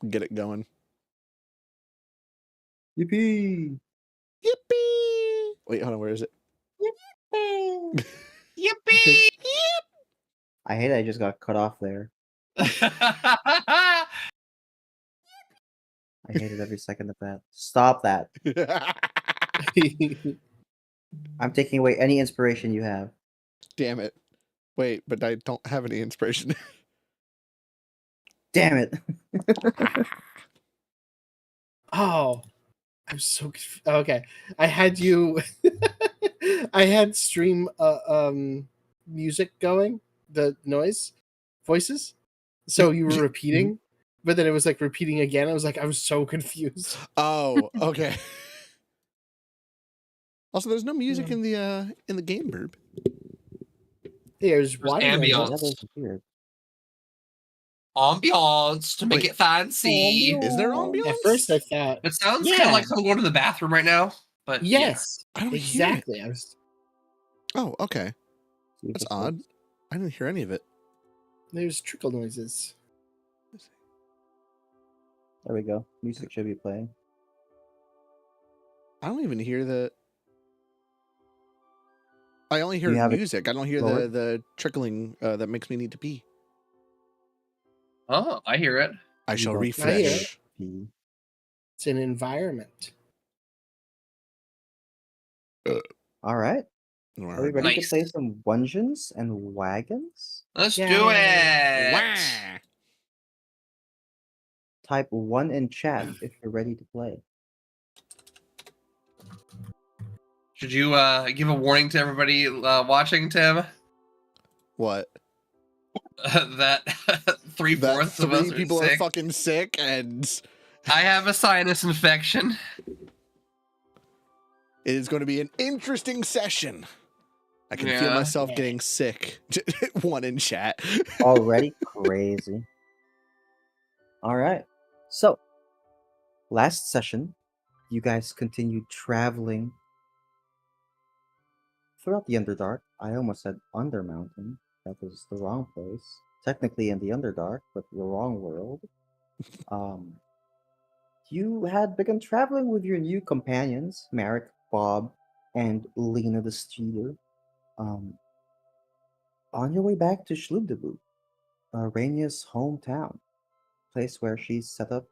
get it going. Yippee! Yippee! Wait, hold on. Where is it? Yippee! Yippee! I hate I just got cut off there. I hated every second of that. Stop that. I'm taking away any inspiration you have. Damn it. Wait, but I don't have any inspiration. Damn it. Oh, I'm so okay. I had you. I had stream music going, the noise, voices. So you were repeating, but then it was like repeating again. I was so confused. Oh, okay. Also, there's no music in the game, Burb. There's ambience. That was weird. Ambiance to make Wait. it fancy. Is there ambiance? At first, I thought It sounds kind of like someone going to the bathroom right now. But yes, I don't exactly. hear it. Oh, okay. See if That's this odd. works. I didn't hear any of it. There's trickle noises. There we go. Music should be playing. I don't even hear the. I only hear You have it music. I don't hear lowered? the trickling that makes me need to pee. Oh, I hear it. I You shall don't refresh. P. It's an environment. All right. Are we ready Nice. to play some Wungeons and Wagons? Let's Yay. do it. Wah! Type 1 in chat if you're ready to play. Should you give a warning to everybody watching, Tim? What? That 3/4 That of us three people are sick. fucking sick, and I have a sinus infection. it is going to be an interesting session. I can feel Yeah. myself getting sick. One in chat. Already crazy. All right. So, last session, you guys continued traveling throughout the Underdark. I almost said Undermountain. That was the wrong place. Technically in the Underdark, but the wrong world. You had begun traveling with your new companions, Marek, Bob, and Lena the Stealer. On your way back to Schlubdebu, Rainia's hometown, place where she's set up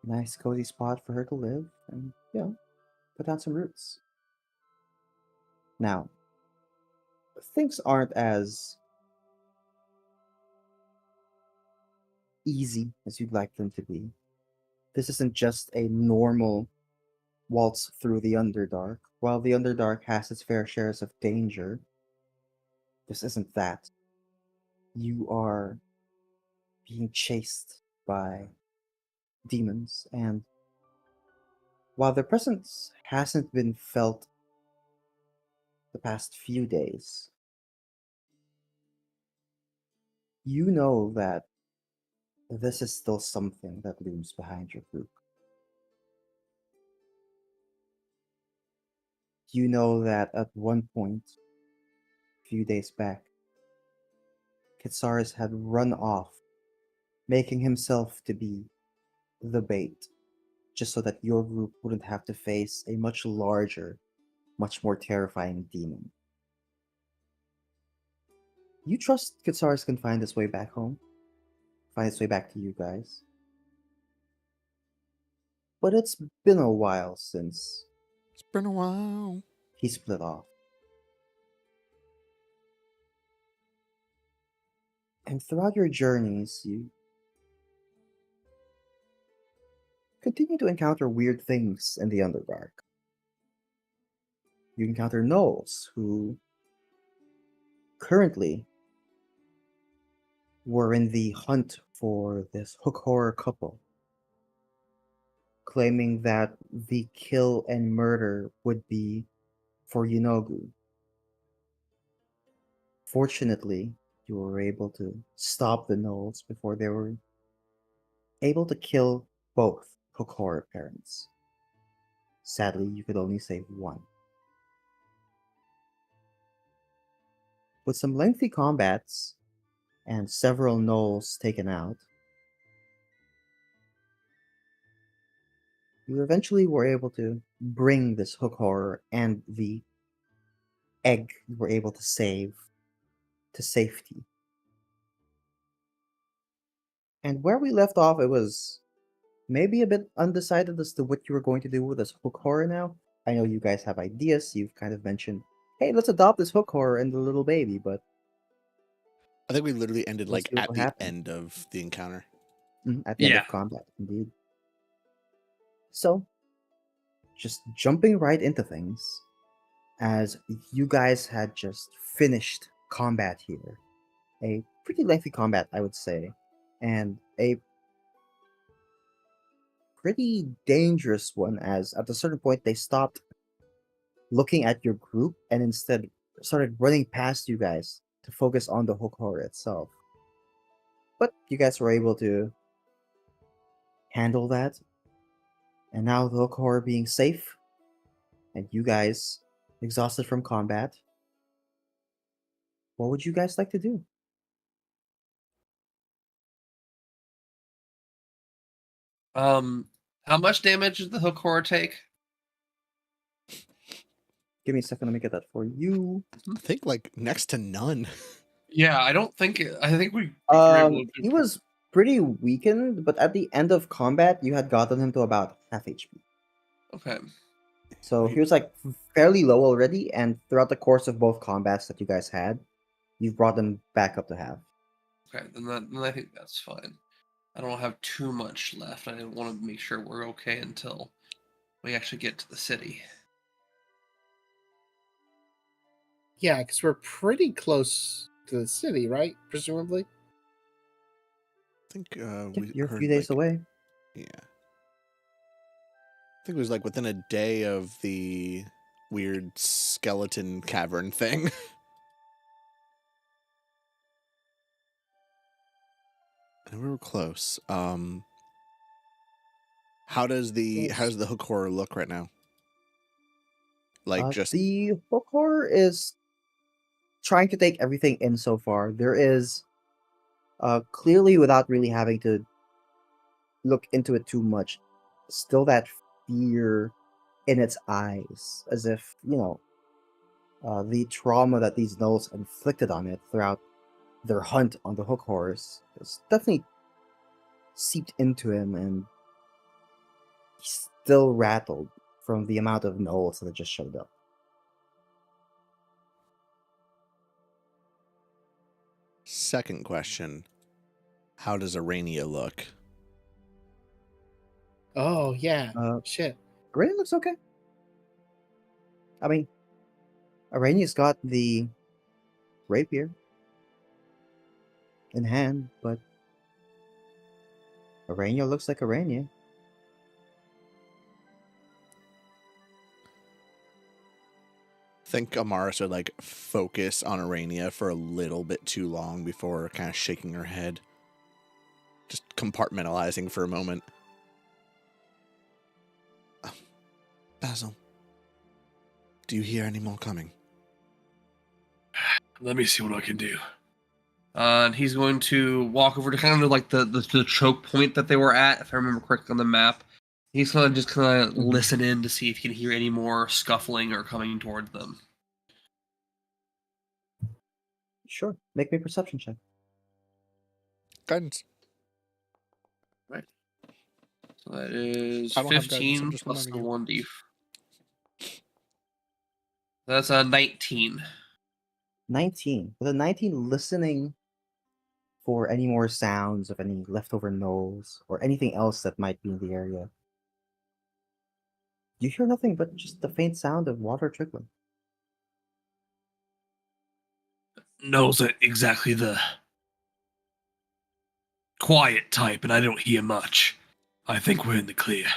a nice cozy spot for her to live and, put down some roots. Now, things aren't as easy as you'd like them to be. This isn't just a normal waltz through the Underdark. While the Underdark has its fair shares of danger, this isn't that. You are being chased by demons, and while their presence hasn't been felt the past few days, you know that this is still something that looms behind your group. You know that at one point, a few days back, Kitsaris had run off, making himself to be the bait, just so that your group wouldn't have to face a much larger, much more terrifying demon. You trust Kitsaris can find his way back home? Find his way back to you guys? But it's been a while since It's been a while. he split off. And throughout your journeys, you continue to encounter weird things in the Underdark. You encounter gnolls who currently were in the hunt for this hook horror couple, claiming that the kill and murder would be for Yunogu. Fortunately, you were able to stop the gnolls before they were able to kill both hook horror parents. Sadly, you could only save one. With some lengthy combats and several gnolls taken out, you eventually were able to bring this hook horror and the egg you were able to save to safety. And where we left off, it was maybe a bit undecided as to what you were going to do with this hook horror now. I know you guys have ideas. You've kind of mentioned, hey, let's adopt this hook horror and the little baby, but I think we literally ended Let's like see what at will the happen. end of the encounter. at the end Yeah. of combat, indeed. So, just jumping right into things, as you guys had just finished combat here, a pretty lengthy combat, I would say, and a pretty dangerous one, as at a certain point they stopped looking at your group and instead started running past you guys to focus on the hook horror itself. But you guys were able to handle that, and now the hook horror being safe, and you guys exhausted from combat, what would you guys like to do? How much damage did the hook horror take? Give me a second, let me get that for you. I think like next to none. Yeah, I don't think. I think we were able to. He was pretty weakened, but at the end of combat, you had gotten him to about half HP. Okay. So he was like fairly low already, and throughout the course of both combats that you guys had, you've brought them back up to half. Okay, then I think that's fine. I don't have too much left. I want to make sure we're okay until we actually get to the city. Yeah, because we're pretty close to the city, right? Presumably. I think Yep, we you're a heard few days like, away. yeah. I think it was like within a day of the weird skeleton cavern thing. And we were close. How does the hook horror look right now? Like just The hook horror is trying to take everything in so far. There is clearly, without really having to look into it too much, still that fear in its eyes, as if, the trauma that these gnolls inflicted on it throughout their hunt on the hook horrors is definitely seeped into him, and he's still rattled from the amount of gnolls that just showed up. second question. How does Arania look? Oh yeah. Shit. Arania looks okay. I mean, Arania's got the rapier in hand, but Arania looks like Arania. Think Amaris would like focus on Arania for a little bit too long before kind of shaking her head. Just compartmentalizing for a moment. Basil, do you hear any more coming? Let me see what I can do. And he's going to walk over to kind of like the choke point that they were at, if I remember correctly on the map. He's gonna just kind of listen in to see if he can hear any more scuffling or coming towards them. Sure, make me a perception check. Guidance. Right. So that is I don't have guidance, 15 I'm just plus the reminding you. 1d. That's a 19. 19. With a 19, listening for any more sounds of any leftover gnolls or anything else that might be in the area. You hear nothing but just the faint sound of water trickling. Knows exactly the quiet type, and I don't hear much. I think we're in the clear.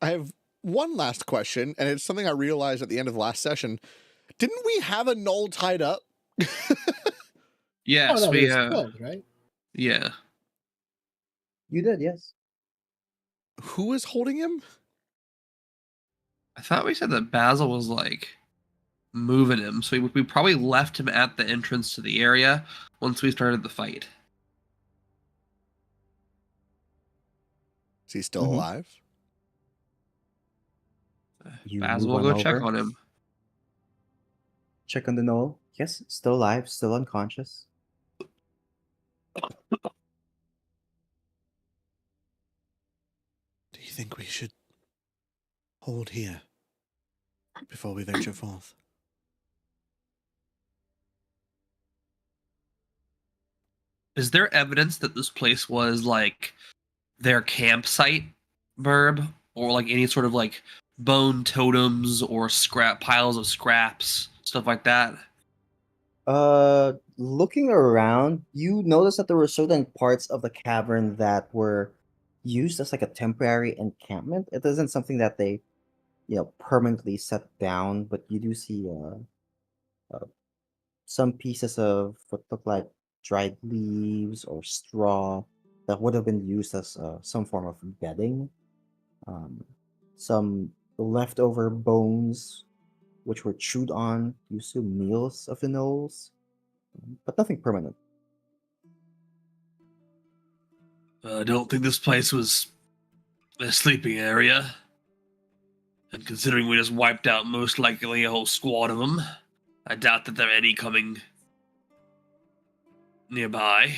I have one last question, and it's something I realized at the end of the last session. Didn't we have a gnoll tied up? Yes, Oh no, we he was killed, right? Yeah. You did, yes. Who is holding him? I thought we said that Basil was like moving him, so we probably left him at the entrance to the area once we started the fight. he still Mhm. alive? You Might as move well on go check over. on him. Check on the knoll. Yes, still alive, still unconscious. Do you think we should hold here before we venture forth? Is there evidence that this place was like their campsite, Burb, or like any sort of like bone totems or scrap piles of scraps, stuff like that? Looking around, you notice that there were certain parts of the cavern that were used as like a temporary encampment. It isn't something that they, permanently set down, but you do see some pieces of what look like dried leaves or straw that would have been used as some form of bedding. Um, some leftover bones which were chewed on, you assume meals of the gnolls, but nothing permanent. I don't think this place was a sleeping area. And considering we just wiped out most likely a whole squad of them, I doubt that there are any coming nearby.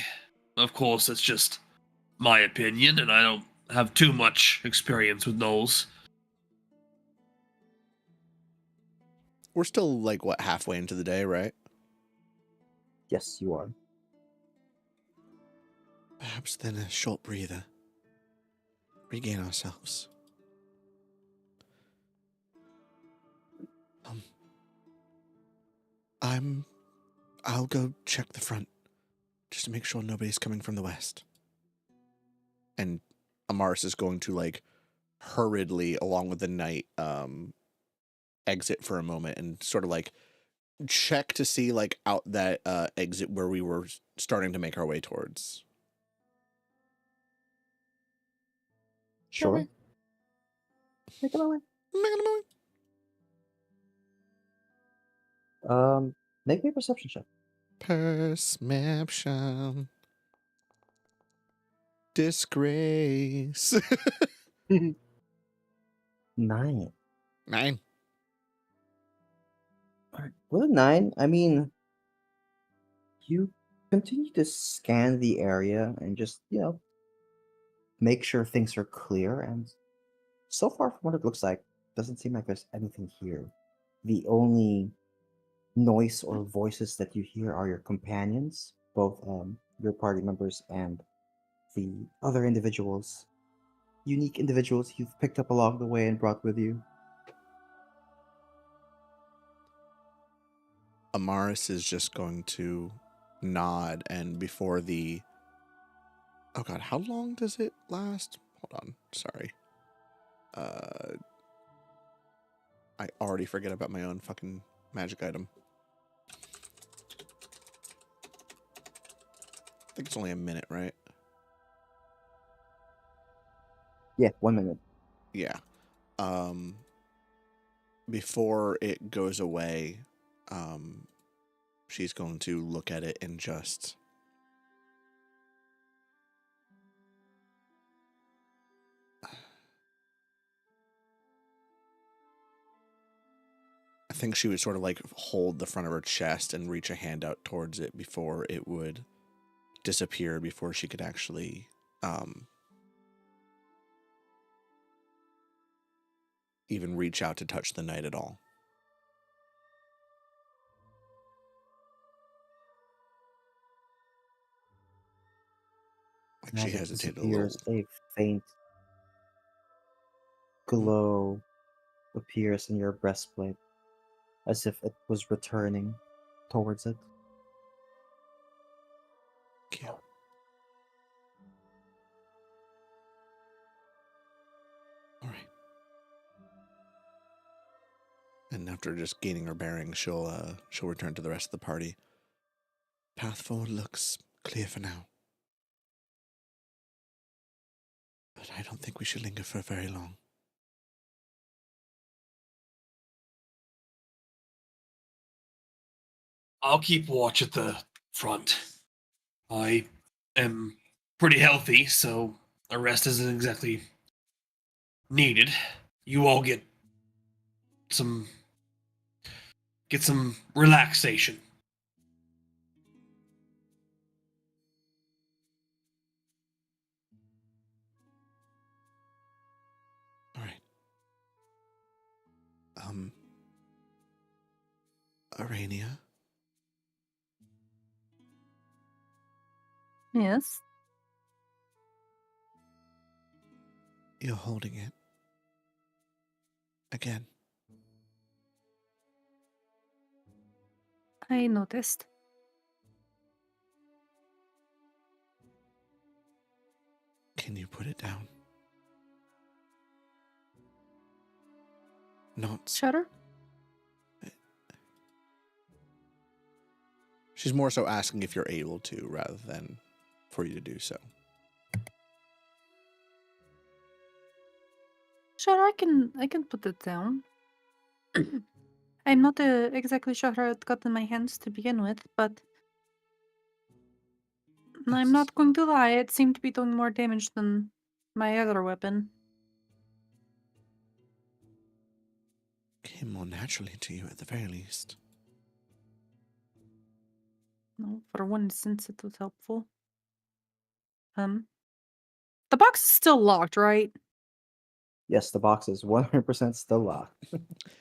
Of course, it's just my opinion, and I don't have too much experience with gnolls. We're still, like, what, halfway into the day, right? Yes, you are. Perhaps then a short breather. Regain ourselves. I'll go check the front, just to make sure nobody's coming from the west. And Amaris is going to, like, hurriedly, along with the knight, exit for a moment and sort of, like, check to see, like, out that exit where we were starting to make our way towards. Sure. Okay. Make it away. Make Make me a perception check. Perception. Disgrace. 9. 9. Alright. With a 9, I mean, you continue to scan the area and just, make sure things are clear. And so far, from what it looks like, doesn't seem like there's anything here. The only noise or voices that you hear are your companions, both your party members and the other individuals, unique individuals you've picked up along the way and brought with you. Amaris is just going to nod, and before the... Oh god, how long does it last? Hold on, sorry. I already forget about my own fucking magic item. I think it's only a minute, right? Yeah, 1 minute. Yeah. Before it goes away, she's going to look at it and just... I think she would sort of like hold the front of her chest and reach a hand out towards it before it would disappear, before she could actually even reach out to touch the knight at all. Like, she As it hesitated a little. disappears, a faint glow appears in your breastplate, as if it was returning towards it. Thank you. All right. And after just gaining her bearings, she'll return to the rest of the party. Path forward looks clear for now. But I don't think we should linger for very long. I'll keep watch at the front. I am pretty healthy, so a rest isn't exactly needed. You all get some relaxation. All right. Arania, Yes. you're holding it. Again. I noticed. Can you put it down? Not. Shutter? She's more so asking if you're able to rather than for you to do so. Sure, I can put it down. I'm not exactly sure how it got in my hands to begin with, but I'm That's- not going to lie, it seemed to be doing more damage than my other weapon. Came more naturally to you at the very least. No, for one instance it was helpful. The box is still locked, right? Yes, the box is 100% still locked.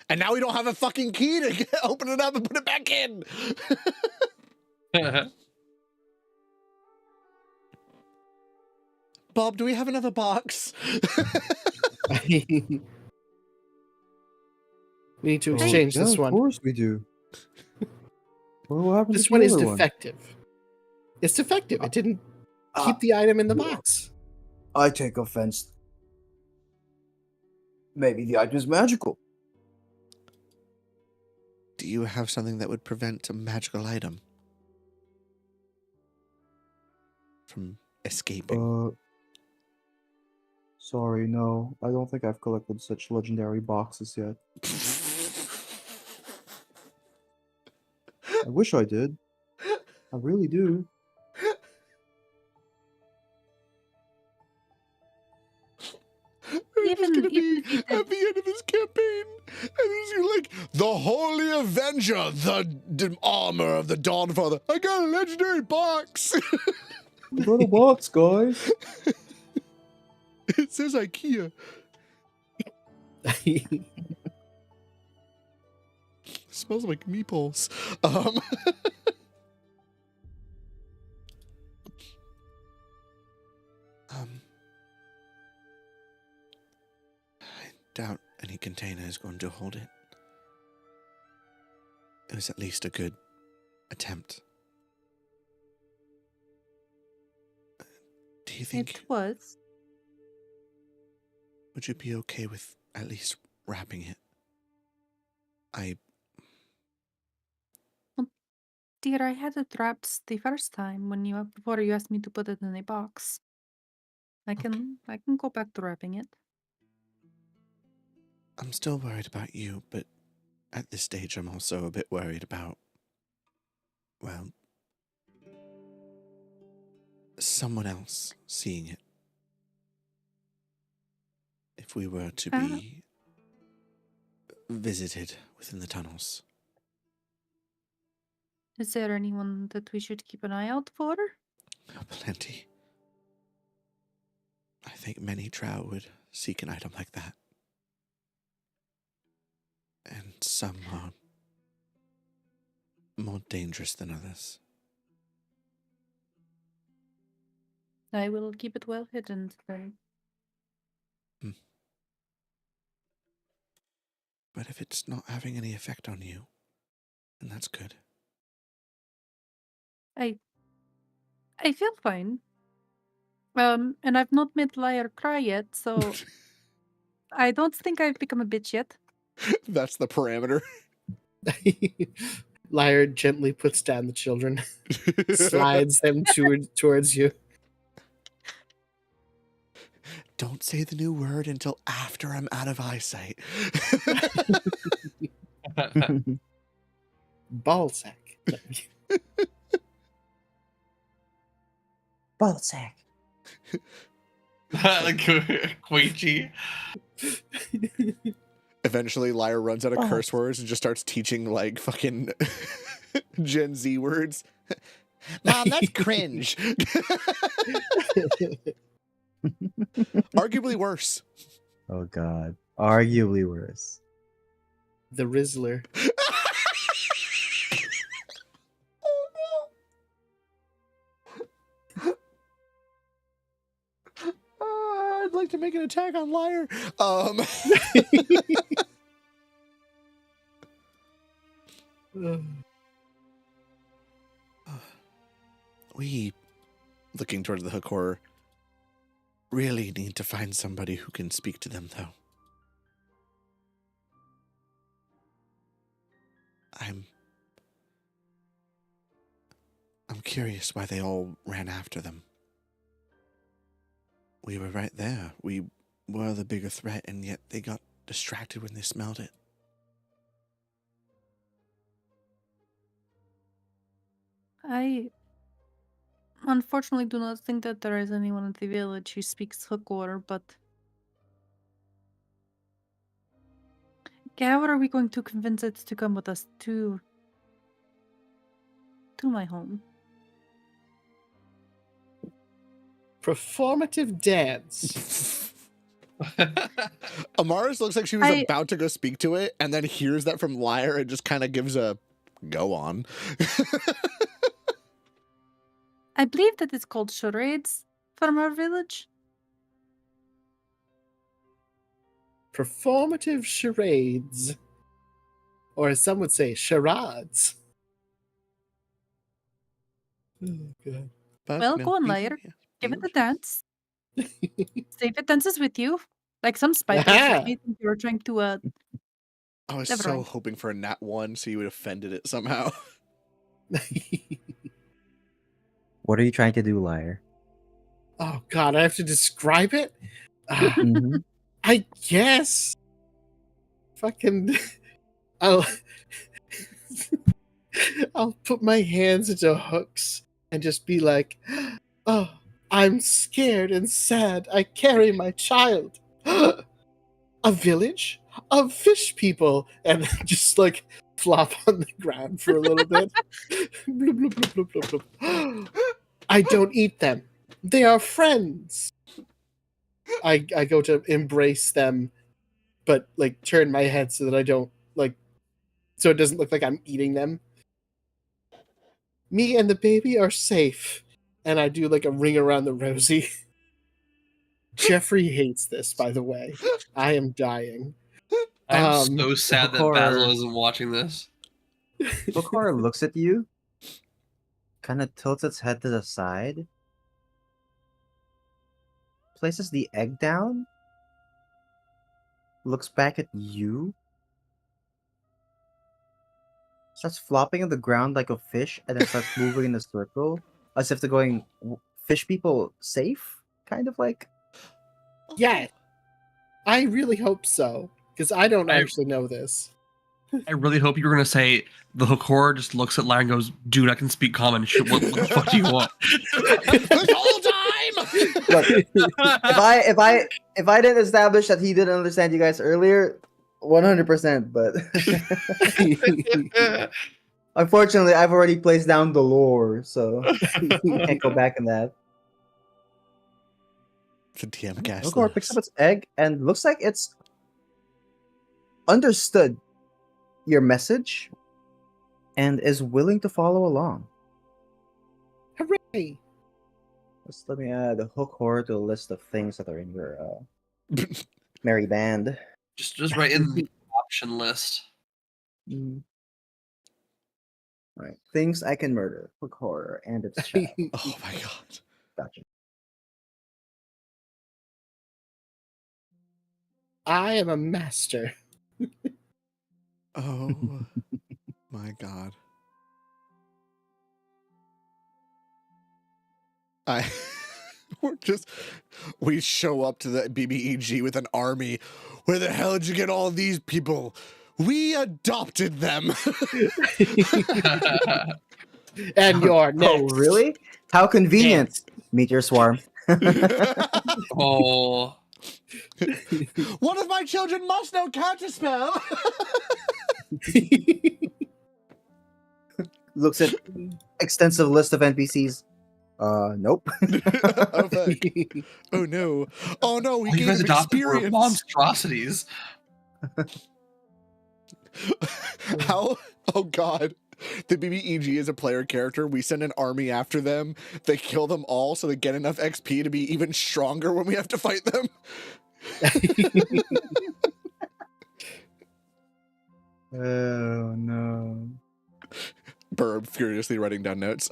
And now we don't have a fucking key to open it up and put it back in. Bob, do we have another box? We need to exchange this Of one. course we do. Well, what happened This to one the is other defective. It's defective. It didn't Ah. keep the item in the box. I take offense. Maybe the item is magical. Do you have something that would prevent a magical item from escaping? Sorry, no. I don't think I've collected such legendary boxes yet. I wish I did. I really do. We're just gonna be even if you at the end of this campaign, and it's like the Holy Avenger, the armor of the Dawnfather. I got a legendary box. I got a box, guys. It says IKEA. Smells like meatballs. I doubt any container is going to hold it. It was at least a good attempt. Do you think, it was. would you be okay with at least wrapping it? Dear, I had it wrapped the first time before you asked me to put it in a box. I can go back to wrapping it. I'm still worried about you, but at this stage I'm also a bit worried about, well, someone else seeing it. If we were to be visited within the tunnels. Is there anyone that we should keep an eye out for? Plenty. I think many drow would seek an item like that. And some are more dangerous than others. I will keep it well hidden then. But if it's not having any effect on you, then that's good. I feel fine. And I've not made Liar cry yet, so I don't think I've become a bitch yet. That's the parameter. Liar gently puts down the children, slides them towards you. Don't say the new word until after I'm out of eyesight. Ballsack. Ballsack. Like Koichi. Eventually, Lyra runs out of Oh. curse words and just starts teaching like fucking Gen Z words. Mom, that's cringe. Arguably worse. Oh god. Arguably worse. The Rizzler. I'd like to make an attack on Lyre. We, looking towards the hook horror, really need to find somebody who can speak to them, though. I'm curious why they all ran after them. We were right there. We were the bigger threat, and yet they got distracted when they smelled it. I unfortunately do not think that there is anyone in the village who speaks Hookwater, but how are we going to convince it to come with us to my home? Performative dance. Amaris looks like she was I- about to go speak to it, and then hears that from Lyre and just kind of gives a go on. I believe that it's called charades from our village. Performative charades. Or as some would say, charades. Oh, God. But, Well, you go on, be- Lyre. yeah, Give be it a dance. See if it dances with you. Like some spiders Aha! that may think you're trying to I was Never so mind. hoping for a nat 1 so you would have offended it somehow. What are you trying to do, Liar? Oh, God, I have to describe it? Ah, Mhm. I guess. Fucking. I'll. I'll put my hands into hooks and just be like, oh, I'm scared and sad. I carry my child. A village of fish people. And then just like flop on the ground for a little bit. Bloop, bloop, bloop, bloop, bloop, bloop. I don't eat them. They are friends. I go to embrace them, but like turn my head so that I don't like, so it doesn't look like I'm eating them. Me and the baby are safe, and I do like a ring around the rosy. Jeffrey hates this, by the way. I am dying. I'm so sad that Basil horror. isn't watching this. Hookor looks at you, kind of tilts its head to the side, places the egg down, looks back at you, starts flopping on the ground like a fish, and then starts moving in a circle as if they're going, fish people safe? Kind of like. Yeah, I really hope so, because I don't actually know this. I really hope you were gonna say the Hokora just looks at Lyre and goes, "Dude, I can speak common. Shit, what the fuck do you want?" The whole time! Look, if I didn't establish that he didn't understand you guys earlier, 100%. But unfortunately, I've already placed down the lore, so I can't go back on that. The TM cast. Hookor picks up its egg and looks like it's understood your message and is willing to follow along. Hooray! Just let me add the Hookor to the list of things that are in your merry band. just right in the option list. Mm. Right. Things I can murder. Hookor and its child. Oh my god. Gotcha. I am a master. Oh my god. We show up to the BBEG with an army. Where the hell did you get all these people? We adopted them. And you're next. Oh, really? How convenient. Meet your swarm. Oh, One of my children must know counterspell. Looks at extensive list of NPCs. Nope. Oh fuck. Oh no. Oh no, we you gained guys him adopted were experience. monstrosities. How? Oh god. The BBEG is a player character. We send an army after them. They kill them all so they get enough XP to be even stronger when we have to fight them. Oh no. Burb furiously writing down notes.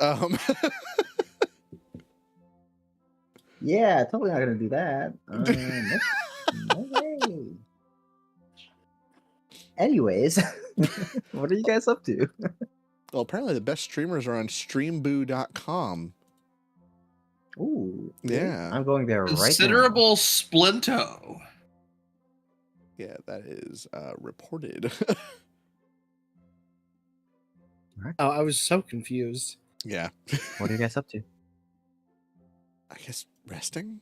Yeah, totally not gonna do that. Nope. No way. Anyways, what are you guys up to? Well, apparently the best streamers are on streamboo.com. Ooh, Yeah. I'm going there right now. Considerable splinto. Yeah, that is reported. Oh, I was so confused. Yeah. What are you guys up to? I guess resting?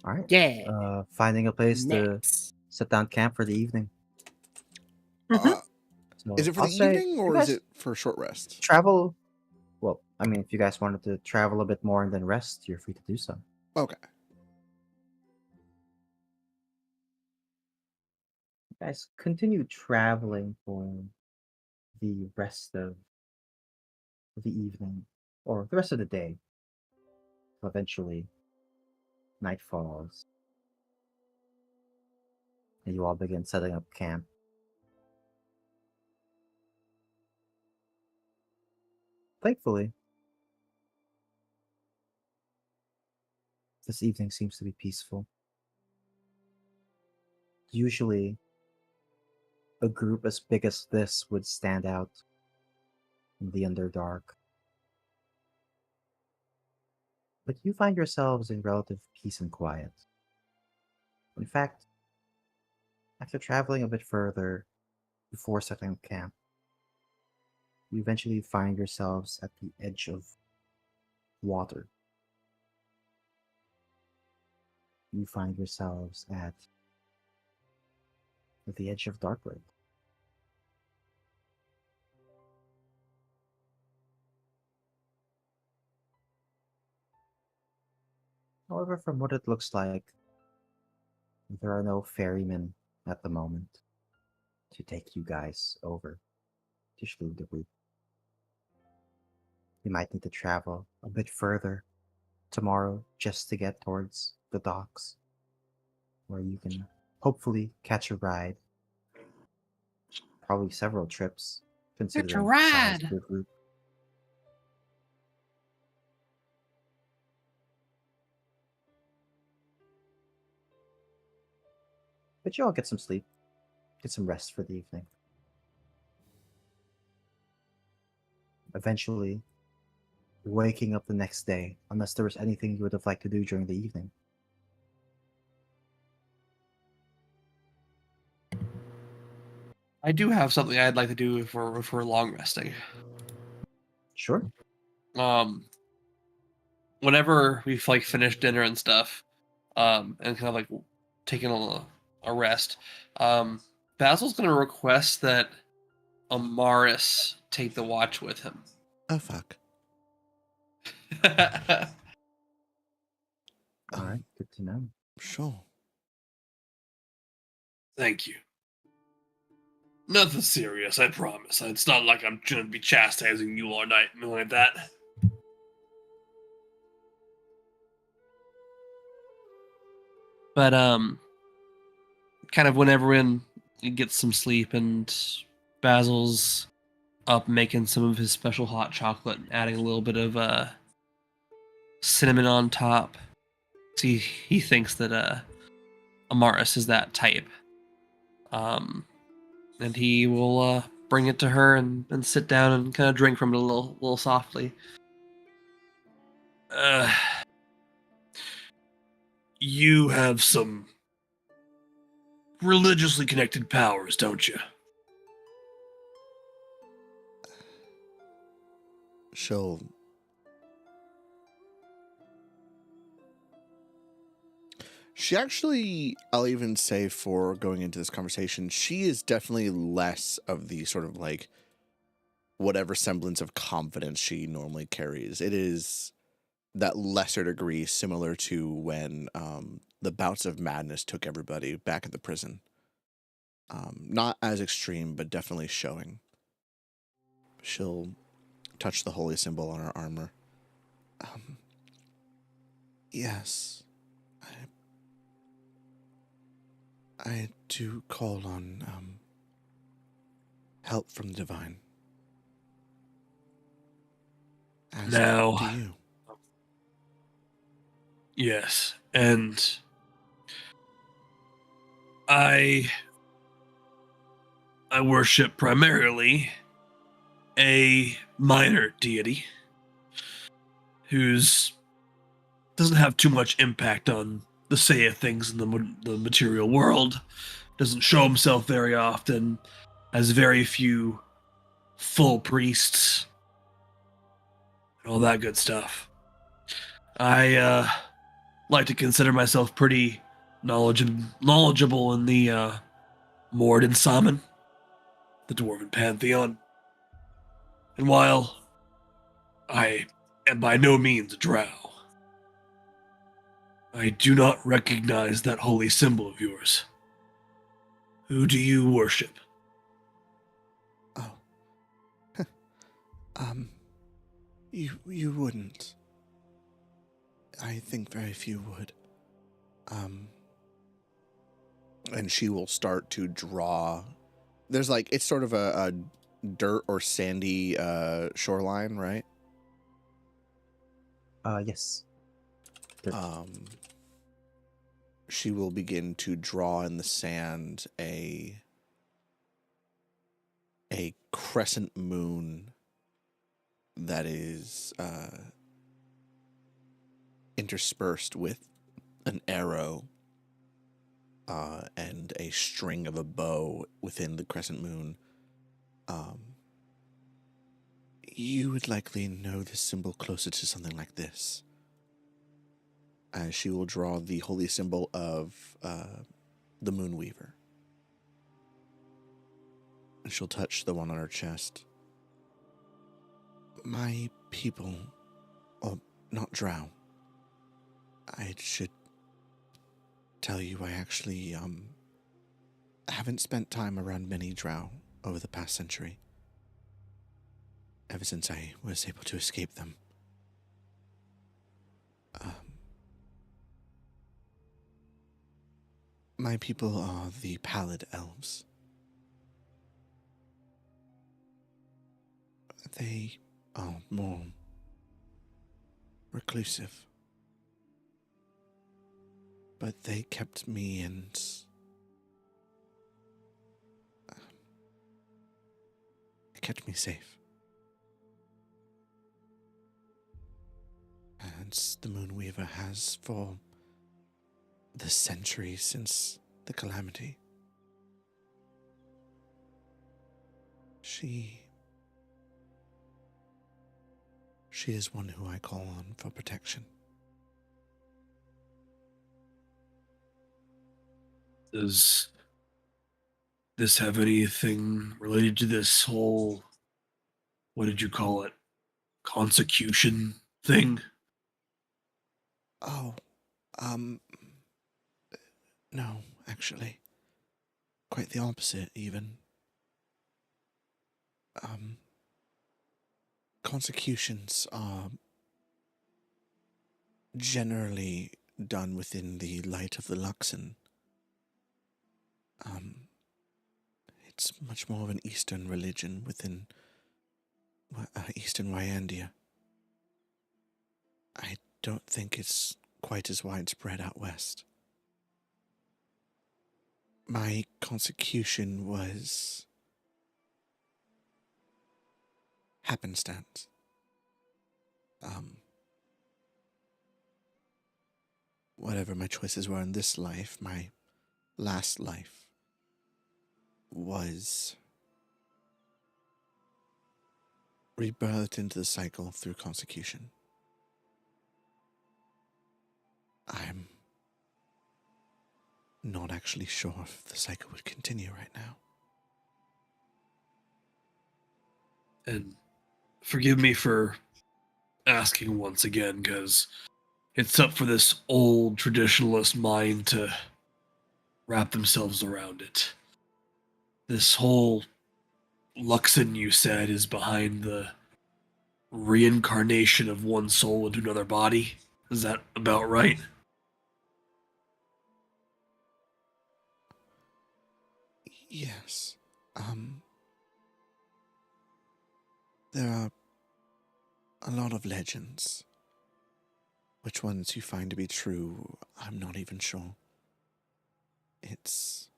All right. Yeah. Finding a place to Next. sit down camp for the evening. Uh, So is it for I'll the say evening you or is guys it for short rest? travel? Well, I mean, if you guys wanted to travel a bit more and then rest, you're free to do so. Okay. You guys continue traveling for the rest of the evening or the rest of the day. Eventually, night falls, and you all begin setting up camp. Thankfully, this evening seems to be peaceful. Usually, a group as big as this would stand out in the Underdark. But you find yourselves in relative peace and quiet. In fact, after traveling a bit further before setting up camp, you eventually find yourselves at the edge of water. You find yourselves at the edge of Darkwood. However, from what it looks like, there are no ferrymen at the moment to take you guys over to Schluderbrook. You might need to travel a bit further tomorrow just to get towards the docks, where you can hopefully catch a ride. Probably several trips, considering the size of ride. your group. But you all get some sleep, get some rest for the evening. Eventually, waking up the next day, unless there was anything you would have liked to do during the evening. I do have something I'd like to do if we're long resting. Sure. Whenever we've like finished dinner and stuff, and kind of like taking a rest, Basil's gonna request that Amaris take the watch with him. Oh fuck. All right, good to know. Sure. Thank you. Nothing serious, I promise. It's not like I'm gonna be chastising you all night and like that. But kind of whenever you get some sleep and Basil's up making some of his special hot chocolate and adding a little bit of cinnamon on top. See, he thinks that Amaris is that type. And he will bring it to her and sit down and kind of drink from it a little softly. You have some religiously connected powers, don't you? She'll She actually, I'll even say for going into this conversation, she is definitely less of the sort of like whatever semblance of confidence she normally carries. It is that lesser degree similar to when the bouts of madness took everybody back at the prison. Not as extreme, but definitely showing. She'll touch the holy symbol on her armor. Yes. I do call on help from the divine. As Now, do you. yes, and I worship primarily a minor deity who's doesn't have too much impact on the say of things in the material world, doesn't show himself very often, has very few full priests, and all that good stuff. I like to consider myself pretty knowledgeable in the Mord and Saman, the Dwarven Pantheon. And while I am by no means a drow, I do not recognize that holy symbol of yours. Who do you worship? Oh. You wouldn't. I think very few would. And she will start to draw. There's like, it's sort of a dirt or sandy shoreline, right? Yes. She will begin to draw in the sand a crescent moon that is interspersed with an arrow and a string of a bow within the crescent moon. You would likely know this symbol closer to something like this. As she will draw the holy symbol of the Moonweaver. And she'll touch the one on her chest. My people, not drow. I should tell you I actually haven't spent time around many drow over the past century. Ever since I was able to escape them. My people are the pallid elves. They are more reclusive. But they kept me and kept me safe. And the Moonweaver has for the centuries since the calamity. She is one who I call on for protection. Does this have anything related to this whole, what did you call it, consecution thing? Oh, no, actually. Quite the opposite, even. Consecutions are generally done within the light of the Luxon. It's much more of an Eastern religion within Eastern Wyandia. I don't think it's quite as widespread out west. My consecution was happenstance. Whatever my choices were in this life, my last life was rebirthed into the cycle through consecution. I'm not actually sure if the cycle would continue right now. And forgive me for asking once again, because it's up for this old traditionalist mind to wrap themselves around it. This whole Luxon, you said, is behind the reincarnation of one soul into another body. Is that about right? Yes. There are a lot of legends. Which ones you find to be true, I'm not even sure. It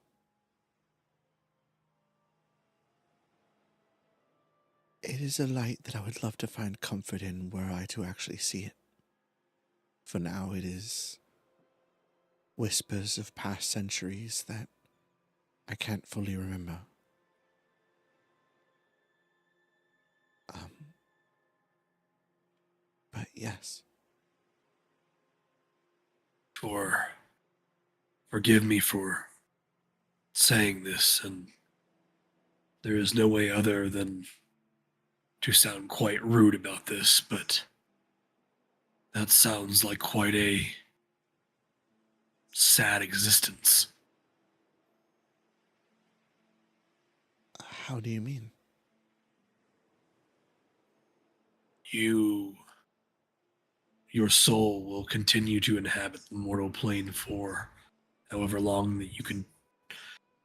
is a light that I would love to find comfort in were I to actually see it. For now, it is whispers of past centuries that I can't fully remember. But yes. Forgive me for saying this, and there is no way other than to sound quite rude about this, but that sounds like quite a sad existence. How do you mean? Your soul will continue to inhabit the mortal plane for however long that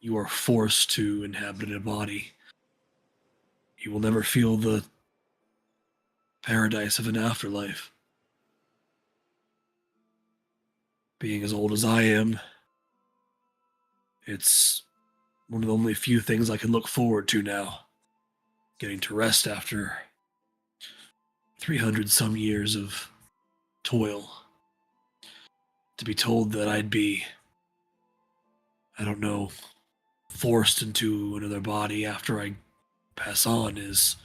you are forced to inhabit a body. You will never feel the paradise of an afterlife. Being as old as I am, it's one of the only few things I can look forward to now. Getting to rest after 300 some years of toil. To be told that I'd be, I don't know, forced into another body after I pass on it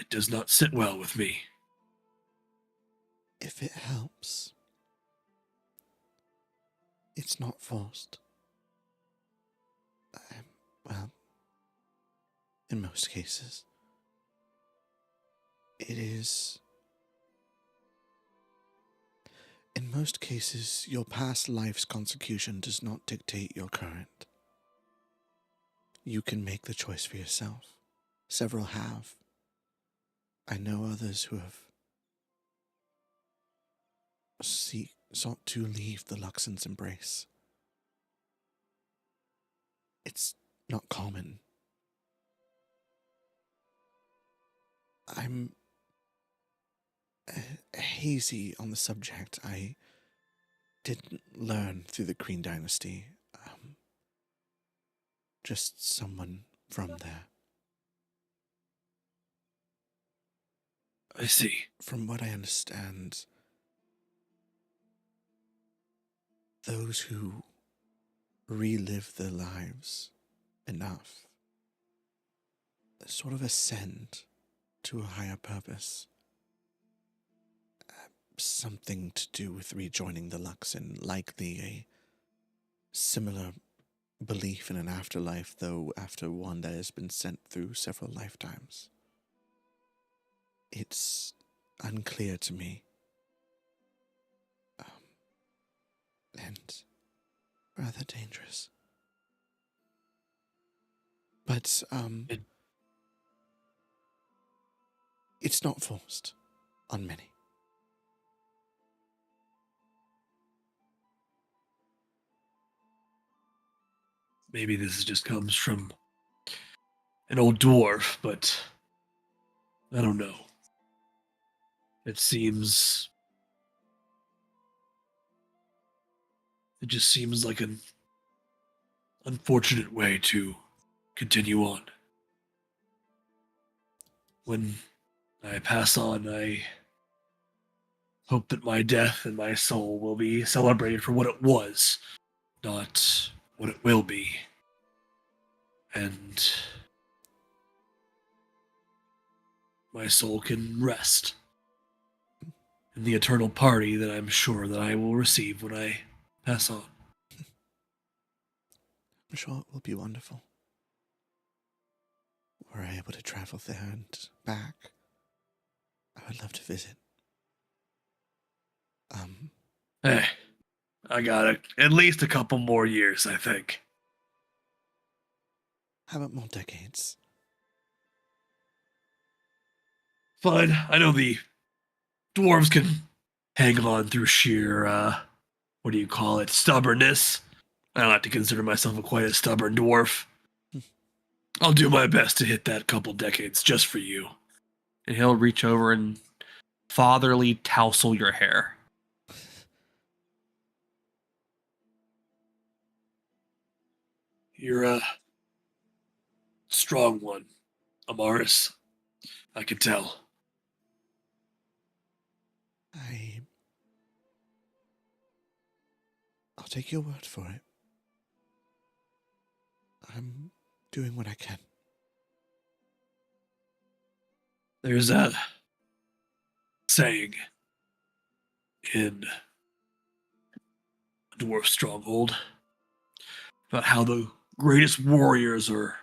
does not sit well with me. If it helps, it's not forced. Well, in most cases, it is. In most cases, your past life's consecution does not dictate your current. You can make the choice for yourself. Several have. I know others who have sought to leave the Luxon's embrace. It's not common. I'm hazy on the subject. I didn't learn through the Kreen dynasty. Just someone from there. I see. From what I understand, those who relive their lives enough sort of ascend to a higher purpose. Something to do with rejoining the Luxon, likely a similar belief in an afterlife, though after one that has been sent through several lifetimes. It's unclear to me. And rather dangerous. But, it's not forced on many. Maybe this just comes from an old dwarf, but I don't know. It just seems like an unfortunate way to continue on. When I pass on, I hope that my death and my soul will be celebrated for what it was, not what it will be. And my soul can rest in the eternal party that I'm sure that I will receive when I pass on. I'm sure it will be wonderful. Were I able to travel there and back, I would love to visit. Hey, I got at least a couple more years, I think. How about more decades? Fine, I know the dwarves can hang on through sheer, what do you call it, stubbornness. I don't have to consider myself quite a stubborn dwarf. I'll do my best to hit that couple decades just for you. And he'll reach over and fatherly tousle your hair. You're a strong one, Amaris. I can tell. I'll take your word for it. I'm doing what I can. There's a saying in a dwarf stronghold about how the greatest warriors are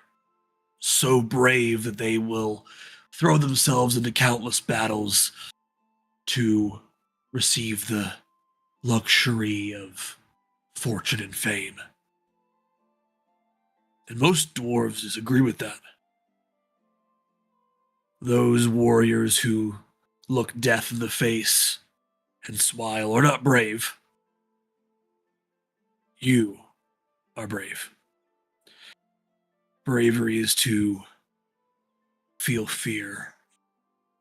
so brave that they will throw themselves into countless battles to receive the luxury of fortune and fame. And most dwarves disagree with that. Those warriors who look death in the face and smile are not brave. You are brave. Bravery is to feel fear,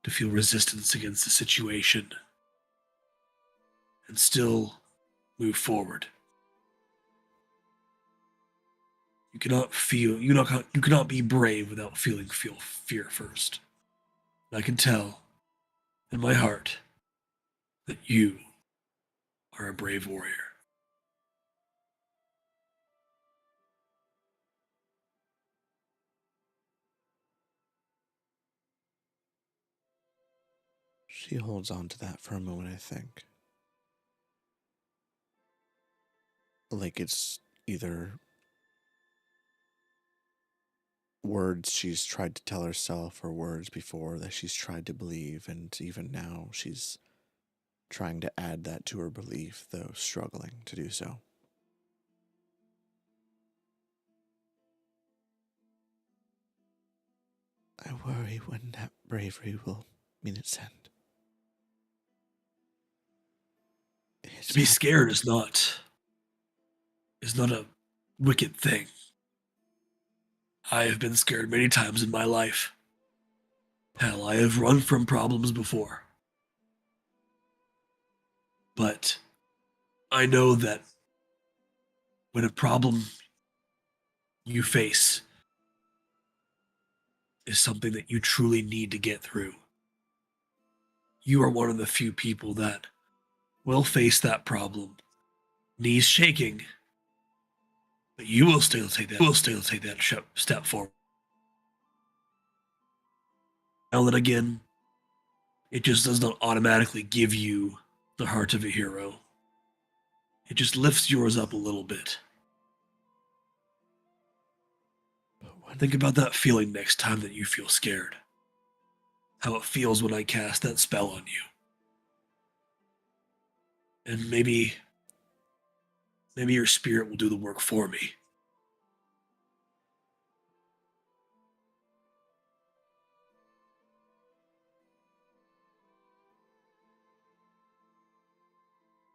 to feel resistance against the situation, and still move forward. You cannot be brave without feeling fear first. And I can tell in my heart that you are a brave warrior. She holds on to that for a moment, I think. Like it's either words she's tried to tell herself or words before that she's tried to believe, and even now she's trying to add that to her belief, though struggling to do so. I worry when that bravery will mean its end. To be scared is not a wicked thing. I have been scared many times in my life. Hell, I have run from problems before. But I know that when a problem you face is something that you truly need to get through, you are one of the few people that will face that problem, knees shaking, but you will still take that step forward. Now that again, it just does not automatically give you the heart of a hero. It just lifts yours up a little bit. Think about that feeling next time that you feel scared. How it feels when I cast that spell on you. And maybe your spirit will do the work for me.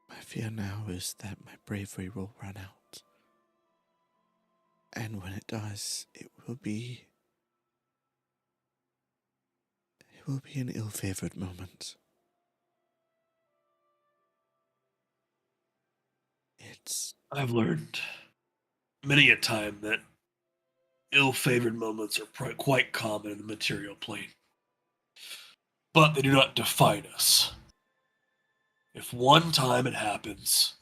My fear now is that my bravery will run out. And when it does, it will be an ill-favored moment. I've learned many a time that ill-favored moments are quite common in the material plane. But they do not define us. If one time it happens,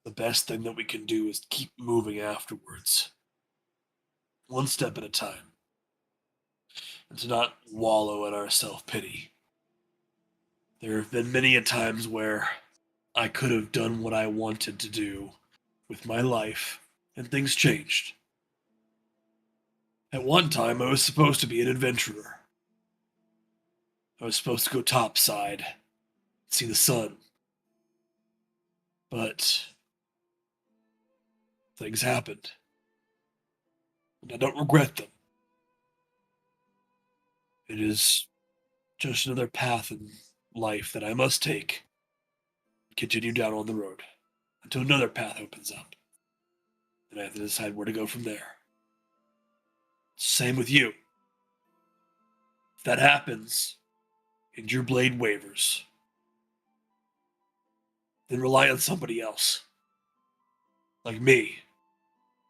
the best thing that we can do is keep moving afterwards. One step at a time. And to not wallow in our self-pity. There have been many a times where I could have done what I wanted to do with my life, and things changed. At one time, I was supposed to be an adventurer. I was supposed to go topside, see the sun. But things happened, and I don't regret them. It is just another path in life that I must take and continue down on the road until another path opens up, and I have to decide where to go from there. Same with you. If that happens, and your blade wavers, then rely on somebody else. Like me,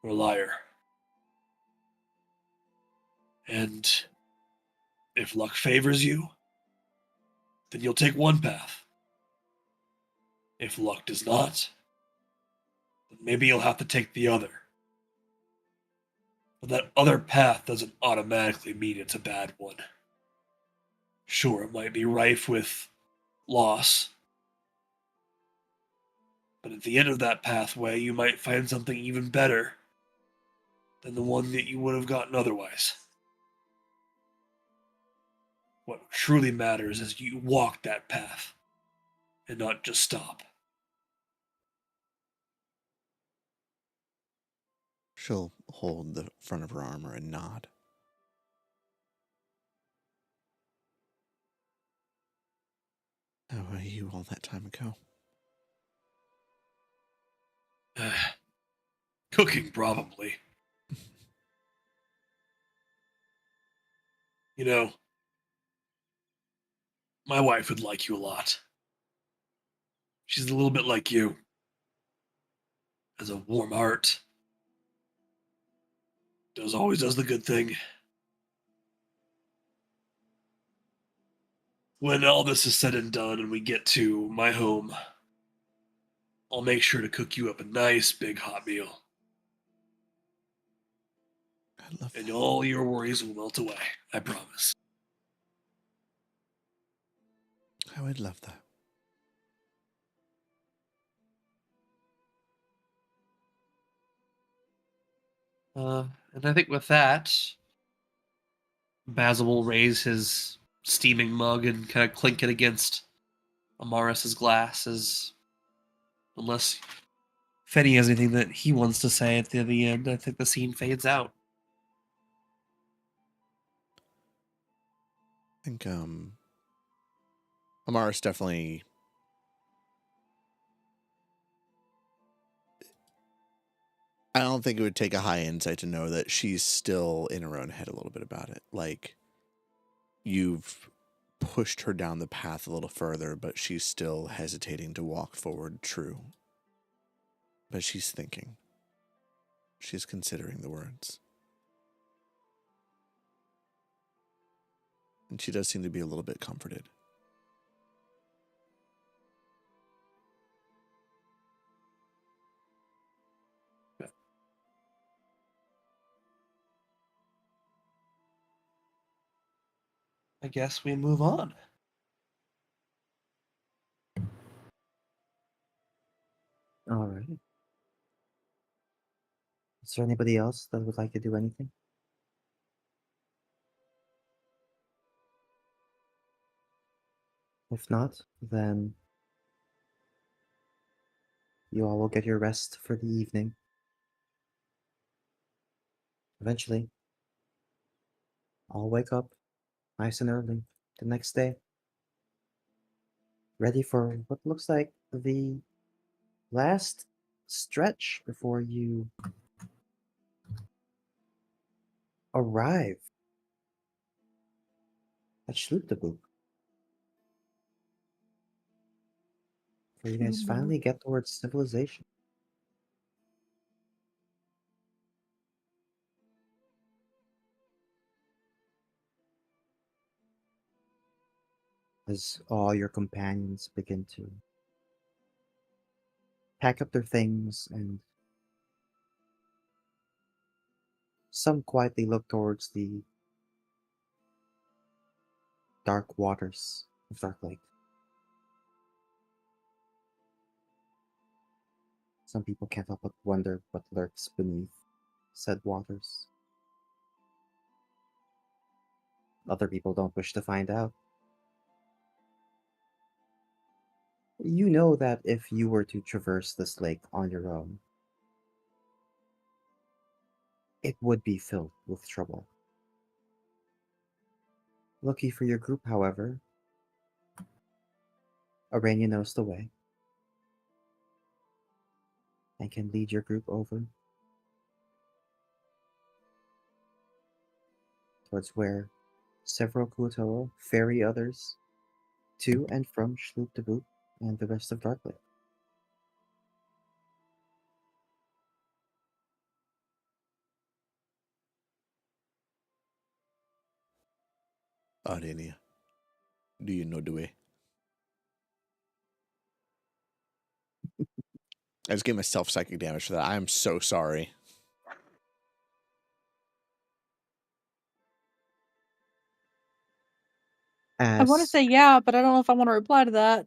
or a liar. And if luck favors you, then you'll take one path. If luck does not, then maybe you'll have to take the other. But that other path doesn't automatically mean it's a bad one. Sure, it might be rife with loss, but at the end of that pathway, you might find something even better than the one that you would have gotten otherwise. What truly matters is you walk that path and not just stop. She'll hold the front of her armor and nod. How about you all that time ago? Cooking, probably. You know, my wife would like you a lot. She's a little bit like you. Has a warm heart. Always does the good thing. When all this is said and done and we get to my home, I'll make sure to cook you up a nice big hot meal. I love And that. all your worries will melt away, I promise. I would love that. And I think with that, Basil will raise his steaming mug and kind of clink it against Amaris's glass, unless Fetty has anything that he wants to say at the end. I think the scene fades out. I think Amaris definitely I don't think it would take a high insight to know that she's still in her own head a little bit about it. Like, you've pushed her down the path a little further, but she's still hesitating to walk forward true. But she's thinking. She's considering the words. And she does seem to be a little bit comforted. I guess we move on. All right. Is there anybody else that would like to do anything? If not, then you all will get your rest for the evening. Eventually, I'll wake up nice and early the next day, ready for what looks like the last stretch before you arrive at Schlüterbuch. Where you guys finally get towards civilization. As all your companions begin to pack up their things and some quietly look towards the dark waters of Dark Lake. Some people can't help but wonder what lurks beneath said waters. Other people don't wish to find out. You know that if you were to traverse this lake on your own, it would be filled with trouble. Lucky for your group, however, Arania knows the way and can lead your group over towards where several Kuotoa ferry others to and from Shloop de Boop and the rest of Darklake. Arenia, do you know the way? I just gave myself psychic damage for that. I am so sorry. I want to As say yeah, but I don't know if I want to reply to that.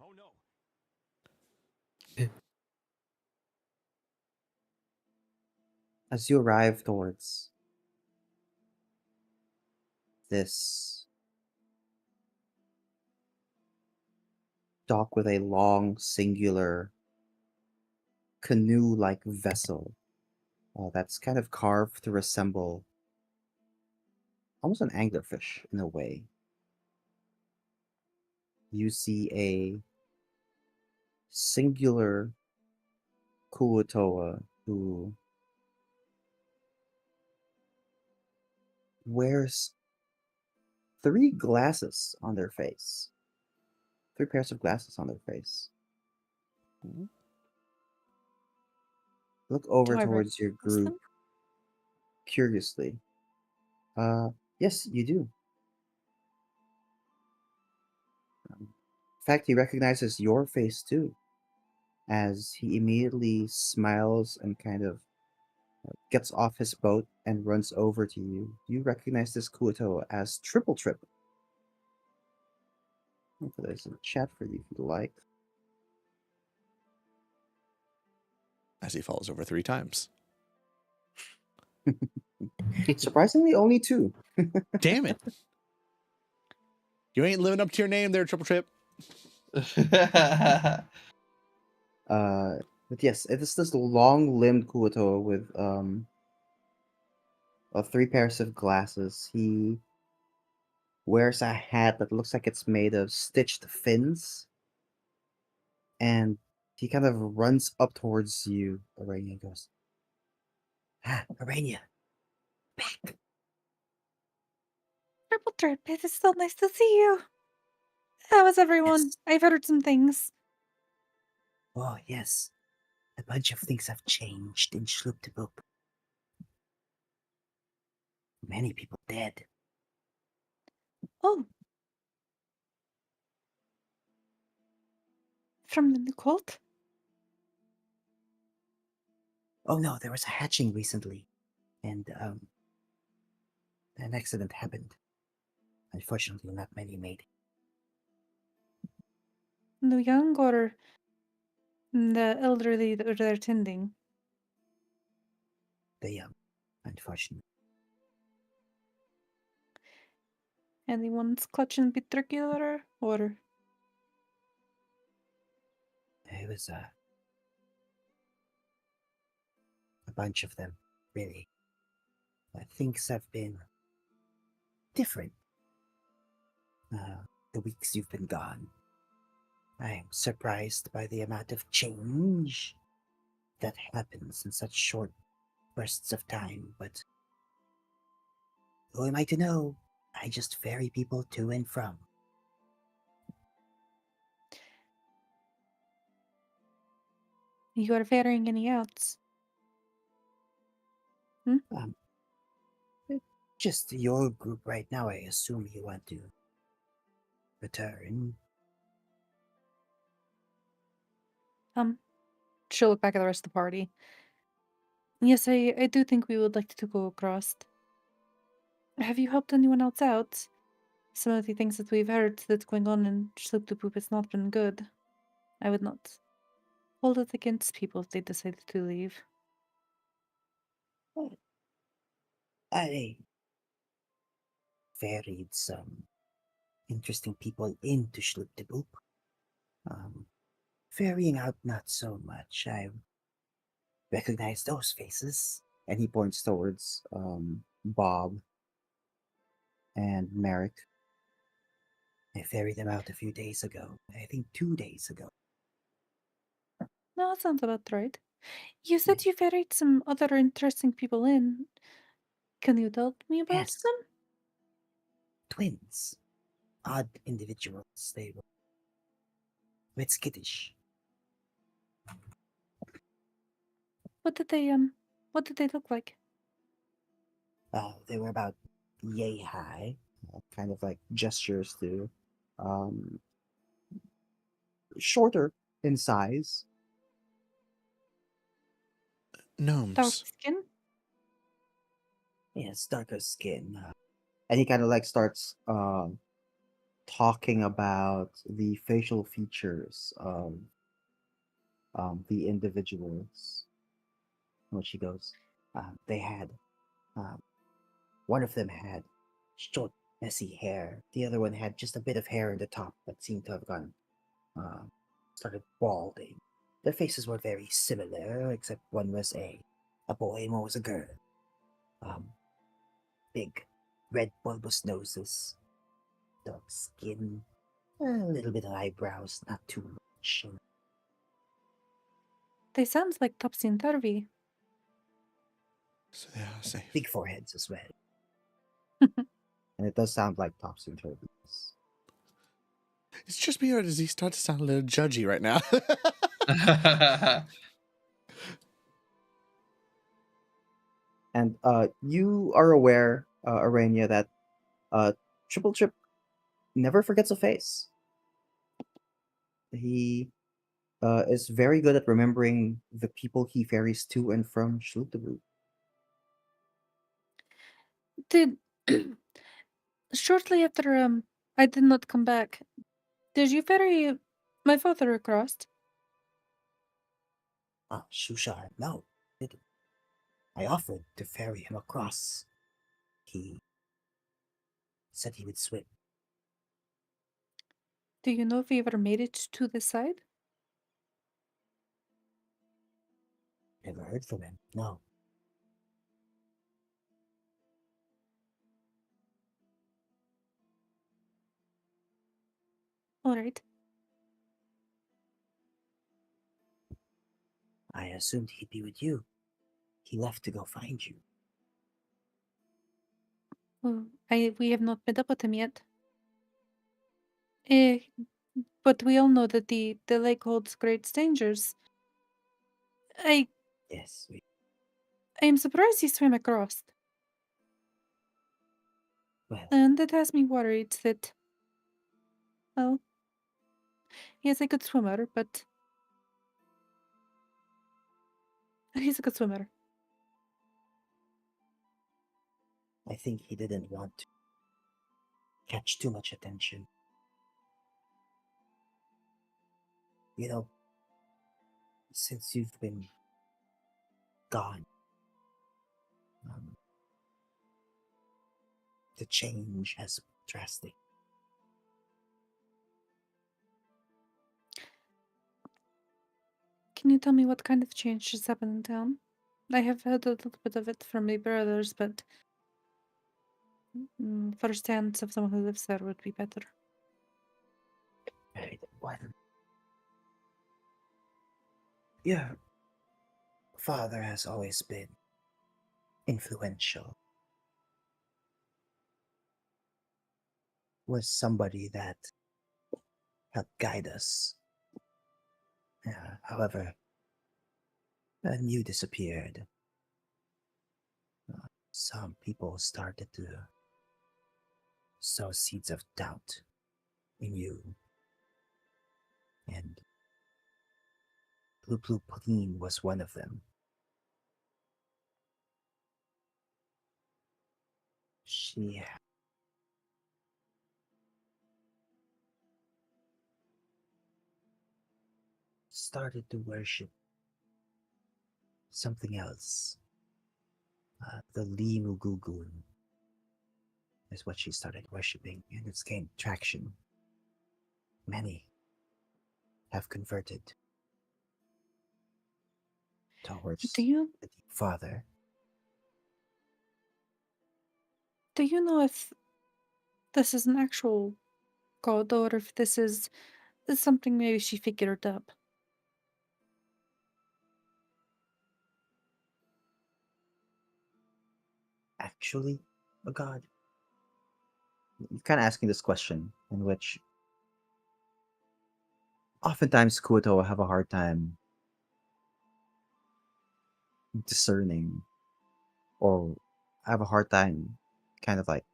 Oh no. as you arrive towards this dock with a long, singular canoe-like vessel that's kind of carved to resemble almost an anglerfish in a way. You see a singular Kuotoa who wears three glasses on their face. 3 pairs of glasses on their face. Look over Do I towards your recognize group them? curiously. Yes, you do. In fact, he recognizes your face too, as he immediately smiles and kind of gets off his boat and runs over to you. You recognize this Kuotoa as Triple Trip. I'll put this in the chat for you if you'd like. As he falls over 3 times. Surprisingly, only 2. Damn it. You ain't living up to your name there, Triple Trip. But yes, it is this long-limbed Kuotoa with 3 pairs of glasses. He wears a hat that looks like it's made of stitched fins, and he kind of runs up towards you, Arania, and goes, Arania, back. Triple Trip, it is so nice to see you. How is everyone? Yes. I've heard some things. Oh, yes. A bunch of things have changed in Shloop de Boop. Many people dead. Oh. From the cult? Oh no, there was a hatching recently, and an accident happened. Unfortunately, not many made it. The young or the elderly that they're tending? The young, unfortunately. Anyone's clutching particular or? It was a bunch of them, really. Things have been different. The weeks you've been gone. I'm surprised by the amount of change that happens in such short bursts of time, but who am I to know? I just ferry people to and from. You are ferrying any outs? Just your group right now, I assume you want to return. She'll look back at the rest of the party. Yes, I do think we would like to go across. Have you helped anyone else out? Some of the things that we've heard that's going on in Sloop to Poop has not been good. I would not hold it against people if they decided to leave. I ferried some interesting people into Schlüptebup. Ferrying out not so much. I recognize those faces. And he points towards Bob and Merrick. I ferried them out a few days ago. I think 2 days ago. No, that sounds about right. You said you ferried some other interesting people in. Can you tell me about Yes. them? Twins. Odd individuals. They were a bit skittish. What did they look like? They were about yay high. Kind of like gestures to shorter in size. Dark Gnomes. skin? Yes, darker skin. And he kind of like starts talking about the facial features of the individuals. When she goes, they had one of them had short, messy hair. The other one had just a bit of hair in the top that seemed to have gone uh, started balding. Their faces were very similar, except one was a boy and one was a girl. Big, red bulbous noses, dark skin, a little bit of eyebrows, not too much. They sound like topsy-turvy. So they are safe. Big foreheads as well. And it does sound like topsy-turvy. It's just me, or does he start to sound a little judgy right now? And you are aware, Arania, that Triple Trip never forgets a face. He is very good at remembering the people he ferries to and from Schlütterblut. Did shortly after I did not come back, did you ferry my father across? Shushar, no, didn't. I offered to ferry him across. He said he would swim. Do you know if he ever made it to the side? Never heard from him, no. All right. I assumed he'd be with you. He left to go find you. Well, we have not met up with him yet. Eh, but we all know that the lake holds great dangers. I Yes, I am surprised he swam across, well, and that has me worried that, well, he is a good swimmer, but he's a good swimmer. I think he didn't want to catch too much attention. You know, since you've been gone, the change has been drastic. Can you tell me what kind of change has happened in town? I have heard a little bit of it from my brothers, but firsthand of someone who lives there would be better. Right, what? Your father has always been influential. Was somebody that helped guide us. However, when you disappeared, some people started to sow seeds of doubt in you. And Blue Blue Pauline was one of them. She started to worship something else. The Limugugun is what she started worshipping, and it's gained traction. Many have converted towards Do you the Deep Father. know if this is an actual god or if this is something maybe she figured up? Actually, a god? You're kind of asking this question, in which oftentimes Kuoto will have a hard time discerning, or have a hard time kind of like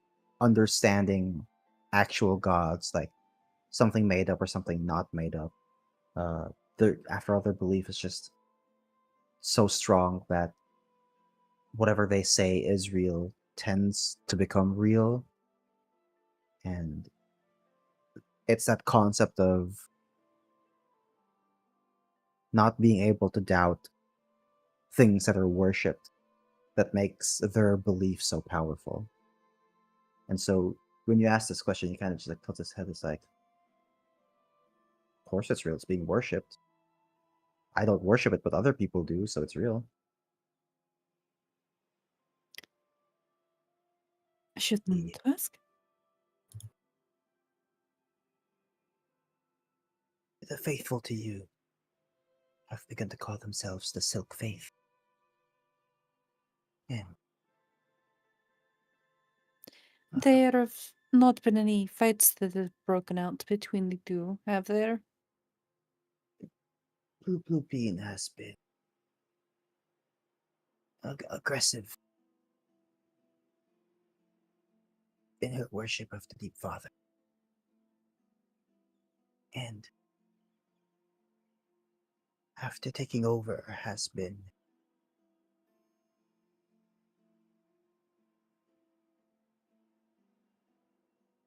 understanding actual gods, like something made up or something not made up. After all, their belief is just so strong that whatever they say is real tends to become real. And it's that concept of not being able to doubt things that are worshipped that makes their belief so powerful. And so when you ask this question, you kind of just like tilt his head. It's like, of course it's real. It's being worshipped. I don't worship it, but other people do, so it's real. I shouldn't ask. The faithful to you have begun to call themselves the Silk Faith. Yeah. There have not been any fights that have broken out between the two, have there? Blue Bean has been aggressive in her worship of the Deep Father. And after taking over, has been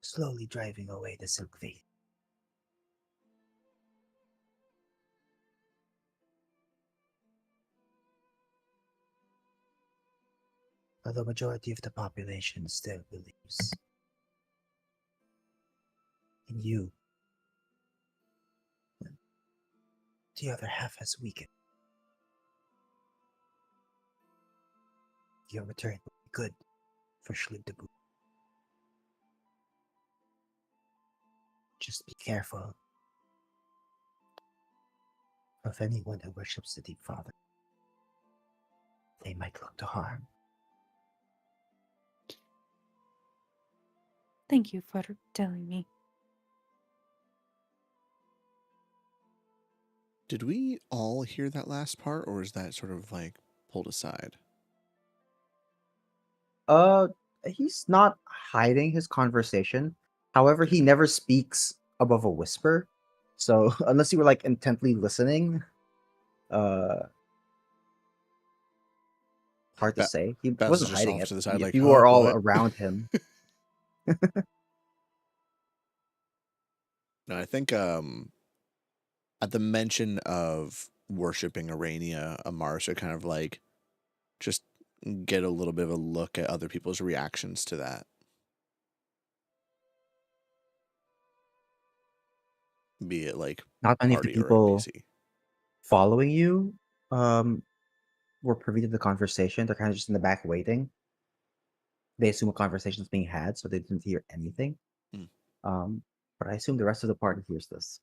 slowly driving away the Silk Faith. The majority of the population still believes in you. The other half has weakened. Your return will be good for Schlindebu. Just be careful of anyone who worships the Deep Father. They might look to harm. Thank you for telling me. Did we all hear that last part, or is that sort of like pulled aside? He's not hiding his conversation. However, he never speaks above a whisper. So unless you were like intently listening, uh, hard to Ba- say. He Baz is wasn't just hiding off it. to the side, like, You huh, were all what? around him. No, I think at the mention of worshiping Arania, Amaris would kind of like just get a little bit of a look at other people's reactions to that. Be it like Not many of the party or people NPC. following you were privy to the conversation. They're kind of just in the back waiting. They assume a conversation is being had, so they didn't hear anything. Hmm. But I assume the rest of the party hears this.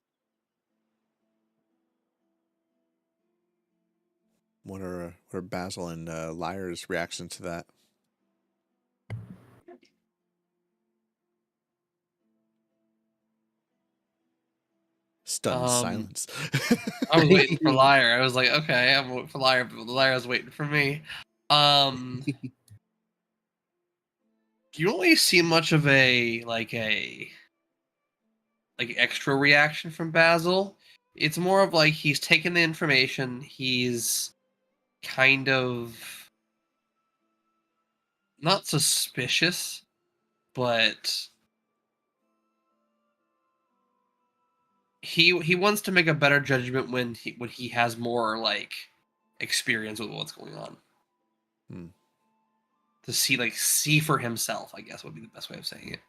What are Basil and Lyre's reactions to that? Stunned silence. I was waiting for Liar. I was like, okay, I'm waiting for Liar, but Liar was waiting for me. You don't really see much of a extra reaction from Basil. It's more of like he's taken the information, he's kind of not suspicious, but he wants to make a better judgment when he has more like experience with what's going on. To see for himself, I guess would be the best way of saying it.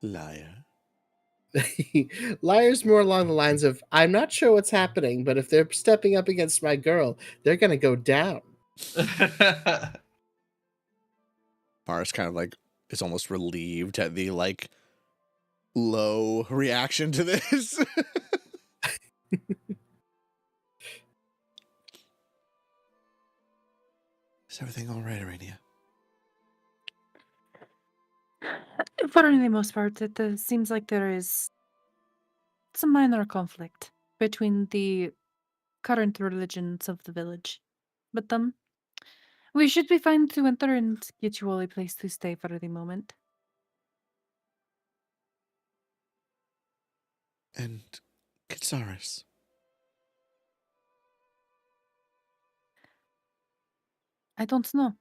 Liar. Liar's more along the lines of, I'm not sure what's happening, but if they're stepping up against my girl, they're gonna go down. Mars kind of like is almost relieved at the like low reaction to this. Is everything all right, Arania? For the most part, it seems like there is some minor conflict between the current religions of the village. But we should be fine to enter and get you all a place to stay for the moment. And Kitsaris. I don't know.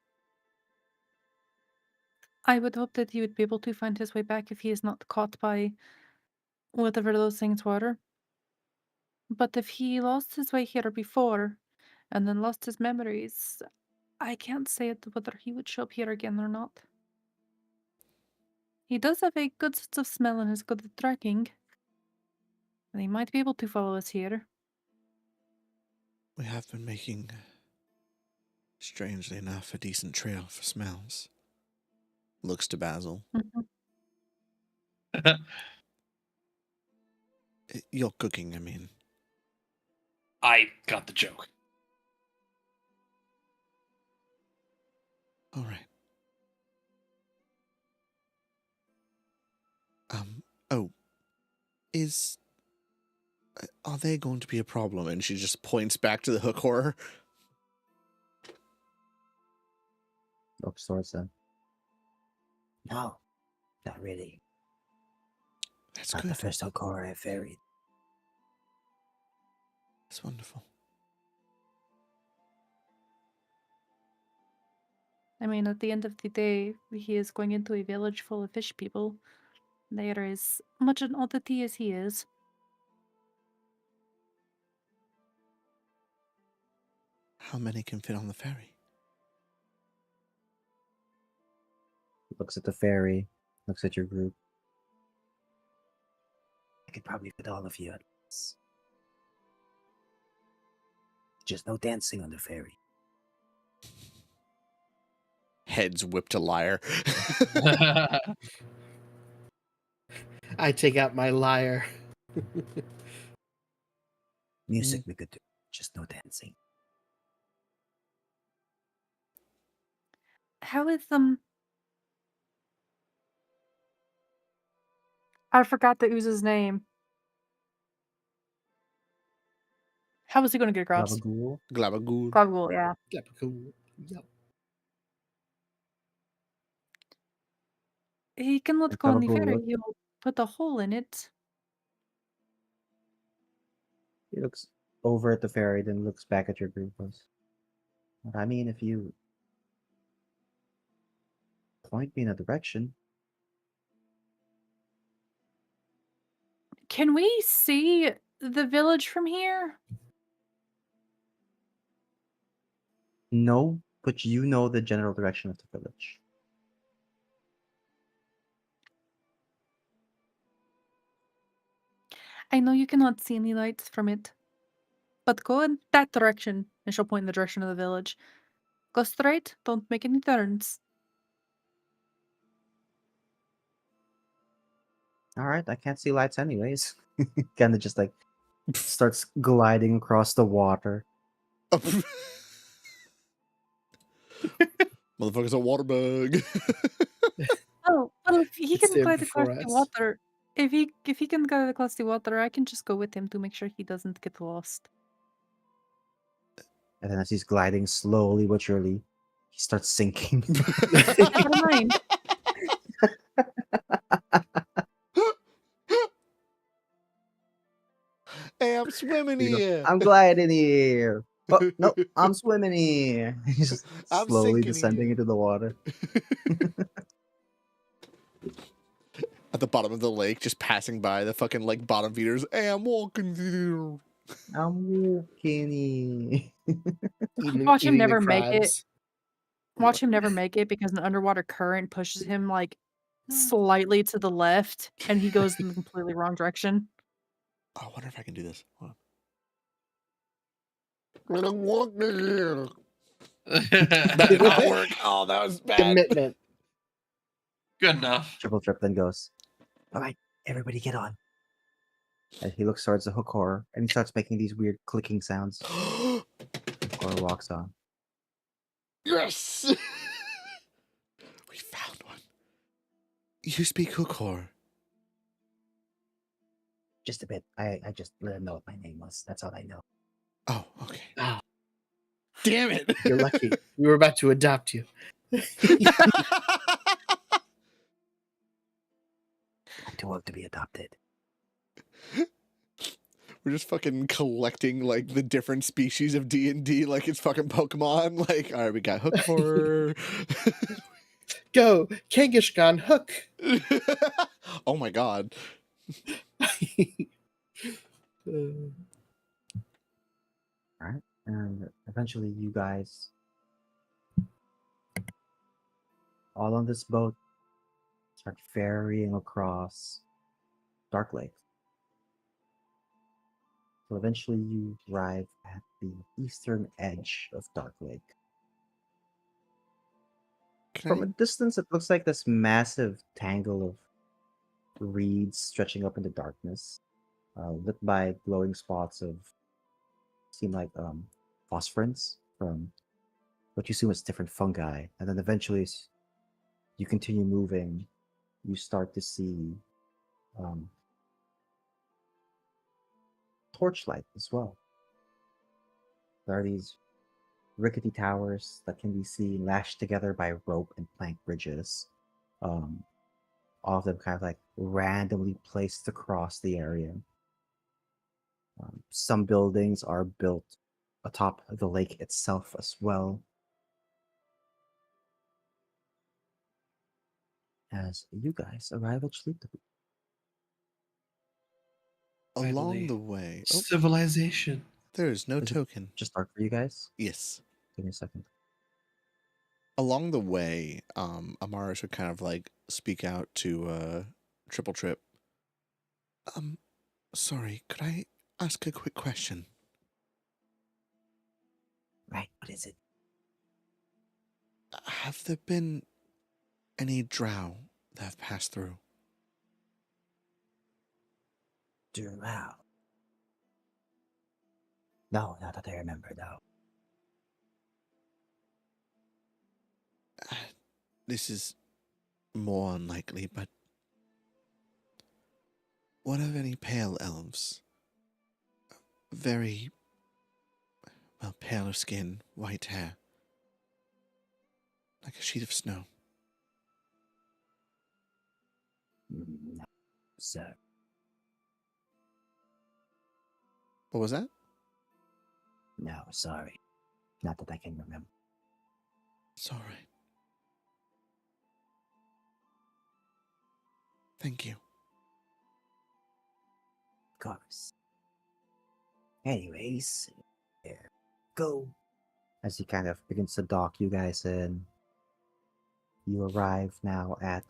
I would hope that he would be able to find his way back if he is not caught by whatever those things were. But if he lost his way here before and then lost his memories, I can't say whether he would show up here again or not. He does have a good sense of smell and is good at tracking. And he might be able to follow us here. We have been making, strangely enough, a decent trail for smells. Looks to Basil. Your cooking, I mean. I got the joke. All right. Oh, are they going to be a problem? And she just points back to the hook horror. Looks towards them. No, not really. That's Not good. the first hook horror I've ferried. That's wonderful. I mean, at the end of the day, he is going into a village full of fish people. They are as much an oddity as he is. How many can fit on the ferry? Looks at the ferry. Looks at your group. I could probably fit all of you at once. Just no dancing on the ferry. Heads whipped to Liar. I take out my lyre. Music we could do. Just no dancing. How is I forgot the ooze's name. How was he going to get across? Gabagool. Glabagool. Gabagool, yeah. Yeah, cool. Yep. He can let And go on the Gabagool ferry. look- He'll put a hole in it. He looks over at the ferry, then looks back at your group. I mean, if you point me in a direction, Can we see the village from here? no, but you know the general direction of the village. I know you cannot see any lights from it. But go in that direction, and she'll point in the direction of the village. Go straight, don't make any turns. All right, I can't see lights anyways. Kind of just like starts gliding across the water. Motherfucker's a water bug. Oh, well, if he It's can there glide across before the us. water, if he can glide across the water, I can just go with him to make sure he doesn't get lost. And then as he's gliding slowly but surely, he starts sinking. Never mind. Hey, I'm swimming here. I'm gliding here. Oh, no, I'm swimming here. He's just I'm slowly sinking descending here. into the water. At the bottom of the lake, just passing by the fucking like bottom feeders. Hey, I'm walking through. I'm walking. Watch him Eating the never make it. crabs. Watch him never make it because an underwater current pushes him like slightly to the left, and he goes in the completely wrong direction. Oh, I wonder if I can do this. Hold on. I'm walking. That did not work. Oh, that was bad. Commitment. Good enough. Triple Trip then goes, all right, everybody get on. And he looks towards the hook horror and he starts making these weird clicking sounds. Horror walks on. Yes! We found one. You speak hook horror. Just a bit. I just let him know what my name was. That's all I know. Oh, okay. Ah. Damn it. You're lucky. We were about to adopt you. I'm too old to be adopted. We're just fucking collecting like the different species of D&D like it's fucking Pokemon. Like, all right, we got hook horror. Go, Kangaskhan, hook. Oh my god. Alright. And eventually you guys all on this boat start ferrying across Dark Lake. So eventually you arrive at the eastern edge of Dark Lake. From a distance, it looks like this massive tangle of reeds stretching up into darkness, lit by glowing spots of seem like phosphorants from what you assume is different fungi. And then eventually, as you continue moving, you start to see torchlight as well. There are these rickety towers that can be seen lashed together by rope and plank bridges. All of them kind of like randomly placed across the area. Some buildings are built atop the lake itself as well. As you guys arrive at Schlittable. Along Finally. the way. Oh, Civilization. there is no Is it token. just dark for you guys? Yes. Give me a second. Along the way, Amaris would kind of like speak out to Triple Trip. Sorry, could I ask a quick question? Right, what is it? Have there been any drow that have passed through? Drow. No, not that I remember, no. This is more unlikely, but what of any pale elves? Very, well, pale of skin, white hair. Like a sheet of snow. No, sir. What was that? No, sorry. Not that I can remember. It's all right. Thank you. Of course. Anyways, there. Go. As he kind of begins to dock you guys in, you arrive now at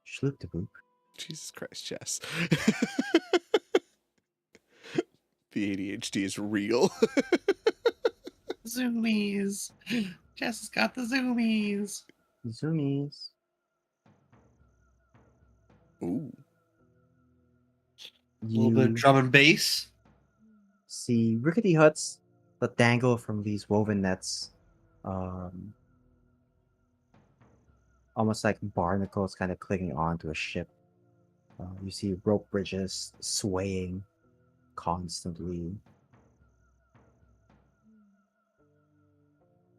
Schlittable. Jesus Christ, Jess. The ADHD is real. Zoomies. Jess has got the zoomies. Zoomies. Ooh. A little bit of You drum and bass. see rickety huts that dangle from these woven nets, almost like barnacles kind of clinging onto a ship. You see rope bridges swaying constantly.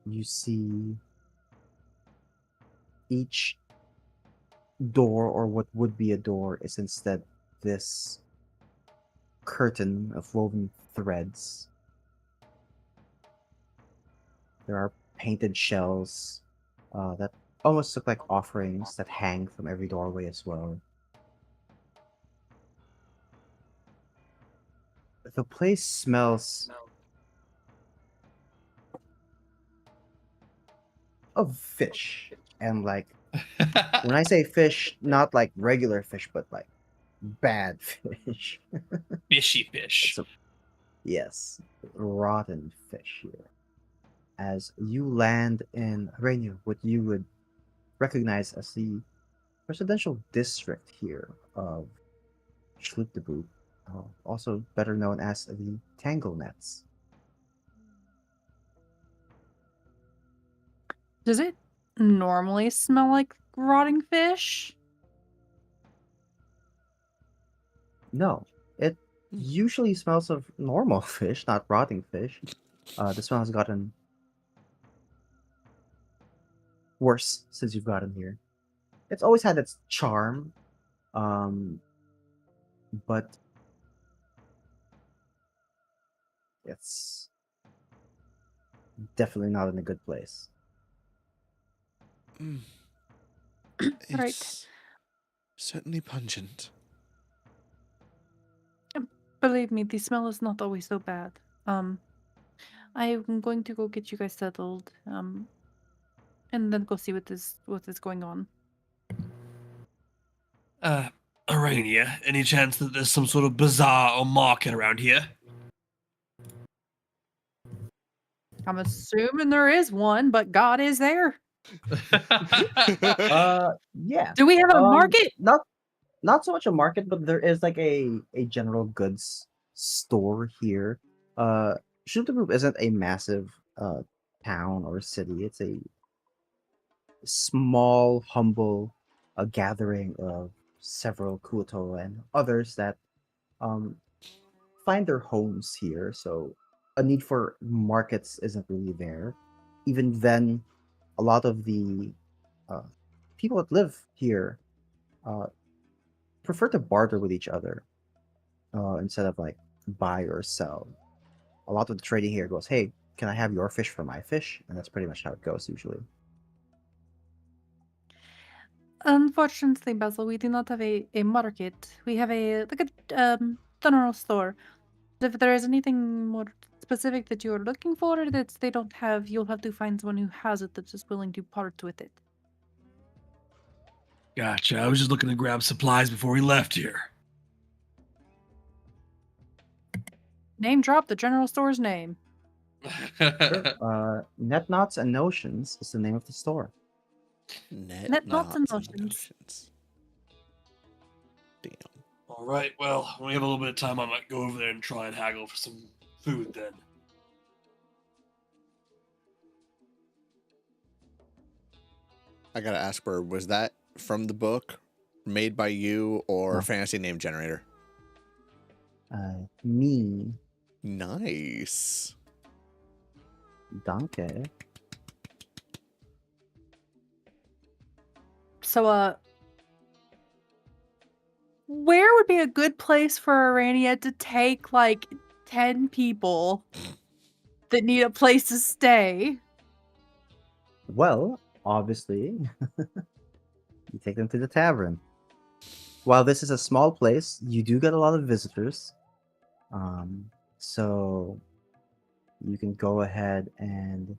You see each door, or what would be a door, is instead this curtain of woven threads. There are painted shells that almost look like offerings that hang from every doorway as well. The place smells of fish. And like, when I say fish, not like regular fish, but like bad fish. Fishy fish. It's a, yes, rotten fish here. As you land in Rainier, what you would recognize as the residential district here of Schlütterbuch, also better known as the Tangle Nets. Does it normally smell like rotting fish? No, it usually smells of normal fish, not rotting fish. The smell has gotten worse since you've gotten here. It's always had its charm, but it's definitely not in a good place. Right. It's certainly pungent. Believe me, the smell is not always so bad. I'm going to go get you guys settled, and then go see what is going on. Arania, any chance that there's some sort of bazaar or market around here? I'm assuming there is one, but God is there. Yeah. Do we have a market? Not so much a market, but there is like a general goods store here. Schlütterbuch isn't a massive town or city. It's a small, humble gathering of several Kuoto and others that um, find their homes here. So a need for markets isn't really there. Even then, a lot of the uh, people that live here uh, prefer to barter with each other instead of like buy or sell. A lot of the trading here goes, "Hey, can I have your fish for my fish?" And that's pretty much how it goes usually. Unfortunately, Basil, we do not have a market. We have a general store. If there is anything more specific that you are looking for that they don't have, you'll have to find someone who has it that's just willing to part with it. Gotcha. I was just looking to grab supplies before we left here. Name drop the general store's name. Sure. Net Knots and Notions is the name of the store. Net knots and notions. notions. Damn. All right. Well, when we have a little bit of time, I might go over there and try and haggle for some food then. I gotta ask, Bird, was that from the book, made by you, or No. fantasy name generator? Me, Nice. Danke. So, where would be a good place for Arania to take like 10 people that need a place to stay? Well, obviously, you take them to the tavern. While this is a small place, you do get a lot of visitors. So you can go ahead and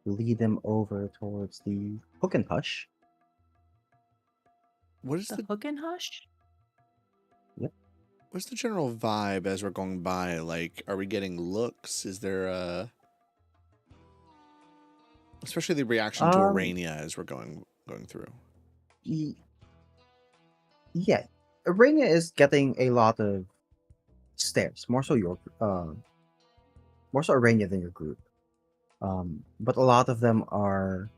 lead them over towards the Hook and Hush. What is The the hook and hush? what's the general vibe as we're going by? Like, are we getting looks? Is there especially the reaction to Arania as we're going through? Yeah, Arania is getting a lot of stares. More so Arania than your group. But a lot of them are.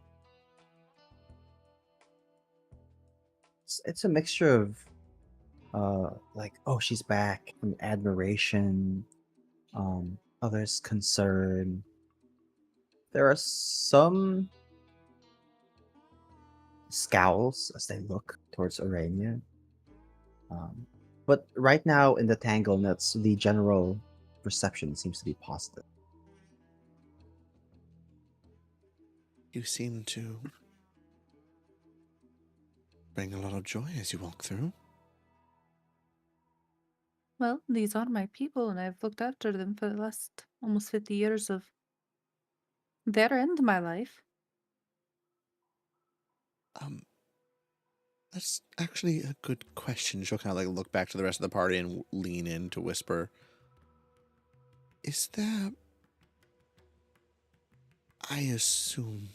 It's a mixture of, like, oh, she's back, and admiration, others concern. There are some scowls as they look towards Arania. But right now in the Tangle Nets, the general perception seems to be positive. You seem to bring a lot of joy as you walk through. Well, these are my people, and I've looked after them for the last almost 50 years of their and my life. That's actually a good question. She'll kind of like look back to the rest of the party and lean in to whisper. Is there... I assume,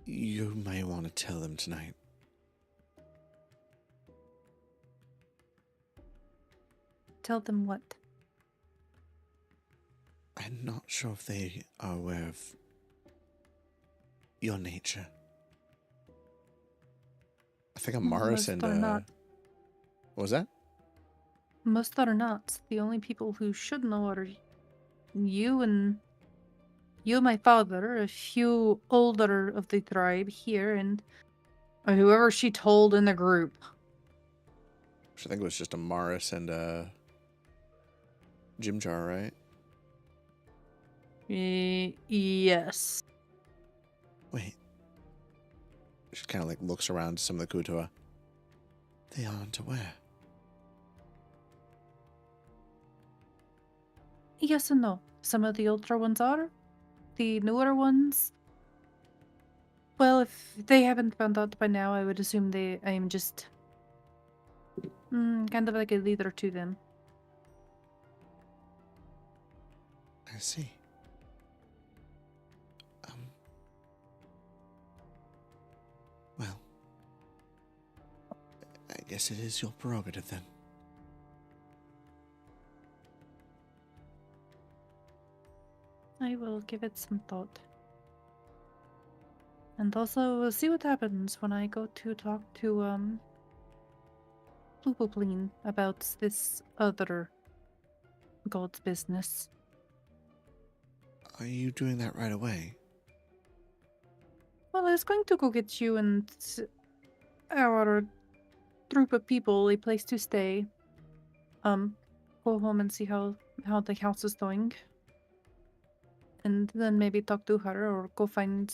you may want to tell them tonight. Tell them what? I'm not sure if they are aware of your nature. I think Amaris Most and, are not. what was that? Most are not. The only people who should know are you and my father, a few older of the tribe here, and whoever she told in the group. I think it was just Amaris and, Jim Jar, right? Yes. Wait. She kind of like looks around to some of the Kutoa. They aren't aware. Yes and no. Some of the older ones are. The newer ones, well, if they haven't found out by now, I would assume I am just kind of like a leader to them. I see. Well, I guess it is your prerogative then. I will give it some thought. And also, we'll see what happens when I go to talk to, Lupopleen about this other god's business. Are you doing that right away? Well, I was going to go get you and our group of people a place to stay. Go home and see how the house is going. And then maybe talk to her or go find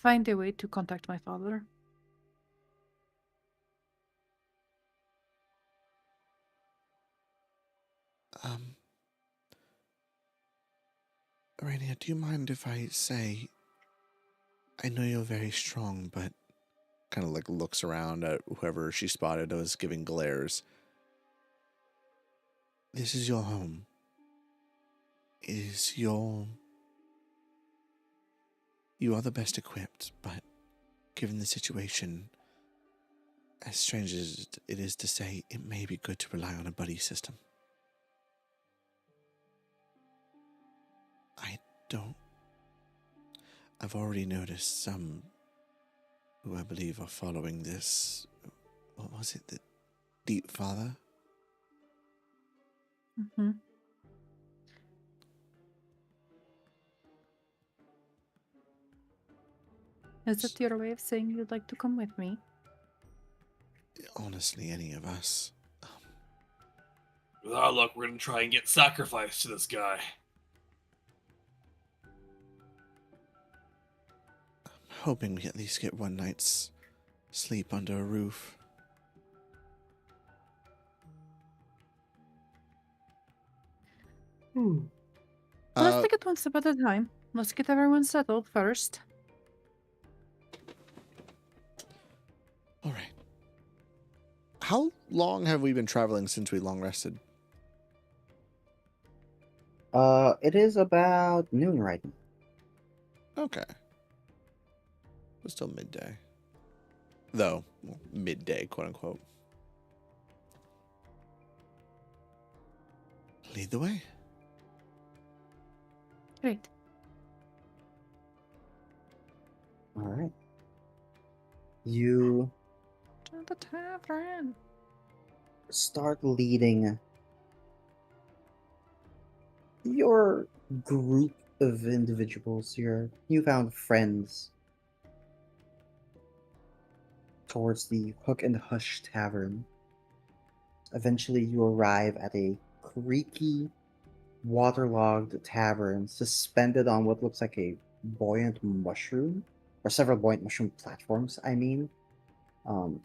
a way to contact my father. Rainier, do you mind if I say, I know you're very strong, but kind of like looks around at whoever she spotted was giving glares. This is your home. You are the best equipped, but given the situation, as strange as it is to say, it may be good to rely on a buddy system. I've already noticed some who I believe are following this, what was it, the Deep Father? Mm-hmm. Is it your way of saying you'd like to come with me? Honestly, any of us. With our luck, we're gonna try and get sacrificed to this guy. Hoping we at least get one night's sleep under a roof. Let's take it one step at a time. Let's get everyone settled first. All right. How long have we been traveling since we long rested? It is about noon right now. Okay. It's still midday. Though, well, midday, quote unquote. Lead the way. Great. All right. You To the tavern. start leading your group of individuals, your newfound friends, towards the Hook and Hush Tavern. Eventually, you arrive at a creaky, waterlogged tavern suspended on what looks like a buoyant mushroom or several buoyant mushroom platforms, I mean. Um,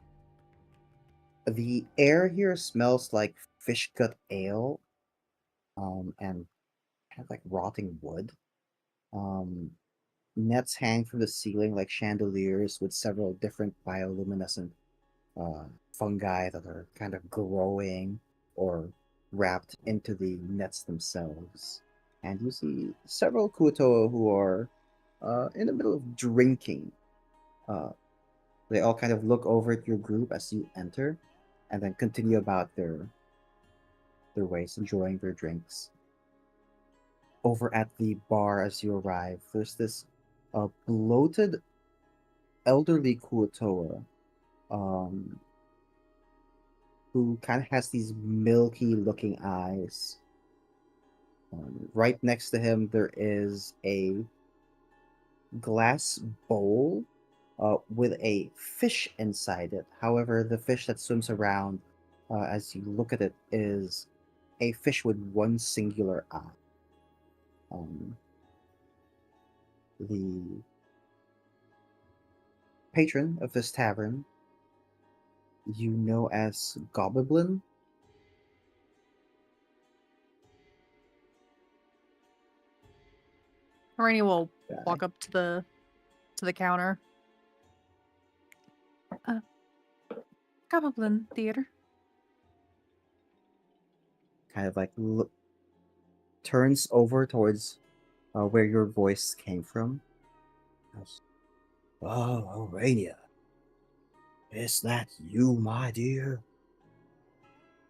the air here smells like fish gut ale, and kind of like rotting wood. Um, Nets hang from the ceiling like chandeliers with several different bioluminescent fungi that are kind of growing or wrapped into the nets themselves. And you see several Kuotoa who are in the middle of drinking. Uh, they all kind of look over at your group as you enter, and then continue about their ways, enjoying their drinks. Over at the bar as you arrive, there's this bloated elderly Kuotoa um, who kind of has these milky looking eyes. Right next to him, there is a glass bowl with a fish inside it. However, the fish that swims around as you look at it is a fish with one singular eye. The patron of this tavern, you know as Goblin. Rainy will Guy. walk up to the counter. Goblin Theater. Kind of like turns over towards where your voice came from. Goes, oh, Orania. Is that you, my dear?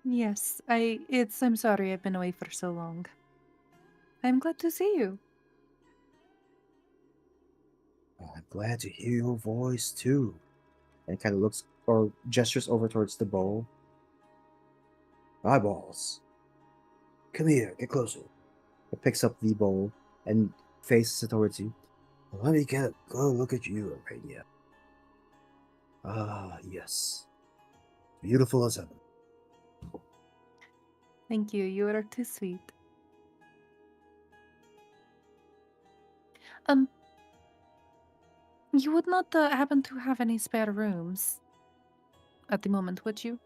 Yes, I'm sorry I've been away for so long. I'm glad to see you. I'm glad to hear your voice too. And kind of looks or gestures over towards the bowl. Eyeballs. Come here, get closer. It picks up the bowl and faces it towards you. Let me get a good look at you, Arabia. Ah, yes. Beautiful as ever. Thank you. You are too sweet. You would not happen to have any spare rooms at the moment, would you?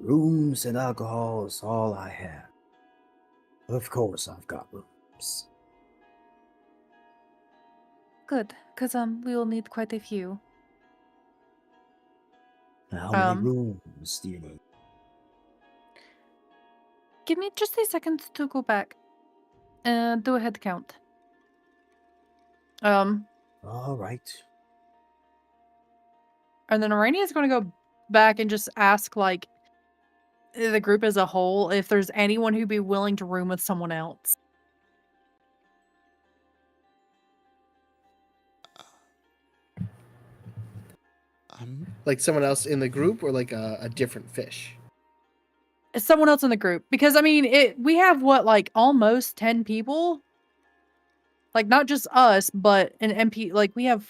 Rooms and alcohol is all I have. Of course I've got rooms. Good, because we will need quite a few. How many rooms do you need? Give me just a second to go back and do a head count. All right. And then Arania is going to go back and just ask, like, the group as a whole if there's anyone who'd be willing to room with someone else. Like someone else in the group or like a different fish? Someone else in the group. Because, I mean, we have, what, like, almost 10 people? Like, not just us, but an MP, like, we have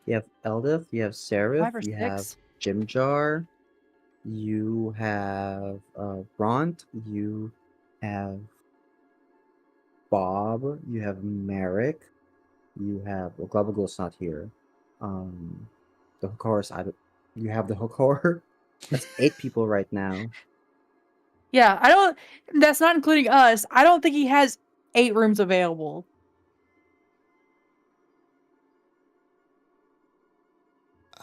You have Eldith, you have Seraph, 5 or you 6. have Jimjar, you have Ront, you have Bob, you have Merrick, you have well Globagul's not here. The Hookors, you have the Hookor. That's 8 people right now. Yeah, that's not including us. I don't think he has 8 rooms available.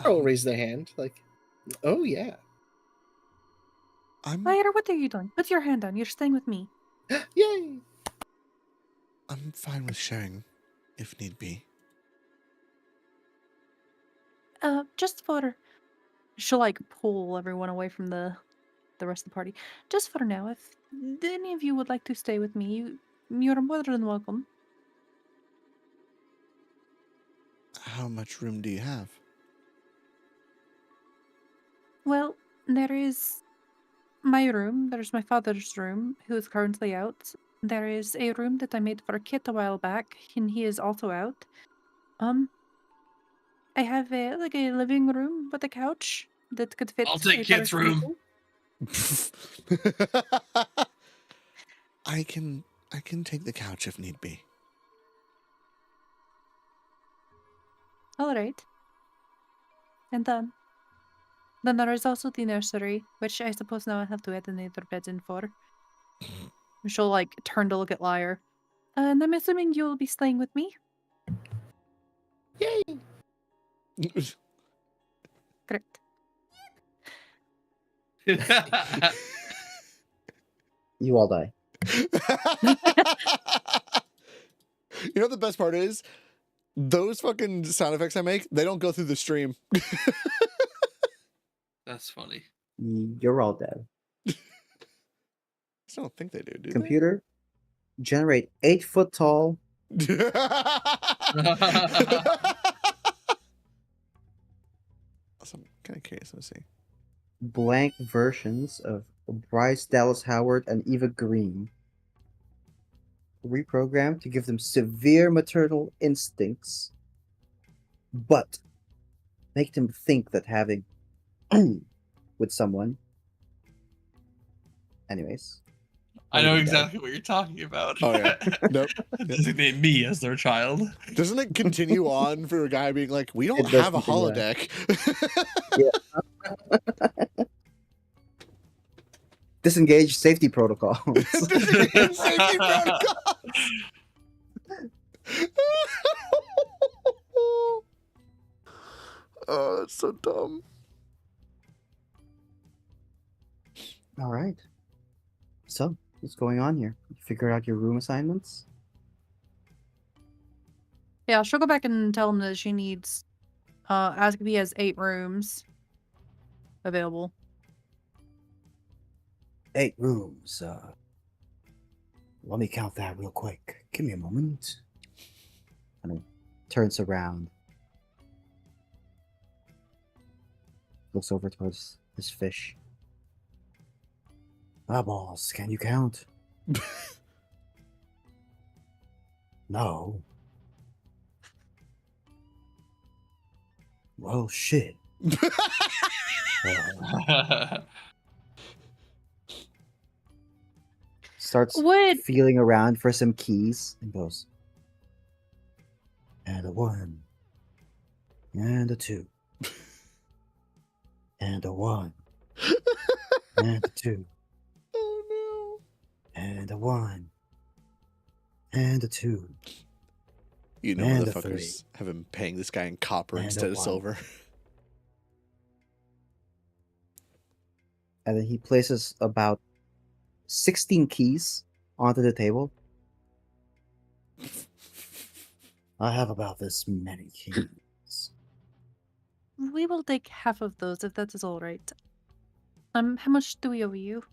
Or will raise their hand, like, oh yeah. Later, what are you doing? Put your hand down. You're staying with me. Yay! I'm fine with sharing, if need be. Just for... She'll, like, pull everyone away from the rest of the party. Just for now, if any of you would like to stay with me, you're more than welcome. How much room do you have? Well, there is my room. There's my father's room, who is currently out. There is a room that I made for Kit a while back, and he is also out. I have a living room with a couch that could fit I'll take a Kit's pair of room. people. I can take the couch if need be. All right. And then there is also the nursery, which I suppose now I have to add another bed in for. She'll like turn to look at Lyre. And I'm assuming you'll be staying with me. Yay! Great. You all die. You know what the best part is? Those fucking sound effects I make, they don't go through the stream. That's funny. You're all dead. I don't think they do, do Computer, generate 8-foot tall. they? Also, I'm kind of curious. Let's see. Blank versions of Bryce Dallas Howard and Eva Green. Reprogrammed to give them severe maternal instincts, but make them think that having with someone. Anyways. I know Everybody exactly what you're talking about. Oh, yeah. Nope. Designate me as their child. Doesn't it continue on for a guy being like, we don't It does have a continue on. holodeck? Disengage safety protocols. Safety protocol. Oh, that's so dumb. All right. So, what's going on here? You figured out your room assignments? Yeah, she'll go back and tell him that she needs ask if he has 8 rooms available. 8 rooms. Let me count that real quick. Give me a moment. And he turns around. Looks over towards his fish. Eyeballs, can you count? No. Well, shit. Starts What? feeling around for some keys and goes, and a 1, and a 2, and a 1, and a 2, Oh and a 1, and a 2. You know, And a motherfuckers have been paying this guy in copper And a instead of 1. silver. And then he places about 16 keys onto the table. I have about this many keys. We will take half of those if that is all right. How much do we owe you?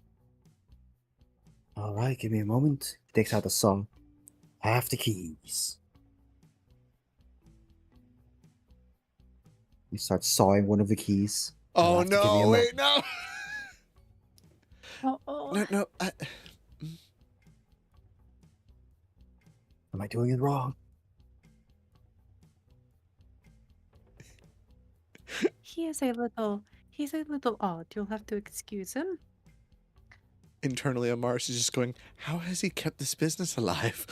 All right, give me a moment. He takes out the saw. Half the keys. He starts sawing one of the keys. You'll Oh have to give me a no! Wait, moment. no! Oh. No! Am I doing it wrong? He's a little odd. You'll have to excuse him. Internally, Amaris is just going, how has he kept this business alive?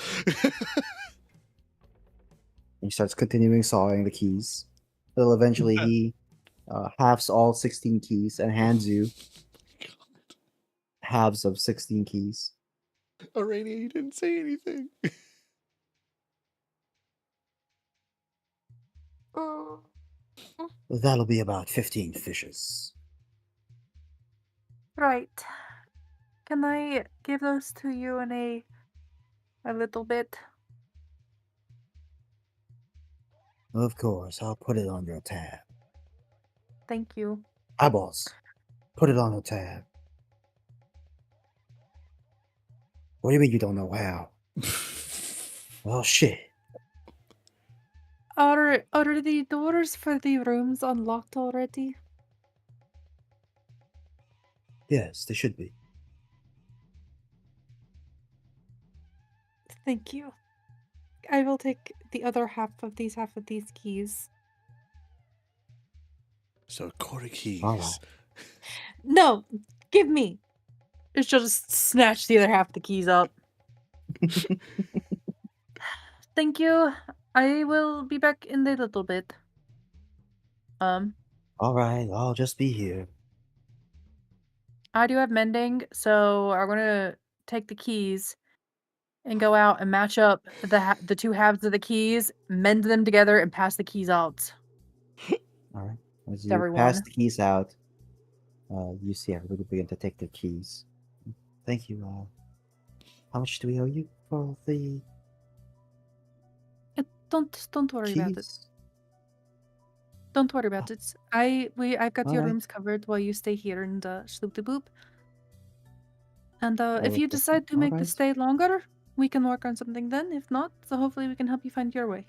He starts continuing sawing the keys. Until eventually he halves all 16 keys and hands you halves of 16 keys. Arania, he didn't say anything. That'll be about 15 fishes. Right. Can I give those to you in a little bit? Of course, I'll put it on your tab. Thank you. Eyeballs, put it on the tab. What do you mean you don't know how? Well, shit. Are the doors for the rooms unlocked already? Yes, they should be. Thank you. I will take the other half of these keys. So, quarter keys. All right. No, give me. She'll just snatch the other half of the keys up. Thank you. I will be back in a little bit. All right, I'll just be here. I do have mending, so I'm gonna take the keys and go out and match up the two halves of the keys, mend them together, and pass the keys out All right. As to you pass everyone. the keys out, you see everybody begin to take their keys. Thank you. How much do we owe you for the Don't worry about it. keys? Don't worry about it. I've got All your right. rooms covered while you stay here and sloop de boop. And if Oh, you okay. decide to All make the right. stay longer, we can work on something then. If not, so hopefully we can help you find your way.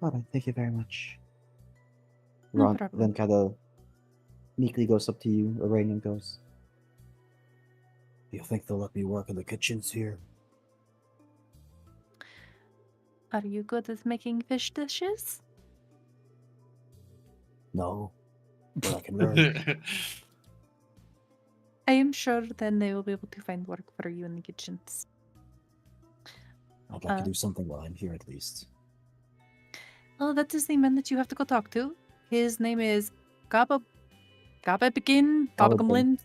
All right. Thank you very much. No Ron problem. then kind of meekly goes up to you. Iranian goes. You think they'll let me work in the kitchens here? Are you good at making fish dishes? No, but I can learn. I am sure then they will be able to find work for you in the kitchens. I'd like to Uh, do something while I'm here at least. Oh, that is the man that you have to go talk to. His name is Gababigin, Goblin. Gabagumlin.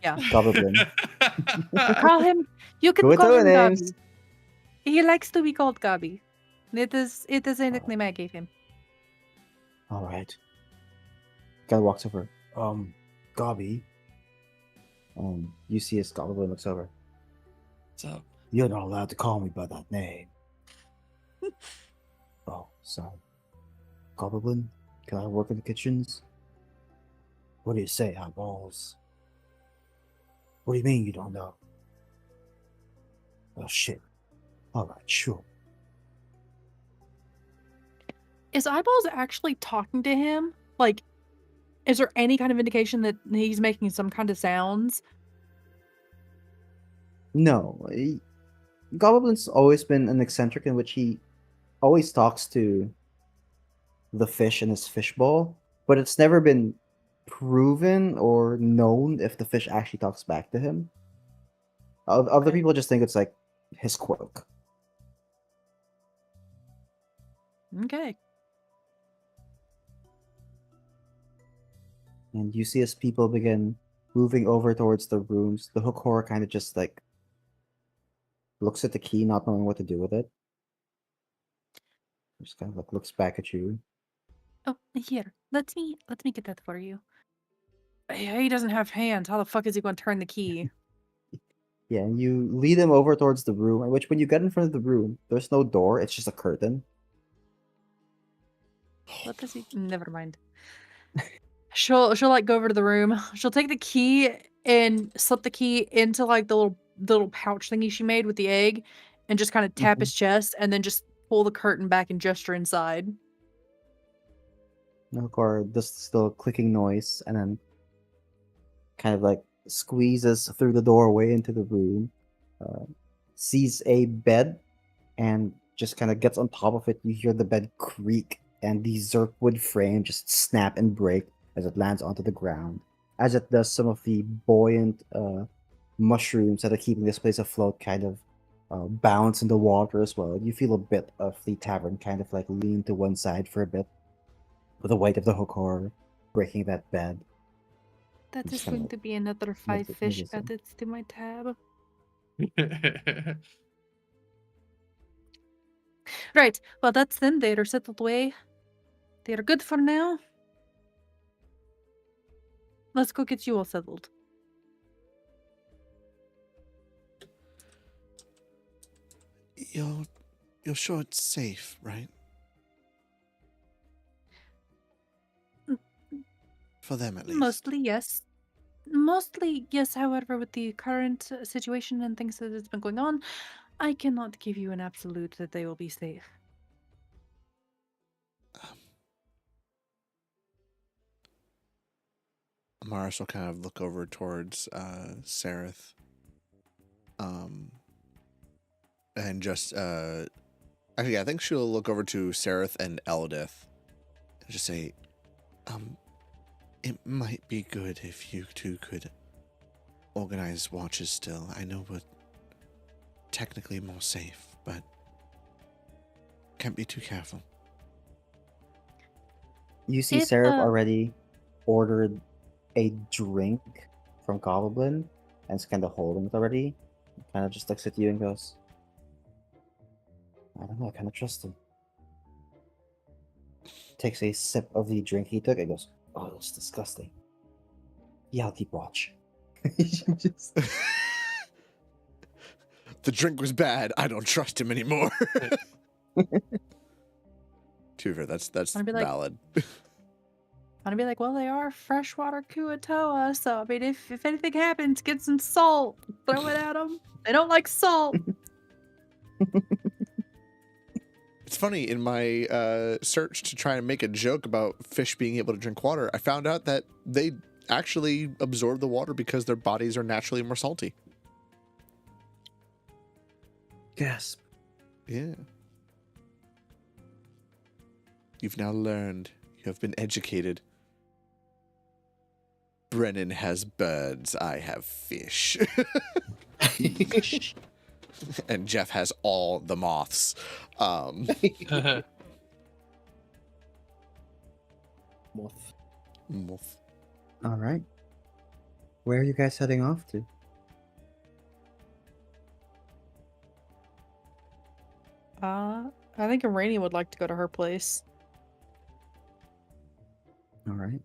Yeah. Goblin. You call him. You can Go call with him names. Gabi. He likes to be called Gabi. It is a Alright. nickname I gave him. All right. Guy walks over. Gobby. You see as Goblin looks over. What's up? You're not allowed to call me by that name. Oh, sorry. Goblin, can I work in the kitchens? What do you say, eyeballs? What do you mean you don't know? Oh, shit. All right, sure. Is Eyeballs actually talking to him? Like, is there any kind of indication that he's making some kind of sounds? No, Goblin's always been an eccentric in which he always talks to the fish in his fishbowl, but it's never been proven or known if the fish actually talks back to him. Other Okay. people just think it's like his quirk. Okay. And you see as people begin moving over towards the rooms, the hook horror kind of just like looks at the key, not knowing what to do with it. Just kind of like looks back at you. Oh, here. Let me get that for you. He doesn't have hands. How the fuck is he going to turn the key? Yeah, and you lead him over towards the room, in which when you get in front of the room, there's no door, it's just a curtain. What does he? Never mind. She'll like go over to the room. She'll take the key and slip the key into like the little pouch thingy she made with the egg, and just kind of tap his chest, and then just pull the curtain back and gesture inside. Nokor does still clicking noise and then kind of like squeezes through the doorway into the room, sees a bed, and just kind of gets on top of it. You hear the bed creak and the Zerk wood frame just snap and break as it lands onto the ground. As it does, some of the buoyant mushrooms that are keeping this place afloat kind of bounce in the water as well. You feel a bit of the tavern kind of like lean to one side for a bit, with the weight of the hook horror breaking that bed. That Just is kinda going to be another 5 fish medicine. added to my tab. Right. Well, that's them. They are settled away. They are good for now. Let's go get you all settled. You're sure it's safe, right? For them, at least. Mostly, yes. Mostly, yes. However, with the current situation and things that has been going on, I cannot give you an absolute that they will be safe. Amaris will kind of look over towards Sareth. And just actually, I think she'll look over to Sareth and Eldith and just say, it might be good if you two could organize watches still. I know we're technically more safe, but can't be too careful. You see It, Seraph already ordered a drink from Goblin and is kind of holding it already. Kind of just looks at you and goes, I don't know, I kind of trust him. Takes a sip of the drink he took and goes, oh, that's disgusting. Yeah, I'll keep watch. Just- The drink was bad. I don't trust him anymore. Tuver, that's I'd be like- valid. I'd be like, well, they are freshwater Kuatoa, so I mean, if anything happens, get some salt, throw it at them. They don't like salt. It's funny, in my search to try and make a joke about fish being able to drink water, I found out that they actually absorb the water because their bodies are naturally more salty. Gasp. Yeah. You've now learned. You have been educated. Brennan has birds. I have fish. And Jeff has all the moths. Moth. All right. Where are you guys heading off to? I think Irania would like to go to her place. All right.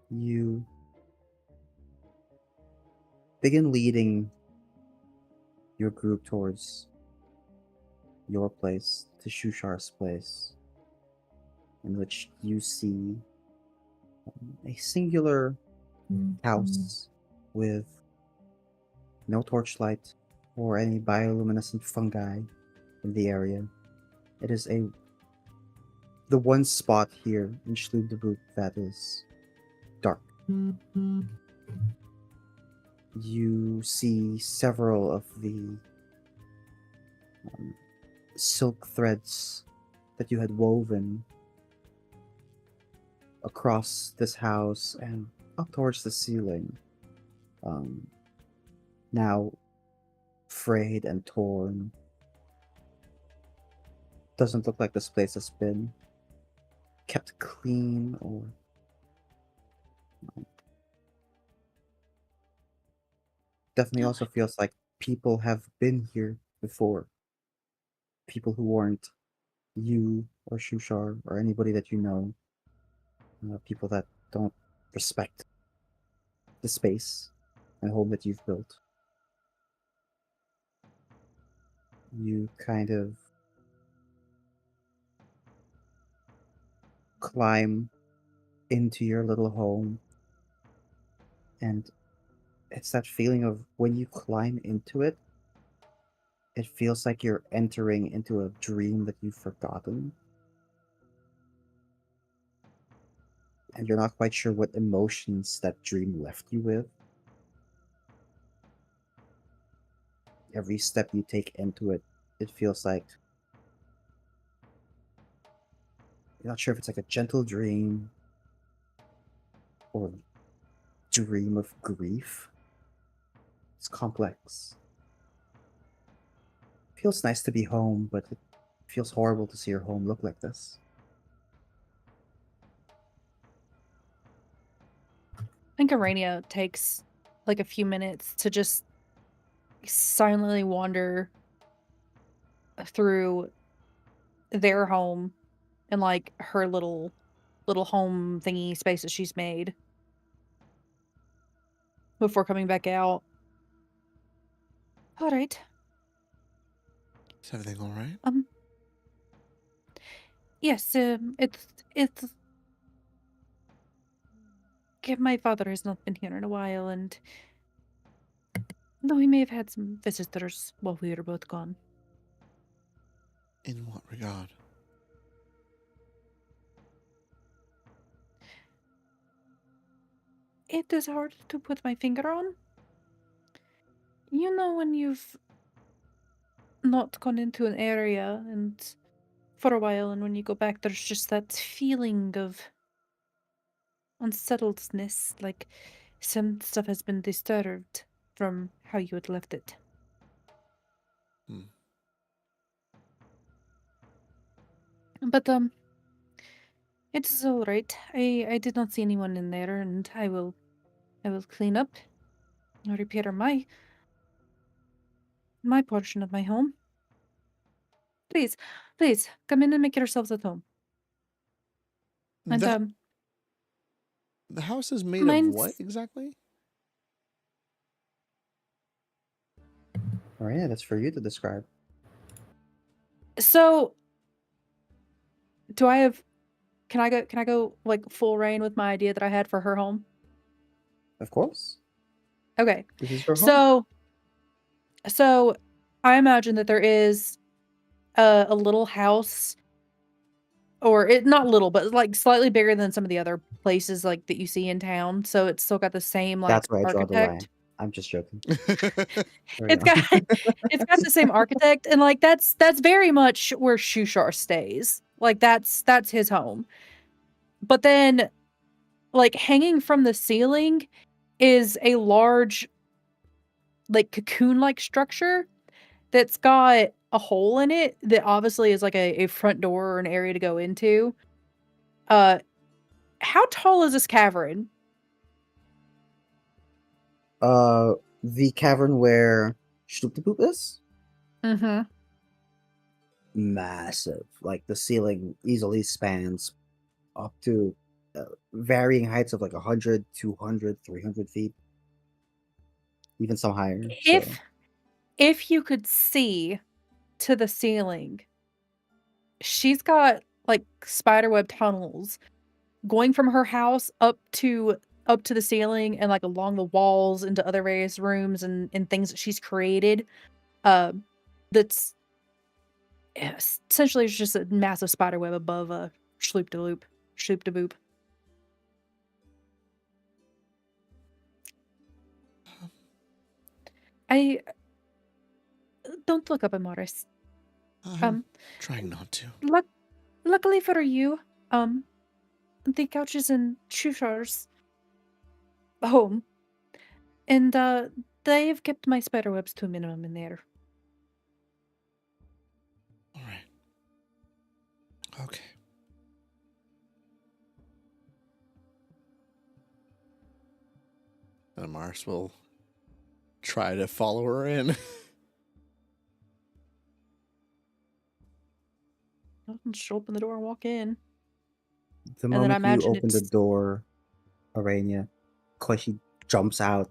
You begin leading your group towards your place, to Shushar's place, in which you see a singular house with no torchlight or any bioluminescent fungi in the area. It is the one spot here in Schlubdebuch that is dark. You see several of the silk threads that you had woven across this house and up towards the ceiling, now frayed and torn. Doesn't look like this place has been kept clean or definitely also feels like people have been here before. People who weren't you or Shushar or anybody that you know. People that don't respect the space and home that you've built. You kind of climb into your little home, and it's that feeling of when you climb into it, it feels like you're entering into a dream that you've forgotten. And you're not quite sure what emotions that dream left you with. Every step you take into it, it feels like you're not sure if it's like a gentle dream or dream of grief. It's complex. Feels nice to be home, but it feels horrible to see your home look like this. I think Irania takes like a few minutes to just silently wander through their home and like her little home thingy space that she's made before coming back out. All right. Is everything all right? Yes, it's my father has not been here in a while, and though he may have had some visitors while we were both gone. In what regard? It is hard to put my finger on. You know when you've not gone into an area and for a while, and when you go back, there's just that feeling of unsettledness, like some stuff has been disturbed from how you had left it. But It is all right. I did not see anyone in there, and I will clean up, repair my portion of my home. Please, please come in and make yourselves at home. And The house is made of mine's what exactly? Oh yeah, that's for you to describe. so. Do I have? Can I go? Can I go like full reign with my idea that I had for her home? Of course. Okay. This is your home. So I imagine that there is a little house, or it not little, but like slightly bigger than some of the other places like that you see in town. So it's still got the same like That's where I draw the line. architect. I'm just joking. It's got it's got the same architect, and like that's very much where Shushar stays. Like that's his home. But then, like hanging from the ceiling is a large like cocoon-like structure that's got a hole in it that obviously is like a front door or an area to go into. Uh, how tall is this cavern? The cavern where Shtoop is Mm-hmm. massive. Like the ceiling easily spans up to varying heights of like 100, 200, 300 feet, even some higher. So If you could see to the ceiling, she's got like spiderweb tunnels going from her house up to the ceiling and like along the walls into other various rooms and things that she's created. Um, that's essentially it's just a massive spider web above a shloop de loop, shoop de boop. I don't look up at Morris. I'm trying not to. Luckily for you, the couch is in Shushar's home, and they've kept my spider webs to a minimum in there. All right. Okay. And Mars will try to follow her in. I'll just open the door and walk in. the And then I moment you imagine open the it's door, Arania, Koichi jumps out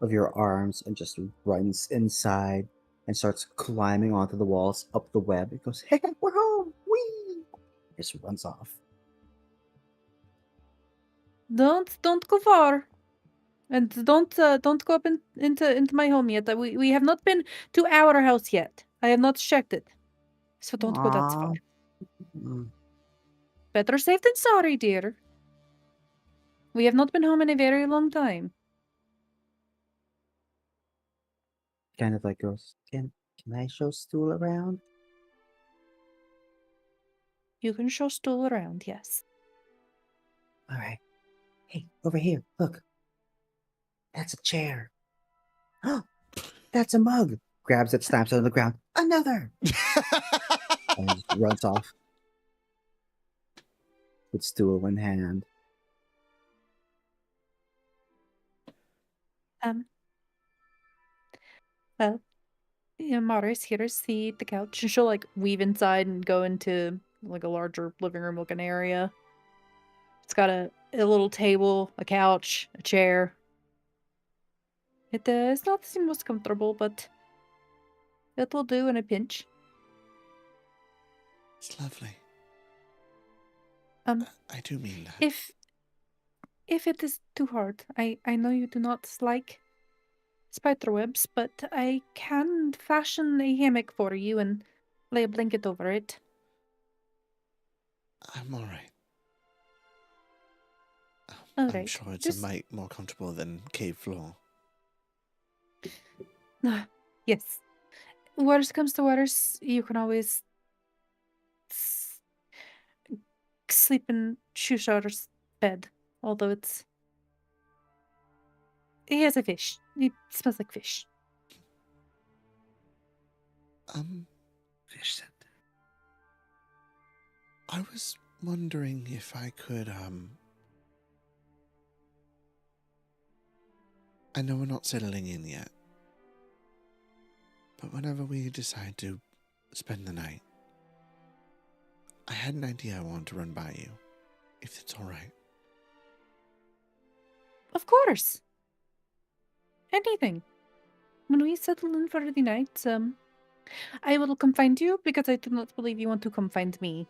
of your arms and just runs inside and starts climbing onto the walls up the web. It goes, "Hey, we're home! Whee!" Just runs off. don't go far. And don't go up into my home yet. We have not been to our house yet. I have not checked it. So don't go that far. Aw. Mm. Better safe than sorry, dear. We have not been home in a very long time. Kind of like goes, can I show Stool around? You can show Stool around, yes. All right. Hey, over here. Look. That's a chair. That's a mug. Grabs it, snaps it on the ground. Another. And just runs off with Stool in hand. Well, yeah, Morris, here's the couch. And she'll like weave inside and go into like a larger living room looking area. It's got a little table, a couch, a chair. It's not the most comfortable, but it'll do in a pinch. It's lovely. Um, I do mean that. If it is too hard, I know you do not like spider webs, but I can fashion a hammock for you and lay a blanket over it. I'm all right. All I'm right. sure it's Just, a mite more comfortable than cave floor. yes. Worst comes to worst, you can always s- sleep in Shushar's bed. Although he has a fish. He smells like fish. Fish scent. I was wondering if I could, I know we're not settling in yet, but whenever we decide to spend the night, I had an idea I wanted to run by you, if it's all right. Of course. Anything. When we settle in for the night, I will come find you because I do not believe you want to come find me.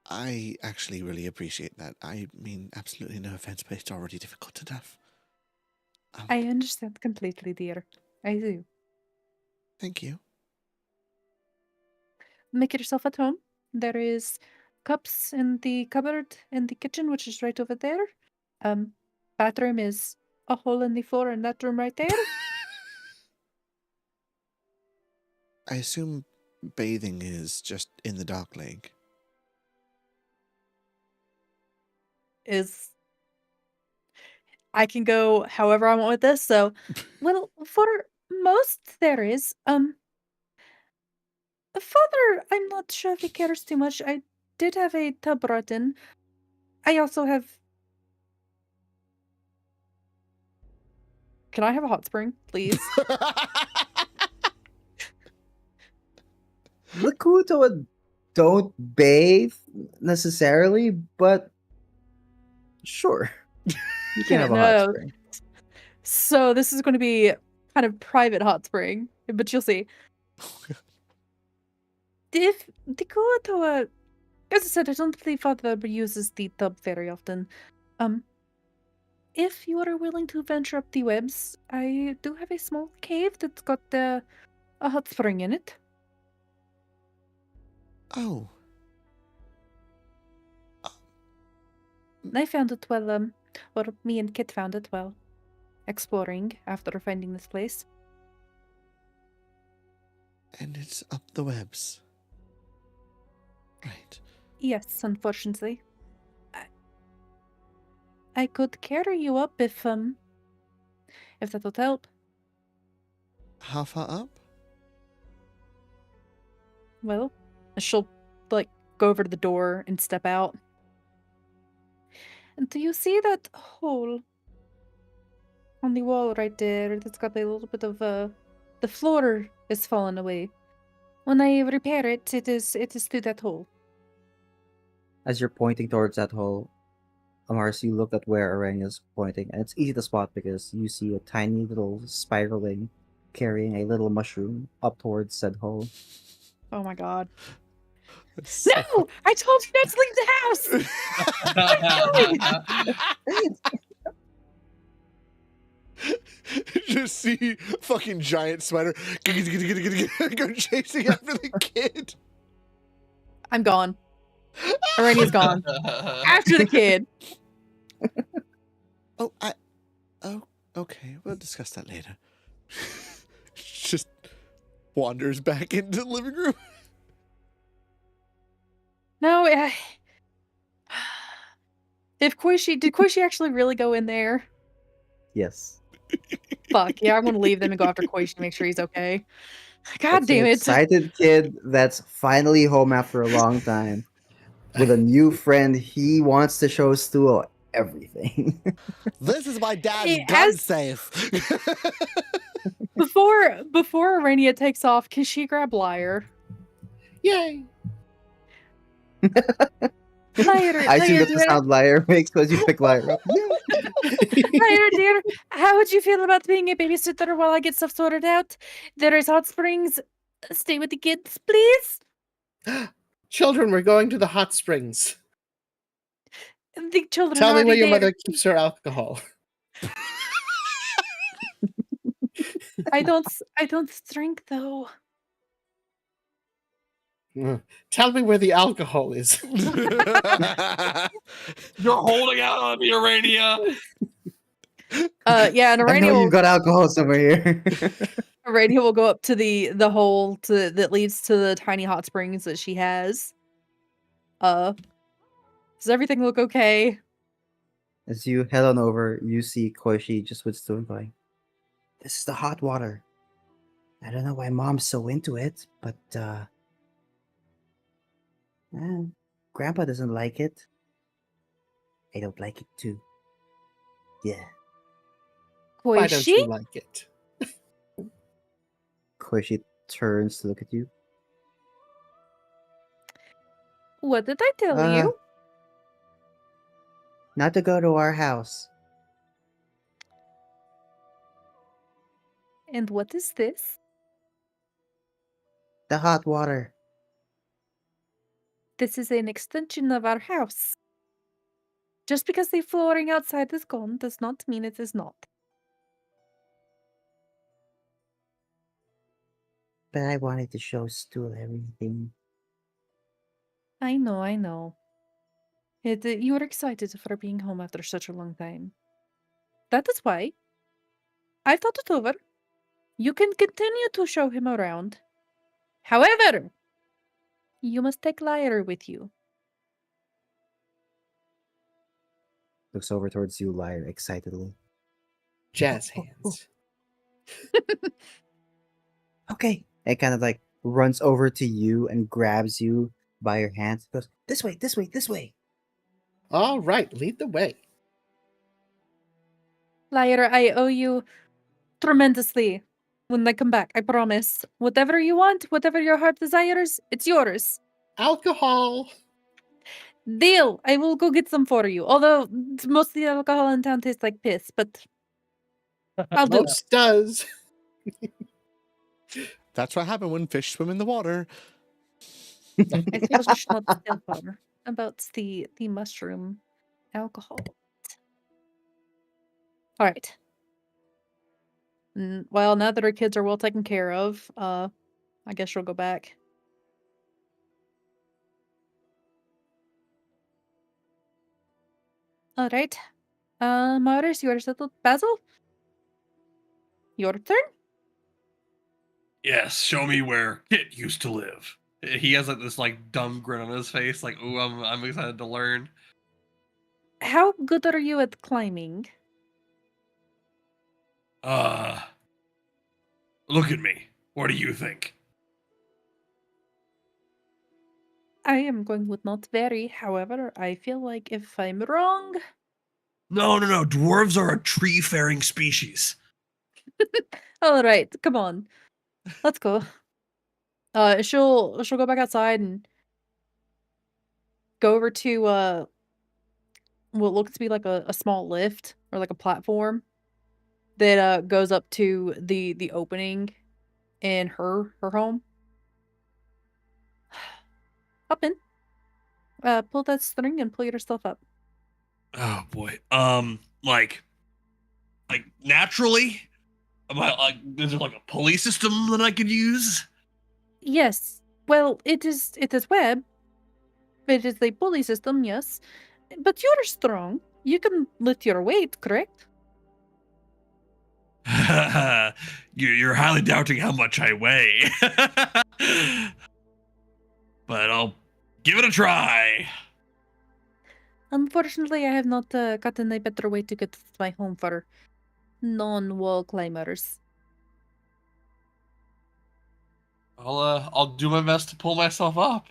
I actually really appreciate that. I mean, absolutely no offense, but it's already difficult enough. I understand completely, dear. I do. Thank you. Make yourself at home. There is cups in the cupboard in the kitchen, which is right over there. Bathroom is a hole in the floor in that room right there. I assume bathing is just in the dark lake. I can go however I want with this. So, well, for most there is. Father, I'm not sure if he cares too much. I did have a tub brought in. I also have. Can I have a hot spring, please? The Kutoa don't bathe necessarily, but sure. You can Yeah, have a hot no. spring. So this is going to be kind of private hot spring, but you'll see. If the Kuatoa, as I said, I don't believe Father uses the tub very often. If you are willing to venture up the webs, I do have a small cave that's got a hot spring in it. Oh. I found it well, or me and Kit found it while exploring after finding this place. And it's up the webs. Right. Yes, unfortunately. I could carry you up if that would help. How far up? Well, she'll, like, go over to the door and step out. And do you see that hole on the wall right there that's got a little bit of, the floor is fallen away. When I repair it, it is through that hole. As you're pointing towards that hole, Amaris, you look at where Arania's pointing, and it's easy to spot because you see a tiny little spiraling, carrying a little mushroom up towards said hole. Oh my god. So... No! I told you not to leave the house! Just see fucking giant spider go chasing after the kid. I'm gone. Arania's gone. After the kid. Oh, okay. We'll discuss that later. Just wanders back into the living room. No, did Koishi actually really go in there? Yes. Fuck, yeah, I'm gonna leave them and go after Koishi to make sure he's okay. God It's damn an it. excited kid that's finally home after a long time. With a new friend, he wants to show Stuo everything. This is my dad's It gun has- safe. Before Arania takes off, can she grab Liar? Yay! Liar, I assume that's the dear. sound Liar makes when you pick Liar up. Liar, dear, how would you feel about being a babysitter while I get stuff sorted out? There is hot springs. Stay with the kids, please. Children, we're going to the hot springs. The children Tell are me where already your there. mother keeps her alcohol. I don't drink though. Tell me where the alcohol is. You're holding out on me, Arania. Yeah, and I know Arania you've got alcohol somewhere here. will go up to the hole that leads to the tiny hot springs that she has. Does everything look okay? As you head on over, you see Koishi just with Stuo going, "This is the hot water. I don't know why Mom's so into it, but Grandpa doesn't like it. I don't like it too. Yeah. Why don't Koishi? you like it? Koishi turns to look at you. What did I tell you? Not to go to our house. And what is this? The hot water. This is an extension of our house. Just because the flooring outside is gone does not mean it is not. But I wanted to show Stool everything. I know, I know. You were excited for being home after such a long time. That is why I thought it over. You can continue to show him around. However, you must take Lyra with you. Looks over towards you, Lyra, excitedly. Jazz Oh, hands. Okay. And kind of like runs over to you and grabs you by your hands. Goes, this way, this way, this way. All right, lead the way. Lyra, I owe you tremendously when I come back, I promise. Whatever you want, whatever your heart desires, it's yours. Alcohol. Deal! I will go get some for you. Although most of the alcohol in town tastes like piss, but I'll do it. Most does. That's what happened when fish swim in the water. I feel we should not tell her about the mushroom alcohol. All right. Well, now that our kids are well taken care of, I guess she'll go back. All right. Maris, you are settled. Basil, your turn. Yes, show me where Kit used to live. He has like this like dumb grin on his face, like, "Ooh, I'm excited to learn." How good are you at climbing? Look at me. What do you think? I am going with not very. However, I feel like if I'm wrong, No. Dwarves are a tree-faring species. all right, come on, let's go. She'll go back outside and go over to what looks to be like a small lift or like a platform that goes up to the opening in her home. Hop in. Pull that string and pull yourself up. Oh boy. Like naturally? Is there like a pulley system that I could use? Yes. Well, it is web. It is a pulley system, yes. But you're strong. You can lift your weight, correct? You're highly doubting how much I weigh. But I'll give it a try. Unfortunately, I have not gotten a better way to get to my home for non-wall climbers. I'll do my best to pull myself up.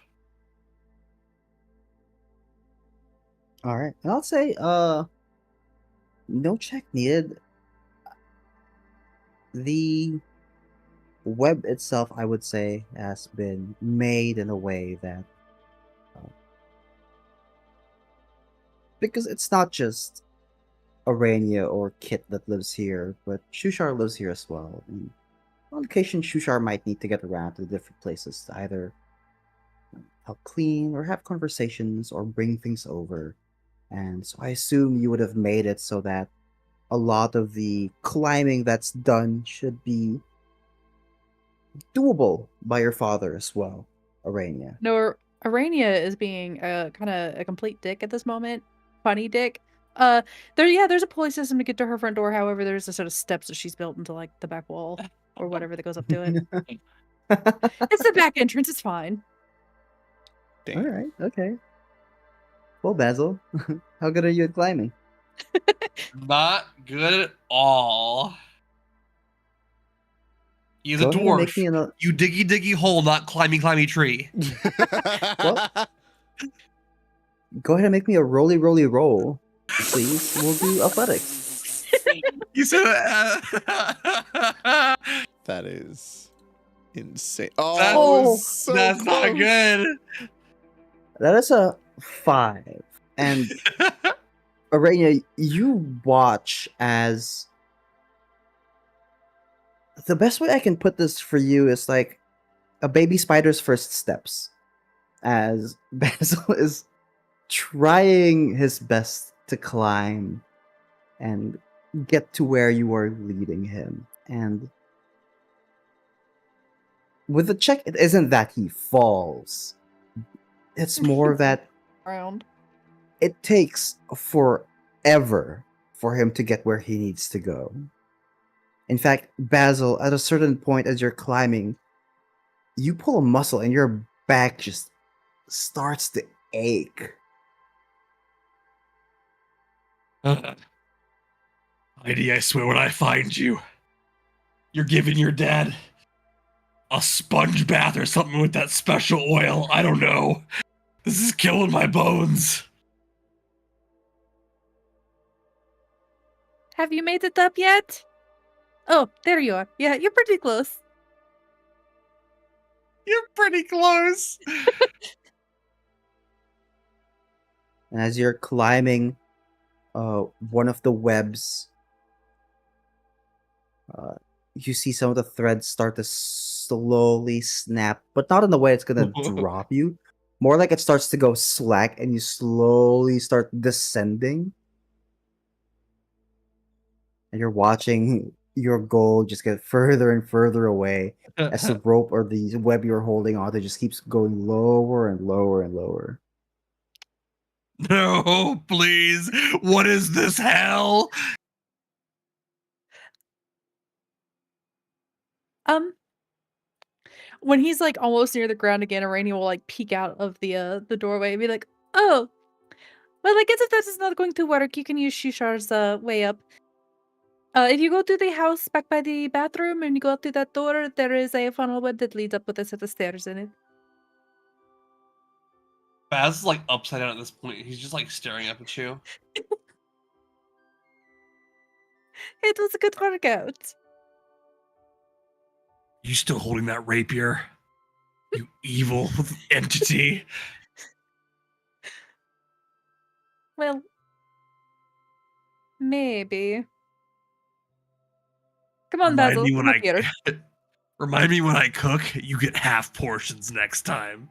All right. And I'll say, no check needed. The web itself, I would say, has been made in a way that, because it's not just Arania or Kit that lives here, but Shushar lives here as well. And on occasion, Shushar might need to get around to different places to either help clean or have conversations or bring things over. And so I assume you would have made it so that a lot of the climbing that's done should be doable by your father as well, Arania. No, Arania is being kind of a complete dick at this moment. Funny dick. There's a pulley system to get to her front door. However, there's a set of steps that she's built into like the back wall or whatever that goes up to it. It's the back entrance. It's fine. All right, okay. Well, Basil, how good are you at climbing? Not good at all. He's a Go ahead and make dwarf. me an- You diggy hole, not climby tree. Well, go ahead and make me a roll, please. We'll do athletics. You said That is insane. Oh, That's- it's so That's not close. good. That is a 5. And Arena, you watch as the best way I can put this for you is like a baby spider's first steps, as Basil is trying his best to climb and get to where you are leading him. And with the check, it isn't that he falls. It's more that Round. it takes forever for him to get where he needs to go. In fact, Basil, at a certain point as you're climbing, you pull a muscle and your back just starts to ache. Heidi, I swear when I find you, you're giving your dad a sponge bath or something with that special oil. I don't know. This is killing my bones. Have you made it up yet? Oh, there you are. Yeah, you're pretty close. You're pretty close. And as you're climbing one of the webs, you see some of the threads start to slowly snap, but not in the way it's gonna drop you. More like it starts to go slack and you slowly start descending. And you're watching your goal just get further and further away as the rope or the web you're holding onto just keeps going lower and lower and lower. No, please. What is this hell? When he's like almost near the ground again, Irania will like peek out of the doorway and be like, "Oh, well, I guess if this is not going to work, you can use Shishar's way up. If you go to the house back by the bathroom and you go up to that door, there is a funnel web that leads up with a set of stairs in it." Baz is like upside down at this point. He's just like staring up at you. It was a good workout. You still holding that rapier? You evil entity. Well, maybe. Come on, Remind Basil. me when Come up here. Remind me when I cook, you get half portions next time.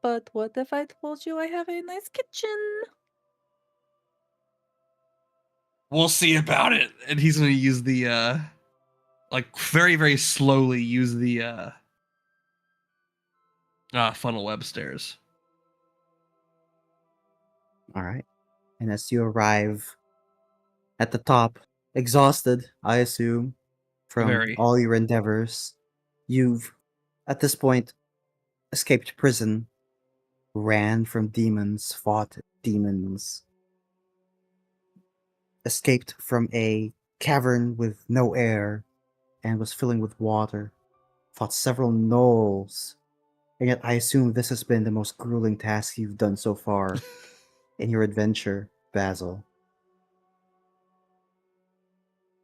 But what if I told you I have a nice kitchen? We'll see about it. And he's gonna use the like very, very slowly use the funnel web stairs. All right. And as you arrive at the top, exhausted, I assume, from Very. all your endeavors, you've, at this point, escaped prison, ran from demons, fought demons, escaped from a cavern with no air and was filling with water, fought several gnolls, and yet I assume this has been the most grueling task you've done so far in your adventure, Basil.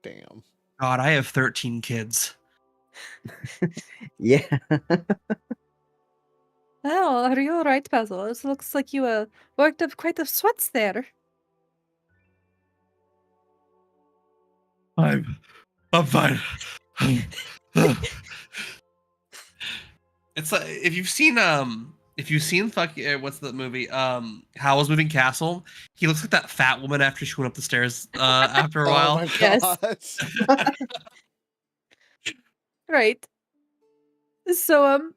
Damn. God, I have 13 kids. Yeah. Oh, are you alright, Basil? It looks like you worked up quite a sweats there. I'm fine. It's like if you've seen what's the movie Howl's Moving Castle, he looks like that fat woman after she went up the stairs after a while. Oh my Yes. god. Right. So,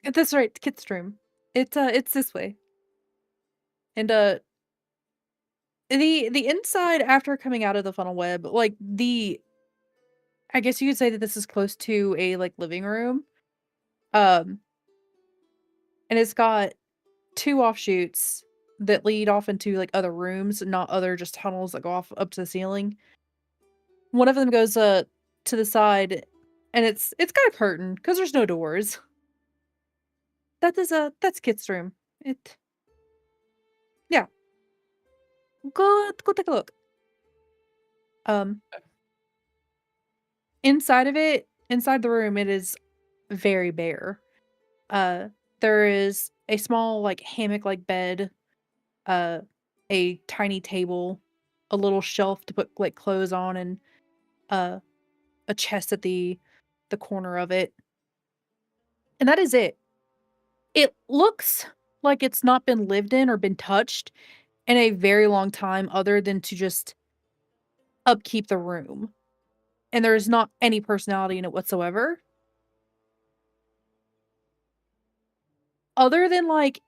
that's right, Kit's room. It's this way. And, the inside after coming out of the funnel web, like, I guess you could say that this is close to a, like, living room. And it's got 2 offshoots that lead off into, like, other rooms, not other just tunnels that go off up to the ceiling. One of them goes, to the side, and it's got a curtain, because there's no doors. That's Kit's room. Go take a look. Inside the room, it is very bare. Uh, there is a small, like, hammock-like bed, uh, a tiny table, a little shelf to put, like, clothes on, and, uh, a chest at the corner of it, and that is it. It looks like it's not been lived in or been touched in a very long time other than to just upkeep the room, and there's not any personality in it whatsoever. Other than, like,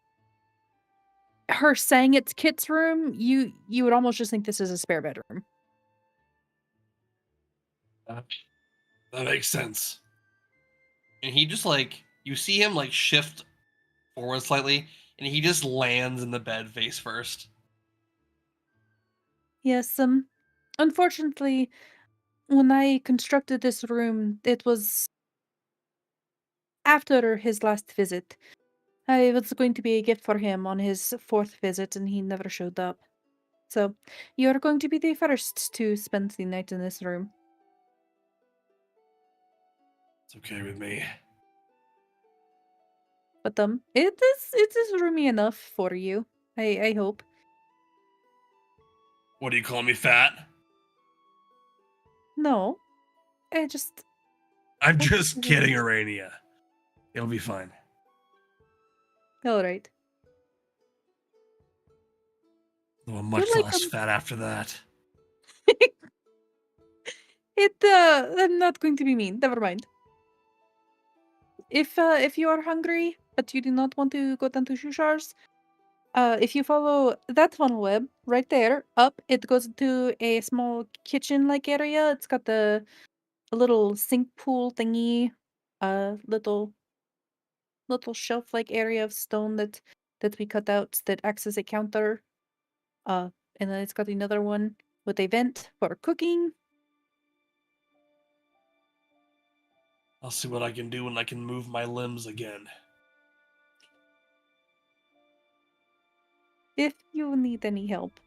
her saying it's Kit's room, you would almost just think this is a spare bedroom. That makes sense. And he just like you see him like shift forward slightly, and he just lands in the bed face first. Yes, unfortunately, when I constructed this room, it was after his last visit. I was going to be a gift for him on his 4th visit, and he never showed up. So, you're going to be the first to spend the night in this room. It's okay with me. But it is roomy enough for you. I hope. What do you call me, fat? No, I just I'm That's just okay. kidding, Arania. It'll be fine. all right. Though I'm much like, less fat after that. I'm not going to be mean. Never mind. If you are hungry but you do not want to go down to Shushar's, if you follow that funnel web right there up, it goes to a small kitchen-like area. It's got a little sink pool thingy, little shelf-like area of stone that we cut out that acts as a counter. And then it's got another one with a vent for cooking. I'll see what I can do when I can move my limbs again. If you need any help,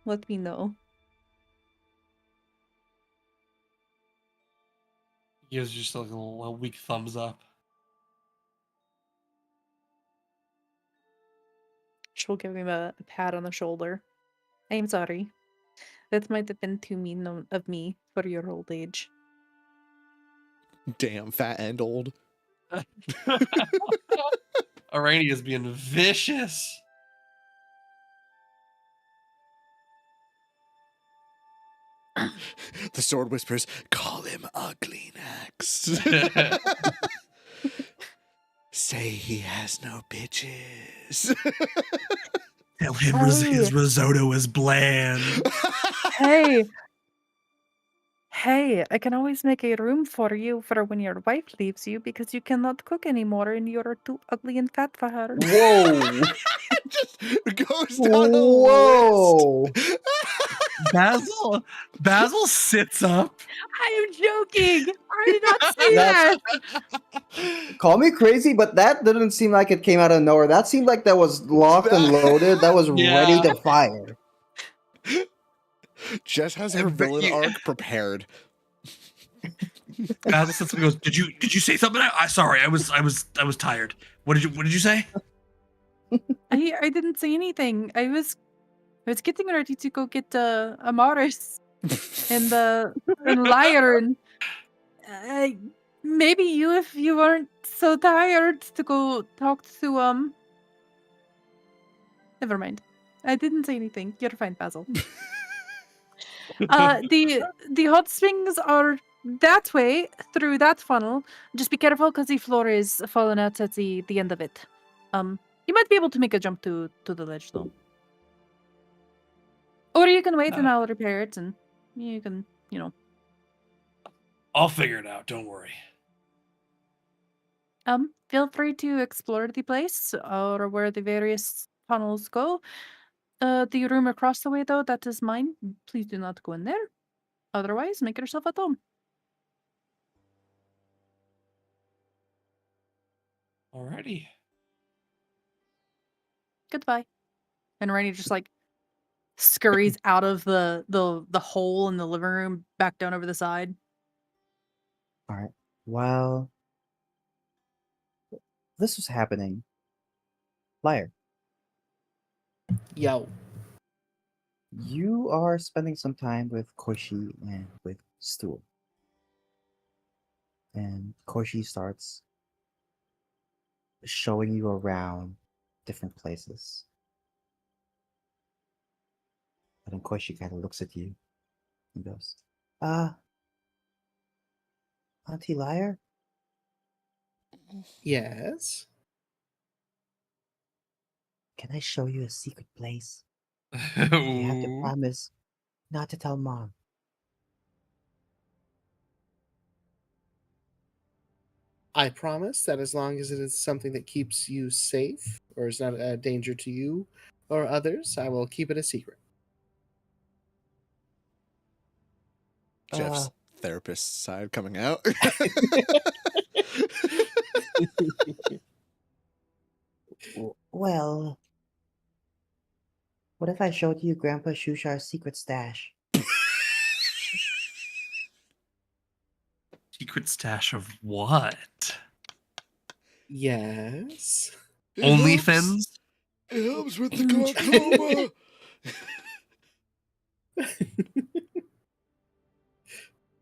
let me know. He gives just like a weak thumbs up. She'll give him a pat on the shoulder. I am sorry. That might have been too mean of me for your old age. Damn, fat and old. Arania is being vicious. The sword whispers, call him ugly next. Say he has no bitches. Tell him Hey. his risotto is bland. Hey! Hey, I can always make a room for you for when your wife leaves you because you cannot cook anymore and you're too ugly and fat for her. Whoa! Just goes down a Whoa! list. Basil sits up. I am joking! I did not say that! Call me crazy, but that didn't seem like it came out of nowhere. That seemed like that was locked and loaded. That was ready Yeah. to fire. Jess has her But villain you- arc prepared. Basil sits up and goes, Did you say something? Sorry, I was tired. What did you say? I didn't say anything. I was getting ready to go get Amaris and Liar and maybe you, if you weren't so tired, to go talk to Never mind. I didn't say anything. You're fine, Basil. The hot springs are that way through that funnel. Just be careful because the floor is falling out at the end of it. You might be able to make a jump to the ledge though. Or you can wait and I'll repair it and you can, I'll figure it out. Don't worry. feel free to explore the place or where the various tunnels go. The room across the way though, that is mine. Please do not go in there. Otherwise, make yourself at home. Alrighty. Goodbye. And Rainy just like scurries out of the hole in the living room back down over the side. All right. While this was happening, Liar, Yo. you are spending some time with Koshi and with Stool. And Koshi starts showing you around different places. And then Koshi kind of looks at you and goes, Auntie Liar, Yes. can I show you a secret place? You have to Ooh. promise not to tell Mom. I promise that as long as it is something that keeps you safe or is not a danger to you or others, I will keep it a secret. Jeff's therapist side coming out. Well, what if I showed you Grandpa Shushar's secret stash? Secret stash of what? Yes. OnlyFans? It helps with the glaucoma.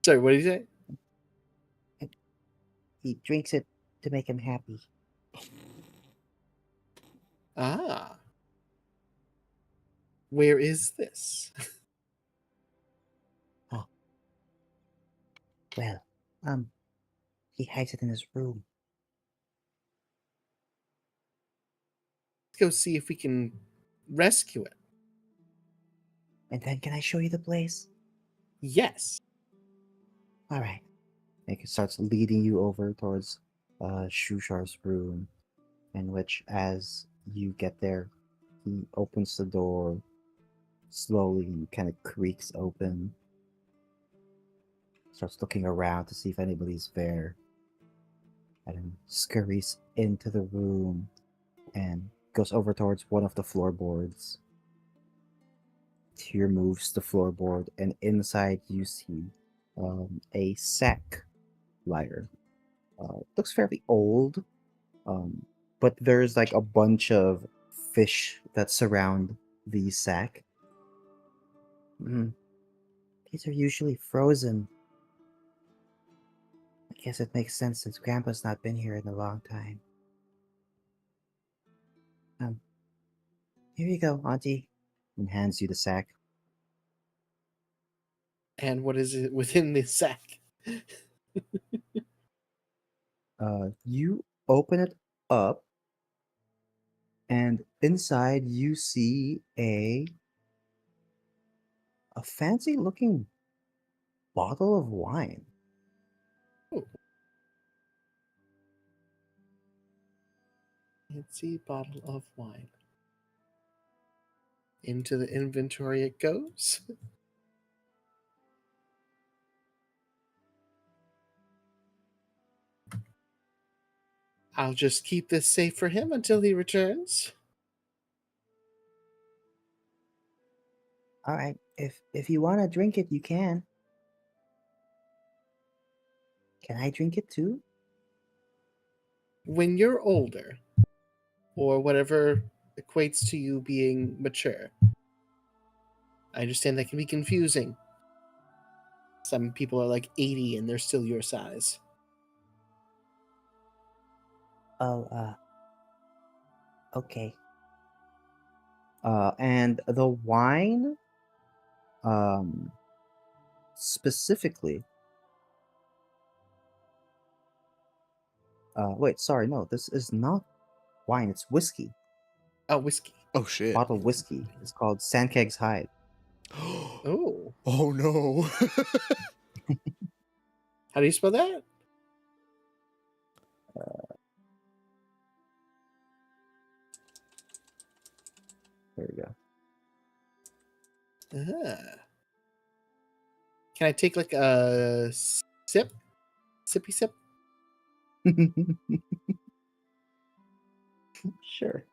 Sorry, what did you say? He drinks it to make him happy. Ah. Where is this? Well, he hides it in his room. Let's go see if we can rescue it. And then can I show you the place? Yes. All right. And he starts leading you over towards Shushar's room, in which, as you get there, he opens the door slowly and kind of creaks open. Starts looking around to see if anybody's there. And then scurries into the room and goes over towards one of the floorboards. He removes the floorboard, and inside you see a sack, Liar. Looks fairly old, but there's like a bunch of fish that surround the sack. These are usually frozen. I guess it makes sense since Grandpa's not been here in a long time. Here you go, Auntie. And hands you the sack. And what is it within the sack? You open it up, and inside you see a fancy looking bottle of wine. Oh. Fancy bottle of wine. Into the inventory it goes. I'll just keep this safe for him until he returns. All right, if you want to drink it, you can. Can I drink it too? When you're older, or whatever equates to you being mature, I understand that can be confusing. Some people are like 80 and they're still your size. Oh, okay. And the wine, specifically. Wait, sorry, no, this is not wine. It's whiskey. Oh, whiskey. Oh shit. Bottled whiskey. It's called Sandkeg's Hide. Oh. Oh no. How do you spell that? There we go. Ah. Can I take like a sip? Sippy sip? Sure.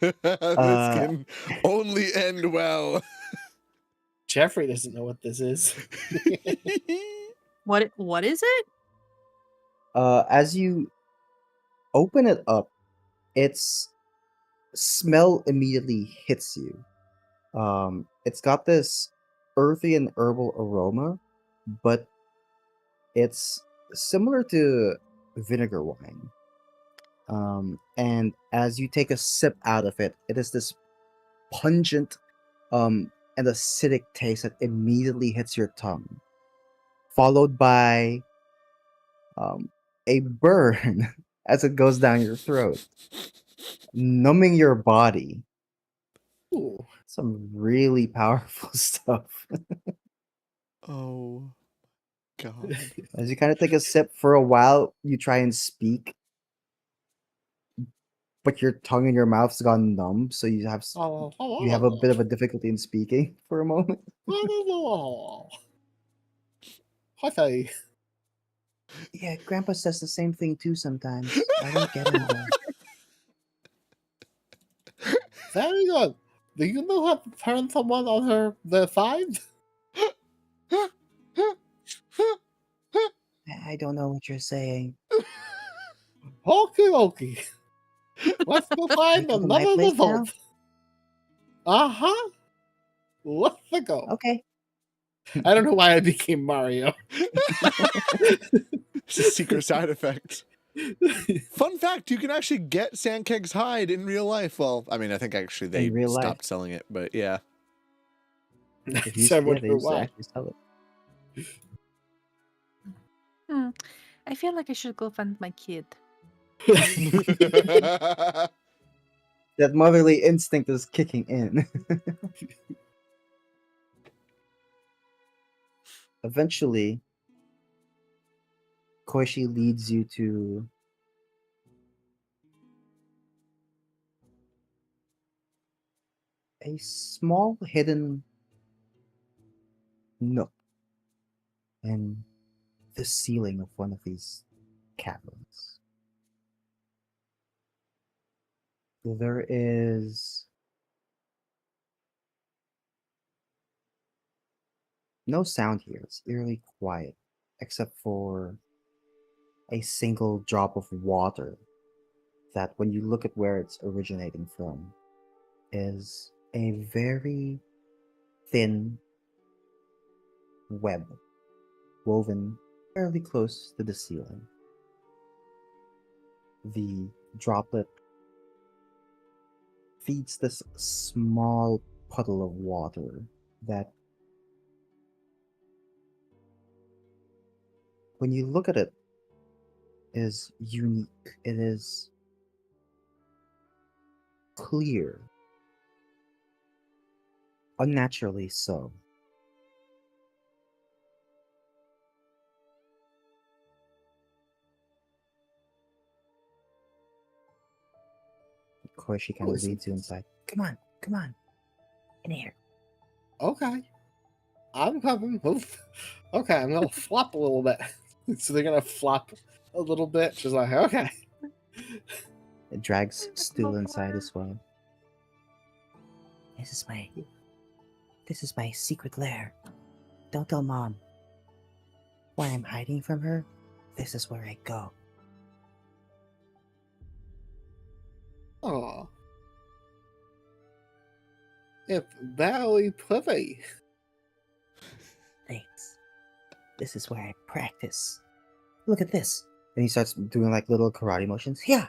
This can only end well. Jeffrey doesn't know what this is. What is it? As you open it up, its smell immediately hits you. It's got this earthy and herbal aroma, but it's similar to vinegar wine. And as you take a sip out of it, it is this pungent and acidic taste that immediately hits your tongue, followed by a burn as it goes down your throat, numbing your body. Ooh. Some really powerful stuff. Oh, God. As you kind of take a sip for a while, you try and speak, but your tongue and your mouth's gone numb, so you have a bit of a difficulty in speaking for a moment. Okay. Yeah, Grandpa says the same thing too sometimes. I don't get him though. Very good. Do you know how to turn someone on their side? I don't know what you're saying. Okie dokie. Let's go find go to my another place result. Uh-huh. Let's go. Okay. I don't know why I became Mario. It's a secret side effect. Fun fact, you can actually get Sandkeg's hide in real life. Well, I mean, I think actually they In real life. stopped selling it, but yeah. They I used to wonder why. actually sell it. I feel like I should go find my kid. That motherly instinct is kicking in. Eventually, Koishi leads you to a small hidden nook in the ceiling of one of these caverns. There is no sound here. It's eerily quiet, except for a single drop of water that, when you look at where it's originating from, is a very thin web woven fairly close to the ceiling. The droplet feeds this small puddle of water that, when you look at it, is unique. It is clear, unnaturally so. Of course, she kind of is it? leads you inside. Come on, in here. Okay. I'm coming. Oof. Okay, I'm gonna flop a little bit. So they're gonna flop a little bit. Just like, okay. It drags Stu inside as well. This is my secret lair. Don't tell Mom. When I'm hiding from her, this is where I go. Oh. It's very pretty. Thanks. This is where I practice. Look at this. And he starts doing like little karate motions. Yeah.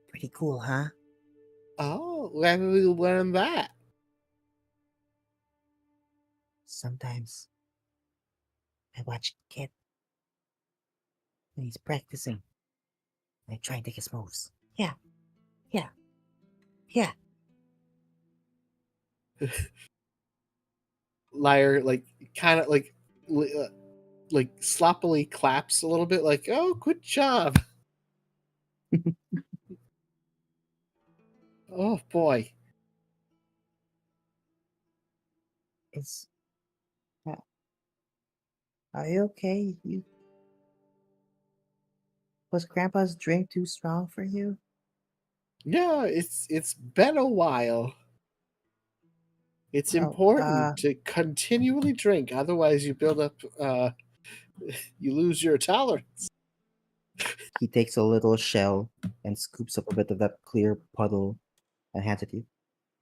Pretty cool, huh? Oh, where did you learn that? Sometimes I watch Kid when he's practicing. I try and take his moves. Yeah. Liar, like, kind of like sloppily claps a little bit, like, oh, good job. Oh boy. Is are you okay? Was Grandpa's drink too strong for you? No, it's been a while. It's Well, important to continually drink, otherwise you build up you lose your tolerance. he takes a little shell and scoops up a bit of that clear puddle and hands it to you.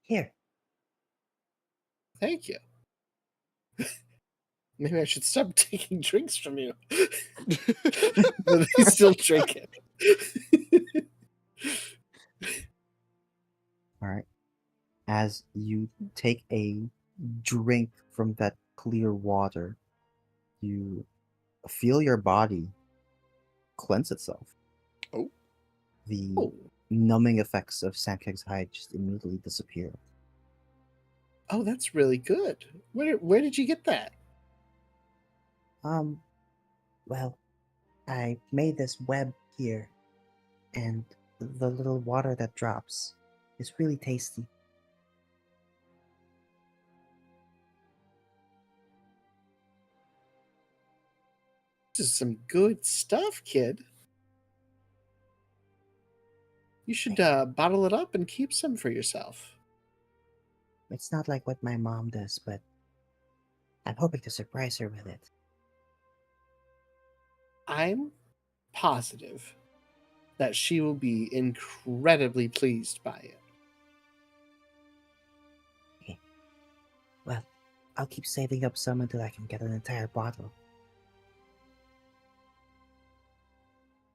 Here. Thank you. Maybe I should stop taking drinks from you. But he's still drinking. All right. As you take a drink from that clear water, you feel your body cleanse itself. Oh. The Oh. numbing effects of Samkeg's hide just immediately disappear. Oh, that's really good. Where did you get that? Well, I made this web here, and the little water that drops is really tasty. This is some good stuff, kid. You should bottle it up and keep some for yourself. It's not like what my mom does, but I'm hoping to surprise her with it. I'm positive that she will be incredibly pleased by it. Okay. Well, I'll keep saving up some until I can get an entire bottle.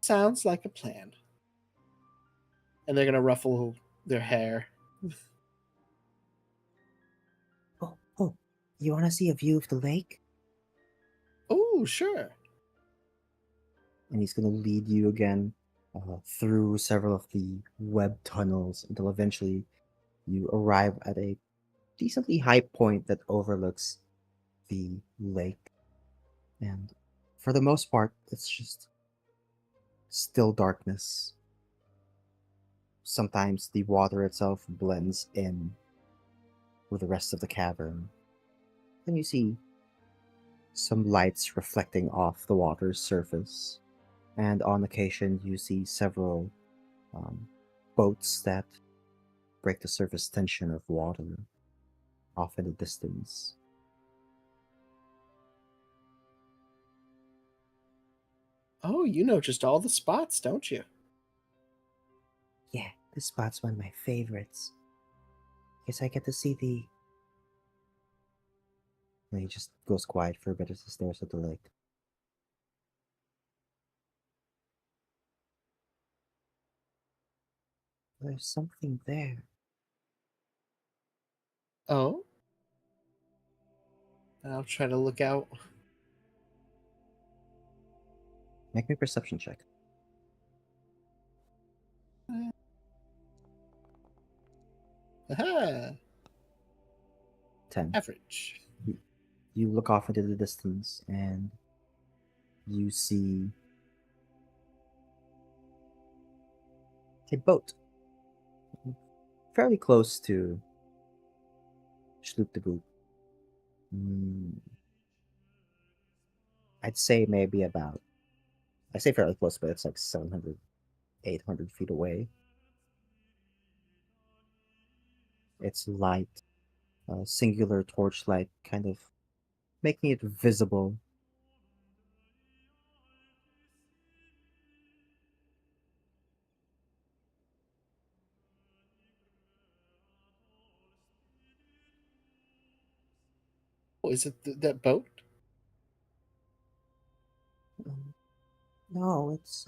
Sounds like a plan. And they're gonna ruffle their hair. Oh, you want to see a view of the lake? Oh, sure. And he's going to lead you again through several of the web tunnels until eventually you arrive at a decently high point that overlooks the lake. And for the most part, it's just still darkness. Sometimes the water itself blends in with the rest of the cavern. Then you see some lights reflecting off the water's surface. And on occasion, you see several boats that break the surface tension of water off in the distance. Oh, you know just all the spots, don't you? Yeah, this spot's one of my favorites. Guess I get to see the... And he just goes quiet for a bit as he stares at the lake. There's something there. Oh? I'll try to look out. Make me a perception check. Aha! 10. Average. You look off into the distance and you see a boat fairly close to Schloop de Boot. I'd say maybe about, I say fairly close, but it's like 700, 800 feet away. It's light, singular torchlight, kind of making it visible. Oh, is it that boat? No, it's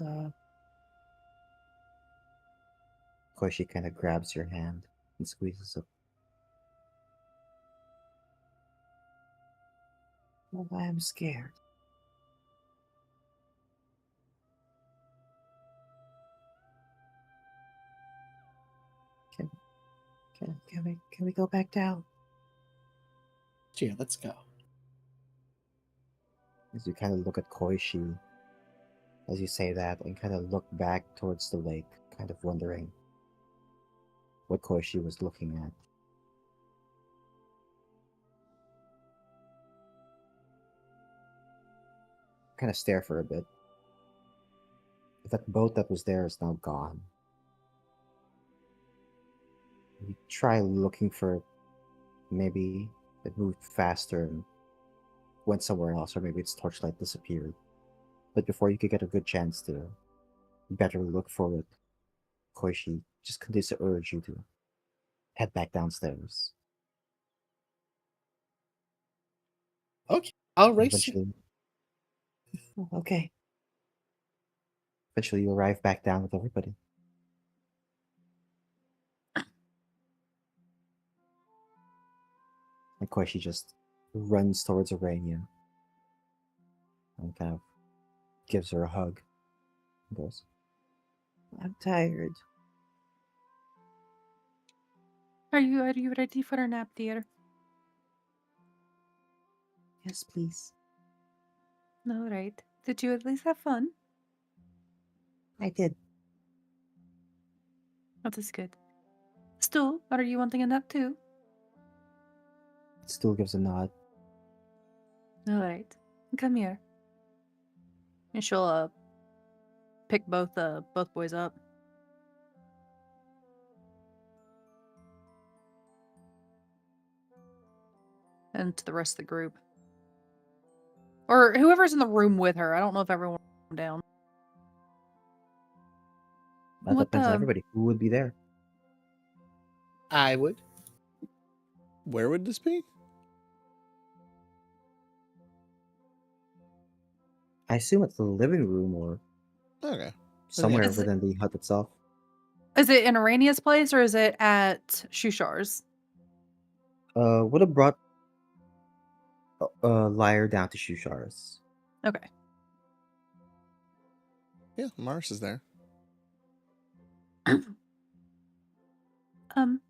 Koishi kind of grabs your hand and squeezes it. Well, I'm scared. Can we go back down? Yeah, let's go. As you kind of look at Koishi as you say that and kind of look back towards the lake, kind of wondering what Koishi was looking at. Kind of stare for a bit. That boat that was there is now gone. You try looking for it. Maybe it moved faster and went somewhere else, or maybe its torchlight disappeared. But before you could get a good chance to better look for it, Koishi just continues to urge you to head back downstairs. Okay, I'll race you. Eventually, okay. Eventually, you arrive back down with everybody. And Koishi just runs towards Arania and kind of gives her a hug. And goes, I'm tired. Are you ready for a nap, dear? Yes, please. All right. Did you at least have fun? I did. That is good. Stu, are you wanting a nap too? Still gives a nod. All right. Come here. And she'll pick both boys up. And to the rest of the group. Or whoever's in the room with her. I don't know if everyone went down. That What depends on the- everybody. Who would be there? I would. Where would this be? I assume it's the living room or Okay. somewhere Is it- within the hut itself. Is it in Arania's place or is it at Shushar's? Would have brought Lyre down to Shushar's. Okay. Yeah, Mars is there. Um,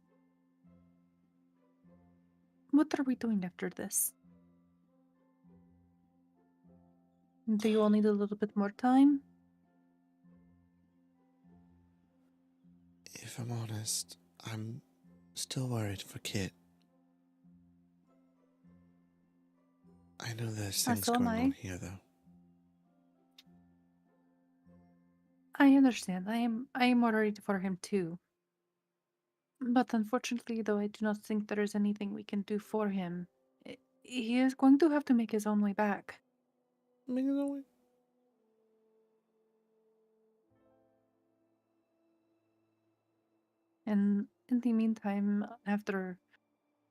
what are we doing after this? Do you all need a little bit more time? If I'm honest, I'm still worried for Kit. I know there's things so am going on I. here, though. I understand. I am worried for him too. But unfortunately, though, I do not think there is anything we can do for him. He is going to have to make his own way back. Make it away. And in the meantime, after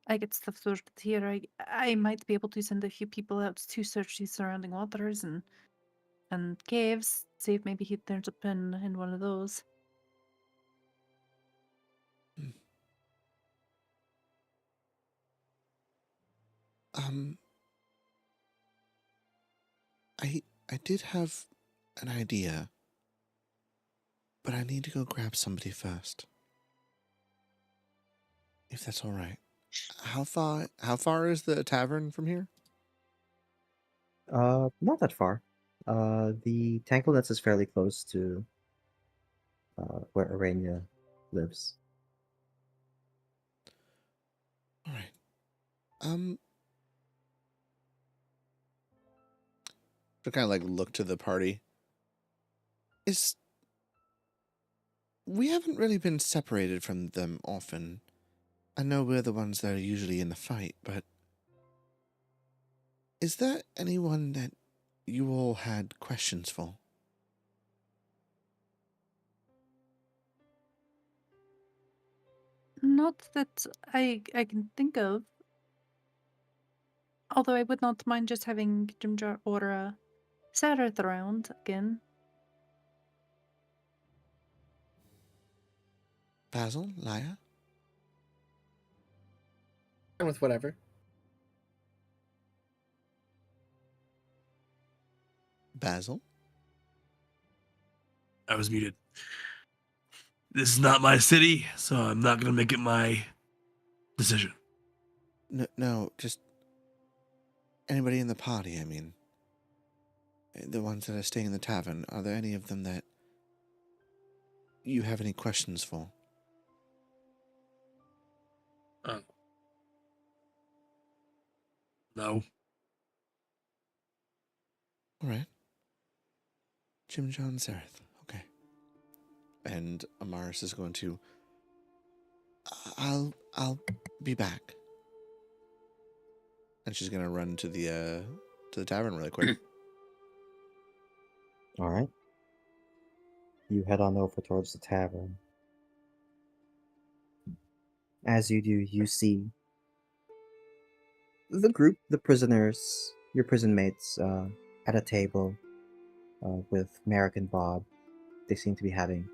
I get stuff sorted here, I might be able to send a few people out to search the surrounding waters and caves, see if maybe he turns up in one of those. Um, I did have an idea, but I need to go grab somebody first. If that's all right. How far is the tavern from here? Not that far. The Tanglenets is fairly close to where Arania lives. All right. To kind of like look to the party. We haven't really been separated from them often. I know we're the ones that are usually in the fight, but is there anyone that you all had questions for? Not that I can think of. Although I would not mind just having Jimjar or Sarah around again. Basil, Laya, Fine with whatever. Basil. I was muted. This is not my city, so I'm not going to make it my decision. No, just anybody in the party. I mean, the ones that are staying in the tavern. Are there any of them that you have any questions for? No. All right. Jim, John, Zareth. Okay. And Amaris is going to, I'll be back. And she's gonna run to the tavern really quick. All right. You head on over towards the tavern. As you do, you see the group, the prisoners, your prison mates, at a table with Merrick and Bob. They seem to be having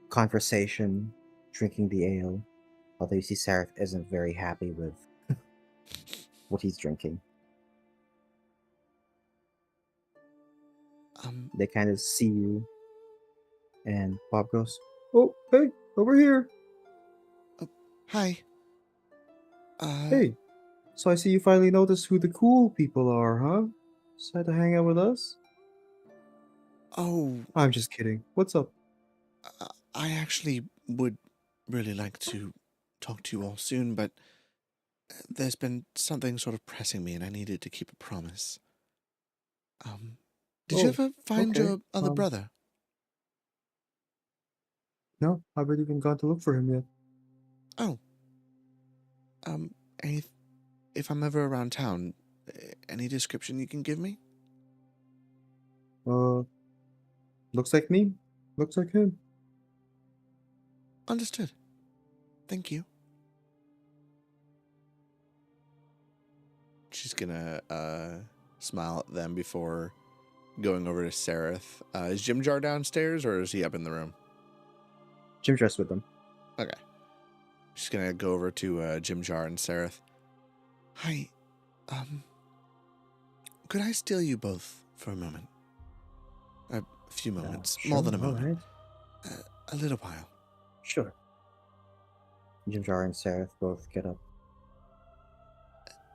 conversation, drinking the ale. Although you see Seraph isn't very happy with what he's drinking. They kind of see you, and Bob goes, "Oh, hey, over here. Hi. Hey, so I see you finally noticed who the cool people are, huh? Decide to hang out with us?" Oh, I'm just kidding. What's up? I actually would really like to talk to you all soon, but there's been something sort of pressing me, and I needed to keep a promise. Did you Oh, ever find okay. your other brother? No, I haven't even gone to look for him yet. Oh. Any, if I'm ever around town, any description you can give me? Looks like me. Looks like him. Understood. Thank you. She's gonna smile at them before going over to Seraph. Is Jim Jar downstairs, or is he up in the room? Jim dressed with them. Okay. She's gonna go over to Jim Jar and Seraph. Hi. Could I steal you both for a moment? A few moments. More than a Sure, moment. alright. A little while. Sure. Jim Jar and Seraph both get up.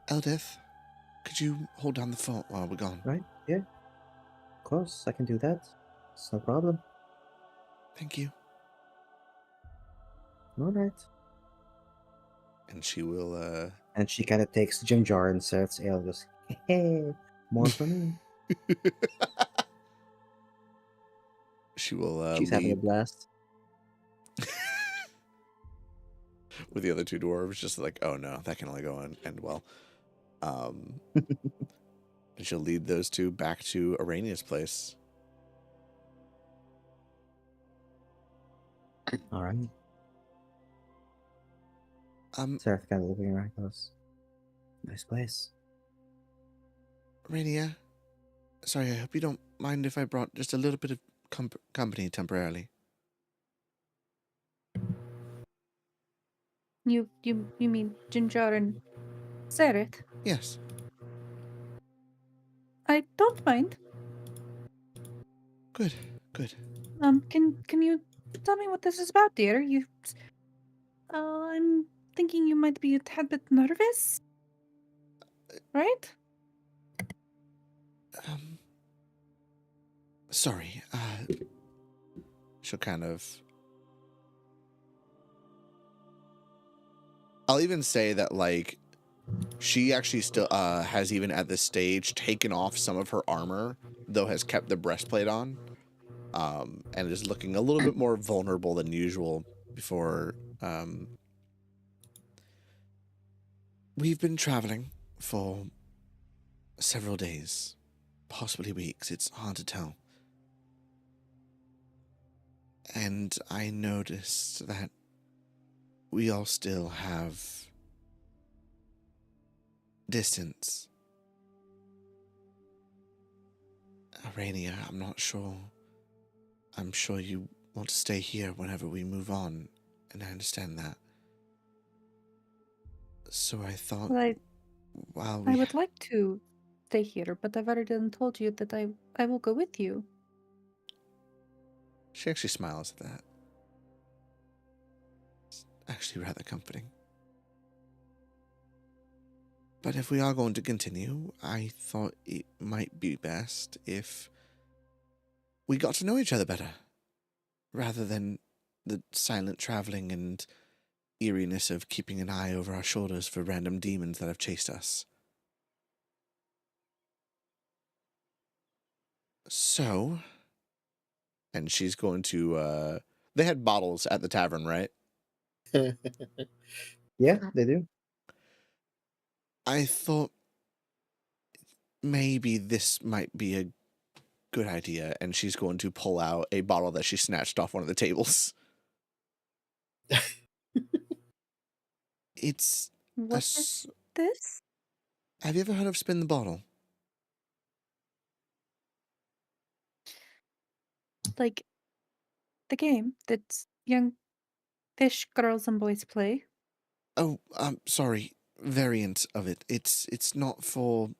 Eldith, could you hold down the phone while we're gone? Right? Yeah. Of course, I can do that. It's no problem. Thank you. Alright. And she will, And she kind of takes Jim Jar and Seraph's ale and goes, hey, more for me. she will She's having a lead blast. with the other two dwarves, just like, oh no, that can only go on end well. And she'll lead those two back to Arania's place. Alright. Seraph kind of looking around goes, nice place. Arania, sorry, I hope you don't mind if I brought just a little bit of company temporarily. You mean Ginger and Sereth? Yes. I don't mind. Good, good. Can you tell me what this is about, dear? I'm thinking you might be a tad bit nervous, right? Sorry, she'll kind of... I'll even say that, like, she actually still has, even at this stage, taken off some of her armor, though has kept the breastplate on, and is looking a little bit more vulnerable than usual before... We've been traveling for several days, possibly weeks, it's hard to tell. And I noticed that we all still have distance. Arania, I'm not sure. I'm sure you want to stay here whenever we move on, and I understand that. So I thought, Well, while I we... would like to stay here, but I've already told you that I will go with you. She actually smiles at that. It's actually rather comforting. But if we are going to continue, I thought it might be best if we got to know each other better, rather than the silent traveling and eeriness of keeping an eye over our shoulders for random demons that have chased us. So, and she's going to They had bottles at the tavern, right? Yeah, they do. I thought maybe this might be a good idea, and she's going to pull out a bottle that she snatched off one of the tables. It's What is this? Have you ever heard of Spin the Bottle? Like the game that young fish girls and boys play? Oh, sorry. Variant of it. It's not for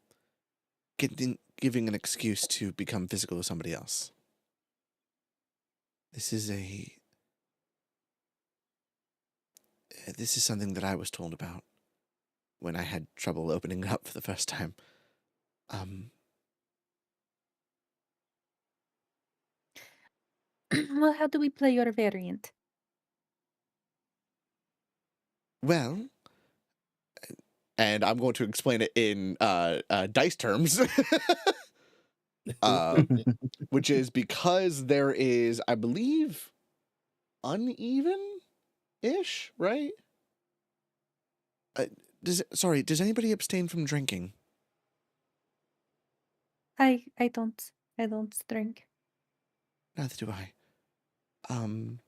giving an excuse to become physical with somebody else. This is something that I was told about when I had trouble opening it up for the first time. Well, how do we play your variant? Well, and I'm going to explain it in dice terms, which is because there is, I believe, uneven-ish, right? Does anybody abstain from drinking? I don't drink. Neither do I. I don't.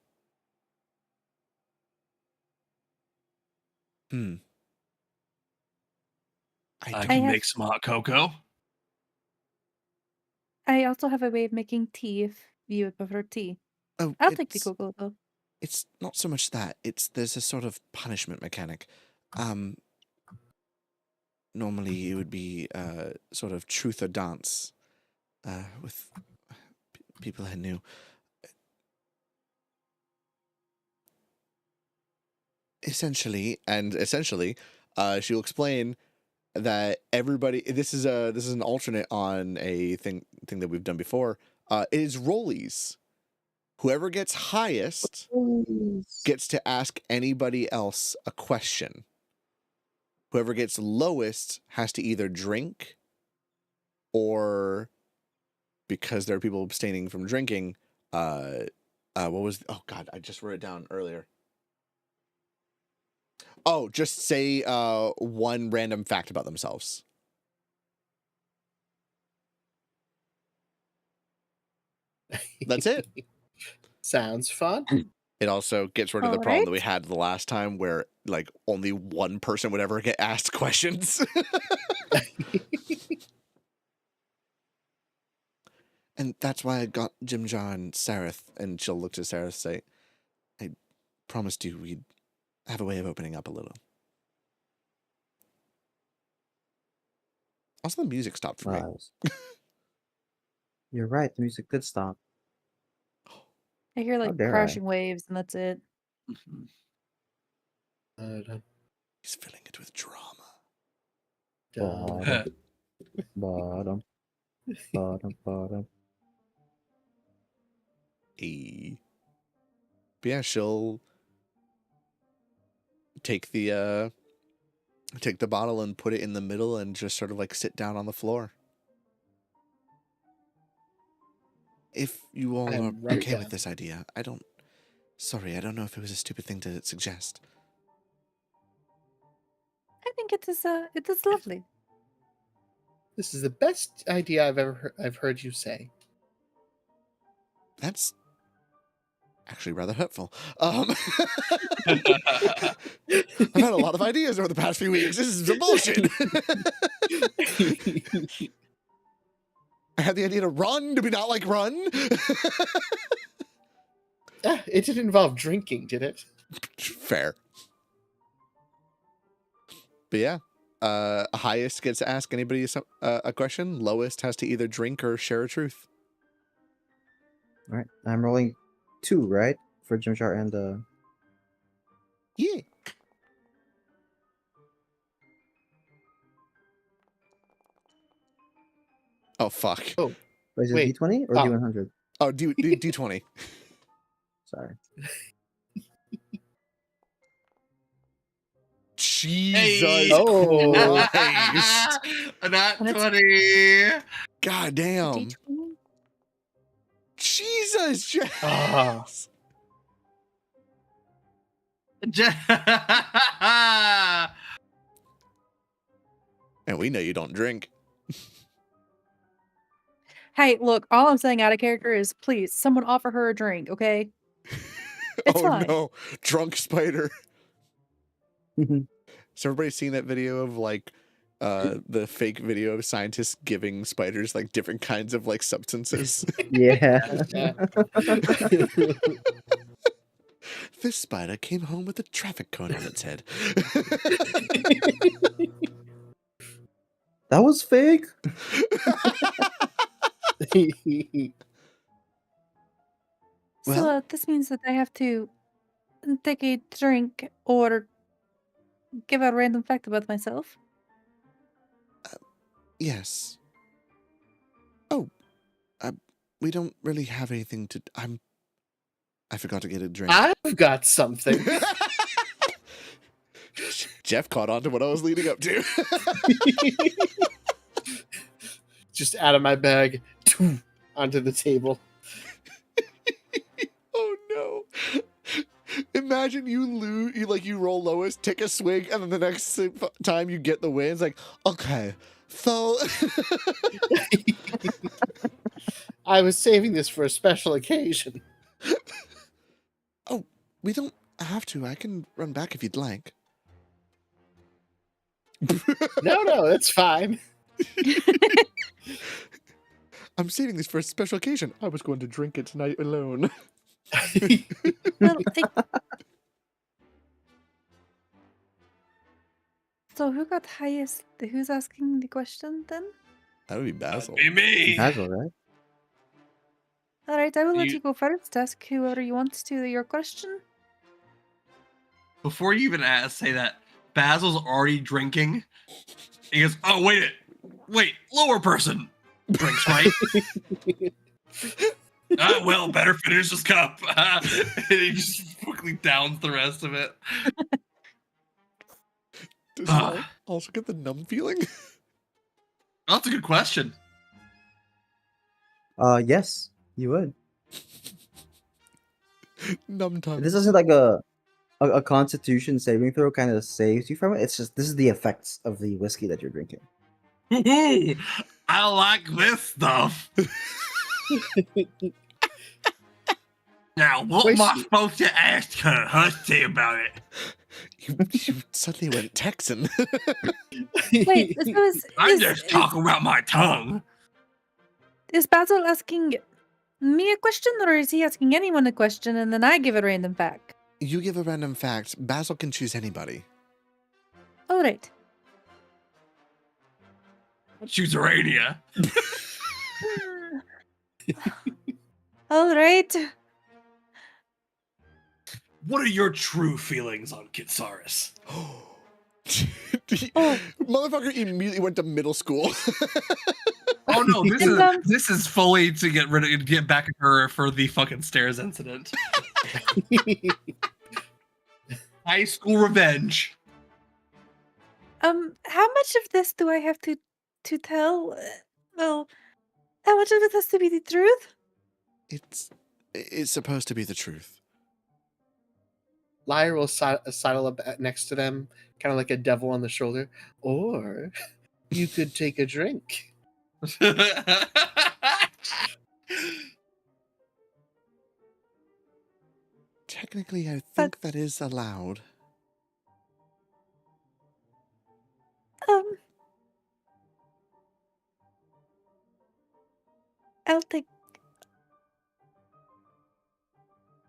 can make some hot cocoa. I also have a way of making tea if you would prefer tea. Oh, I'll take the cocoa though. It's not so much that. There's a sort of punishment mechanic. Normally it would be sort of truth or dance with people I knew. Essentially, she'll explain that everybody. This is an alternate on a thing that we've done before. It is rollies. Whoever gets highest gets to ask anybody else a question. Whoever gets lowest has to either drink or, because there are people abstaining from drinking, what was, oh God, I just wrote it down earlier. Oh, just say one random fact about themselves. That's it. Sounds fun. It also gets rid of the problem that we Alright. had the last time where like only one person would ever get asked questions. And that's why I got Jim John Sareth, and she'll look to Sareth and say, I promised you we'd have a way of opening up a little. Also, the music stopped for me. You're right. The music did stop. I hear like dare I? crashing waves and that's it. He's filling it with drama. Bottom, bottom, bottom, bottom. But yeah, she'll take the bottle and put it in the middle and just sort of like sit down on the floor. If you all are okay with this idea, I don't know if it was a stupid thing to suggest. I think it is lovely. This is the best idea I've heard you say. That's actually rather hurtful. I've had a lot of ideas over the past few weeks. This is some bullshit. I had the idea to run. Do we not like run? It didn't involve drinking, did it? Fair. But yeah, highest gets to ask anybody a question. Lowest has to either drink or share a truth. All right. I'm rolling 2, right? For Jimjar and Yeah. Oh fuck. Oh, is it wait. D20 or D100? Oh, D20. Sorry. Jesus Oh. Christ. Not And it's- 20. God damn. D20? Jesus, Jess. Ah. And we know you don't drink. Hey, look, all I'm saying out of character is please, someone offer her a drink, okay? It's Oh fine. no, drunk spider. Has everybody seen that video of like the fake video of scientists giving spiders like different kinds of like substances? Yeah. Yeah. This spider came home with a traffic cone on its head. That was fake. So Well- this means that I have to take a drink or give a random fact about myself. Yes. Oh, we don't really have anything to. I forgot to get a drink. I've got something. Jeff caught on to what I was leading up to. Just out of my bag, onto the table. Oh no. Imagine you roll lowest, take a swig, and then the next time you get the win, it's like, okay, so I was saving this for a special occasion. Oh, we don't have to. I can run back if you'd like. No, that's fine. I'm saving this for a special occasion. I was going to drink it tonight alone. Well, so who got highest? Who's asking the question then? That would be Basil. Be me. That's all right. All right, I will let You- you go first. Ask whoever you want to your question. Before you even say that, Basil's already drinking. He goes, "Oh wait, lower person drinks, right? Well, better finish this cup." And he just quickly downs the rest of it. Does Ah. he also get the numb feeling? That's a good question. Yes, you would. Numb tongue. This isn't like a Constitution saving throw kind of saves you from it. It's just this is the effects of the whiskey that you're drinking. Ooh, I like this stuff. Now, what am I Wait, supposed to ask her, Husty, about it? You suddenly went Texan. Wait, so I'm just talking about my tongue. is Basil asking me a question, or is he asking anyone a question and then I give a random fact? You give a random fact. Basil can choose anybody. All right. Choose Urania. All right. What are your true feelings on Kitsaris? Oh. Motherfucker immediately went to middle school. Oh no, It's, this is fully to get back at her for the fucking stairs incident. High school revenge. How much of this do I have to tell? Well, how much of it has to be the truth? It's supposed to be the truth. Lyre will sidle up next to them, kind of like a devil on the shoulder. Or you could take a drink. Technically, I think that is allowed. I'll take.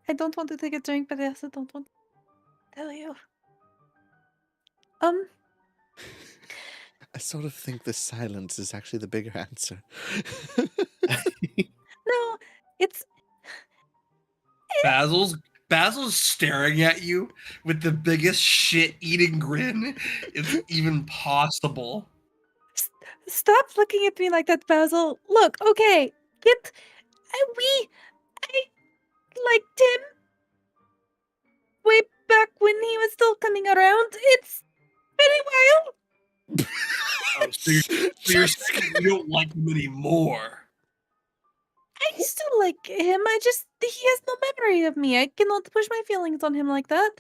I don't want to take a drink, but I also don't want to tell you. I sort of think the silence is actually the bigger answer. No, it's Basil's staring at you with the biggest shit-eating grin it's even possible. stop looking at me like that, Basil. Look, okay, I liked him way back when he was still coming around. It's been a while. Oh, so you're saying you don't like him anymore. I still like him. He has no memory of me. I cannot push my feelings on him like that.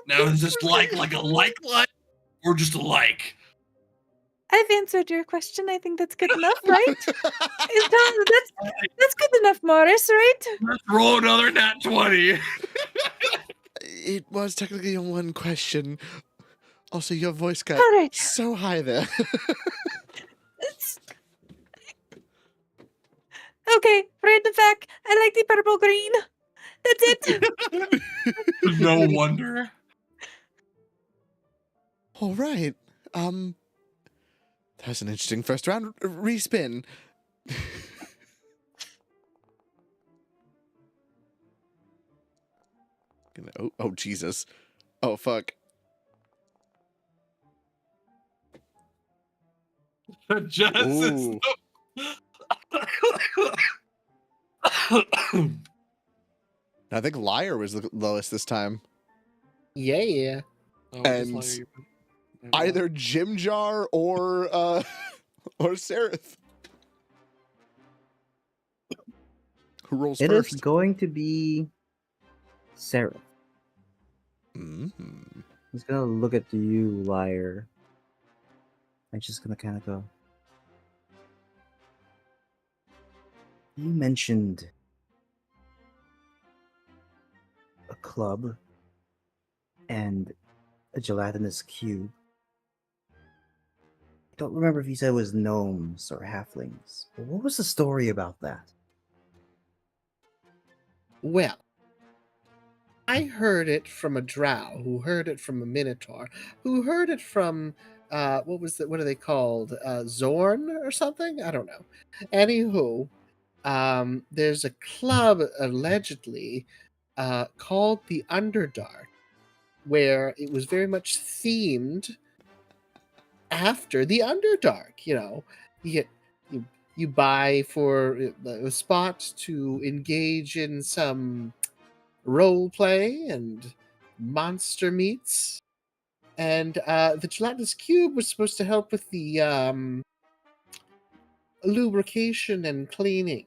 Now is this like a like, or just a like? I've answered your question. I think that's good enough, right? That's good enough, Morris, right? Let's roll another nat 20. It was technically a one question. Also, your voice got All right. so high there. It's... Okay, random fact. I like the purple green. That's it. No wonder. All right. That was an interesting first round. Respin. Oh, Jesus. Oh, fuck. Just Ooh. I think Liar was the lowest this time. Yeah. And either Jim Jar or Seraph. Who rolls It is first? going to be Sarah. Mm-hmm. He's gonna look at you, liar. I'm just gonna kind of go. You mentioned a club and a gelatinous cube. I don't remember if you said it was gnomes or halflings. But what was the story about that? Well, I heard it from a drow, who heard it from a minotaur, who heard it from what are they called? Zorn or something? I don't know. Anywho, there's a club allegedly called the Underdark, where it was very much themed after the Underdark. You know, you get you buy for a spot to engage in some role play and monster meets, and the gelatinous cube was supposed to help with the lubrication and cleaning.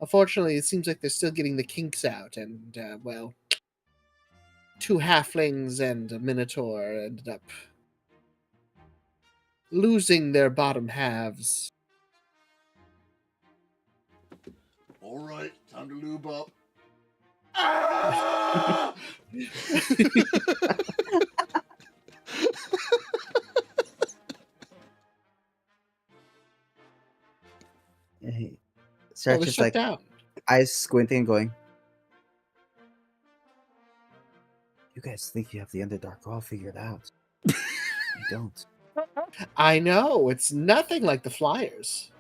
Unfortunately, it seems like they're still getting the kinks out, and well, two halflings and a minotaur ended up losing their bottom halves. All right, time to lube up. Ah! Hey, Well, Sarah's they're just shut like down. eyes squinting and going. You guys think you have the Underdark all figured out? You don't. I know, it's nothing like the Flyers.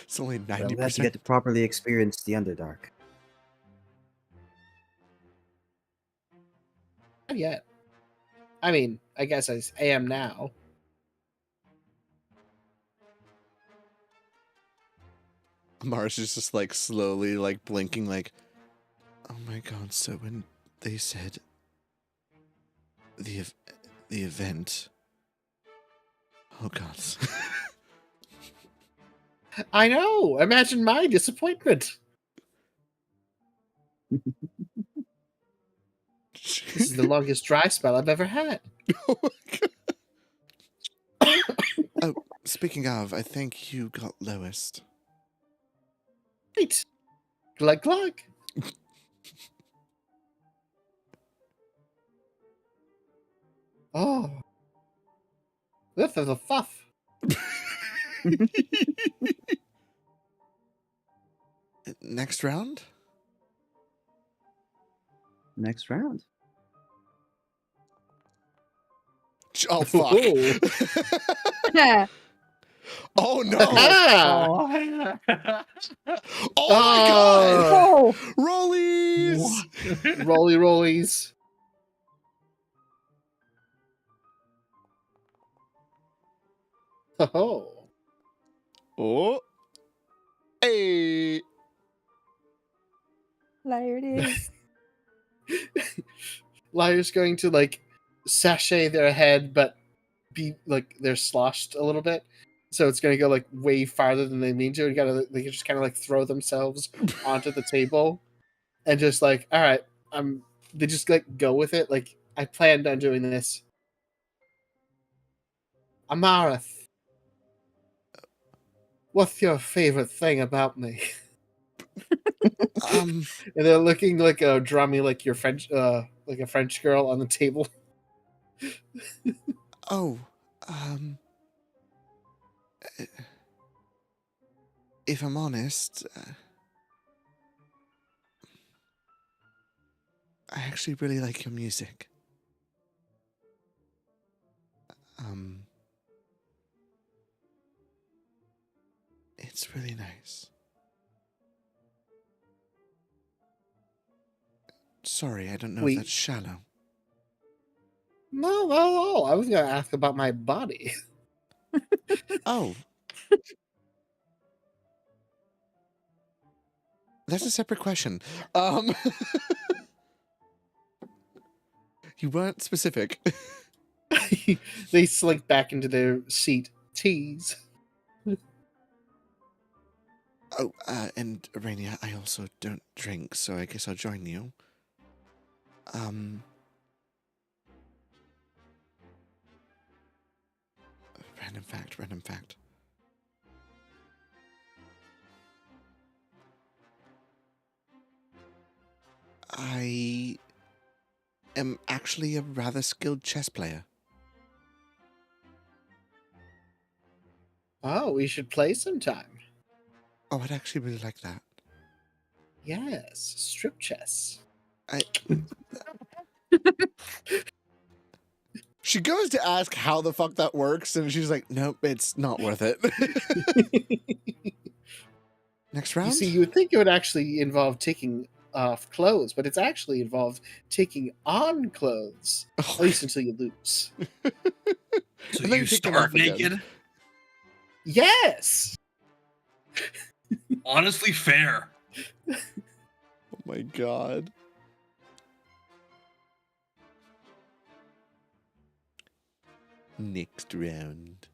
It's only But I'm glad you 90%. get to properly experience the Underdark. Not yet. I mean, I guess I am now. Mars is just like slowly like blinking like, oh my god, so when they said the event, oh god. I know. Imagine my disappointment. This is the longest dry spell I've ever had. Oh my god. Oh, speaking of, I think you got lowest. Right. Glug glug. Oh. This is a fuff. Next round? Next round. Oh fuck. Ooh. Oh no. Ah! Oh my god. Oh, Rollies. Rolly rollies. Oh. Oh. Hey. liar it is. Liar's going to like sashay their head, but be like they're sloshed a little bit. so it's gonna go like way farther than they mean to. They can just kind of like throw themselves onto the table, and just like, all right, they just like go with it. Like I planned on doing this. Amarith, what's your favorite thing about me? Um, And they're looking like a drummy, like your French, like a French girl on the table. oh, um, if I'm honest, I actually really like your music. It's really nice. Sorry, I don't know if Wait. that's shallow. No, not at all. I was gonna ask about my body. Oh. That's a separate question. You weren't specific. They slink back into their seat. Tease. Oh, and Arania, I also don't drink, so I guess I'll join you. Random fact. I am actually a rather skilled chess player. Oh, we should play sometime. Oh, I'd actually really like that. Yes, strip chess. She goes to ask how the fuck that works, and she's like, nope, it's not worth it. Next round? You see, you would think it would actually involve taking off clothes, but it's actually involved taking on clothes. At least until you lose. So And then you take them start off again. naked? Yes! Honestly, fair. Oh my god. Next round.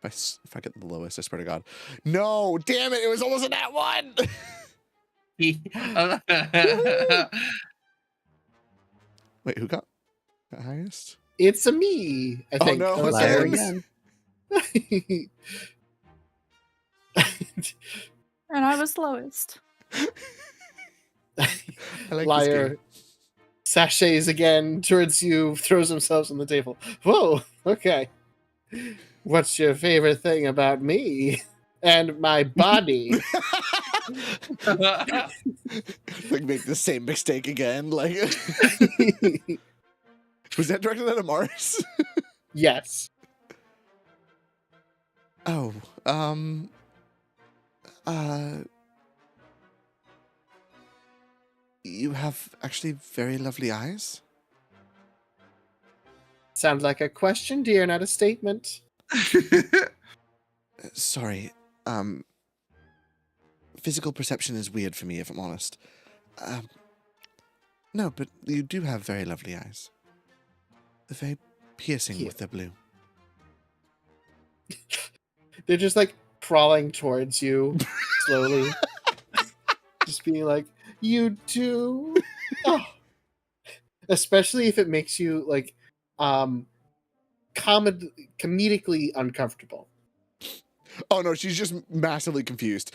If I get the lowest, I swear to God. No, damn it! It was almost a nat one. Wait, who got the highest? It's a me, I Oh, think. no, Unless Liar I'm- again. And I was lowest. I like Liar this game. sachets again towards you, throws themselves on the table. Whoa, okay. What's your favorite thing about me and my body? Like make the same mistake again. Like, was that directed at Mars? Yes. Oh, you have actually very lovely eyes. Sounds like a question, dear, not a statement. Sorry, physical perception is weird for me, if I'm honest. No, but you do have very lovely eyes. They're very piercing Yeah. with their blue. They're just like crawling towards you slowly. Just being like, you do? Oh. Especially if it makes you like comedically uncomfortable. Oh no, she's just massively confused.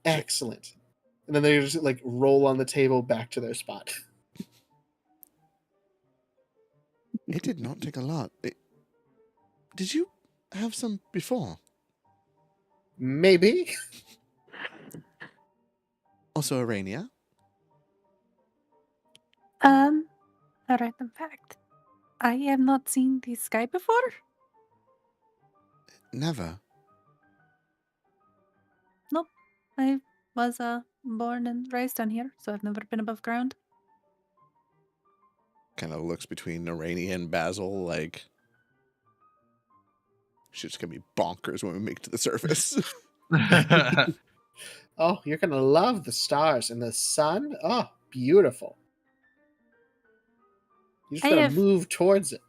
Excellent. And then they just like roll on the table back to their spot. It did not take a lot. Did you have some before? Maybe. Also, Arania? A random fact. I have not seen this guy before. Never. I was born and raised on here, so I've never been above ground. Kind of looks between Arania and Basil like... Shit's gonna be bonkers when we make it to the surface. Oh, you're gonna love the stars and the sun. Oh, beautiful. You just I gotta have- move towards it.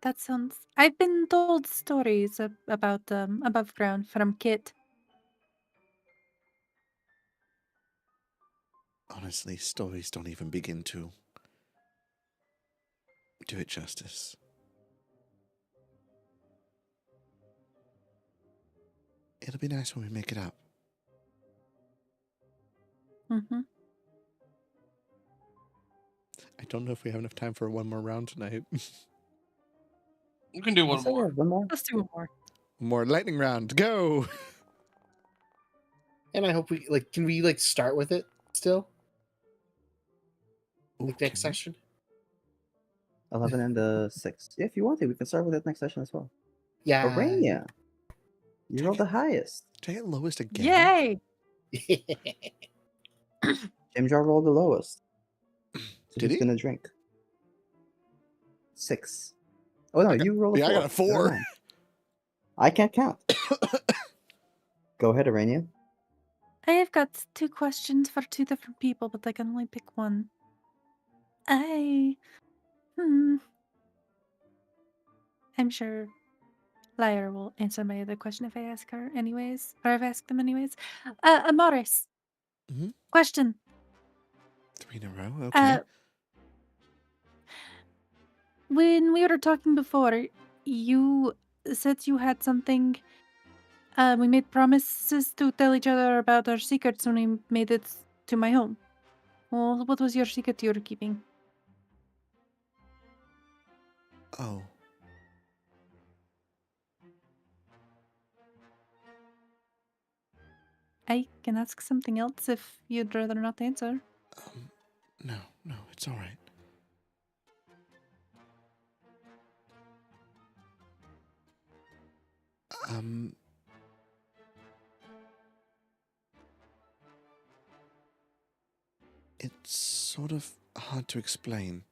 That sounds. I've been told stories about above ground from Kit. Honestly, stories don't even begin to do it justice. It'll be nice when we make it up. Mm-hmm. I don't know if we have enough time for one more round tonight. You can do one So, yeah, more. one more. Let's do one more. More lightning round. Go. And I hope we can we start with it still? Ooh, Next can we? session? 11 and the 6. Yeah, if you want to, we can start with it next session as well. Yeah. Arania, you rolled the highest. Did I get lowest again? Yay! Jim Jar rolled the lowest. So Did he's he? gonna drink. 6. Oh no, you rolled a 4. I got a 4. Never mind. I can't count. Go ahead, Arania. I have got 2 questions for 2 different people, but I can only pick one. I'm sure Lyra will answer my other question if I ask her anyways, or if I ask them anyways. Morris. Mhm. Question. 3 in a row. Okay. When we were talking before, you said you had something. We made promises to tell each other about our secrets when we made it to my home. Well, what was your secret you were keeping? Oh. I can ask something else if you'd rather not answer. No, it's all right. It's sort of hard to explain.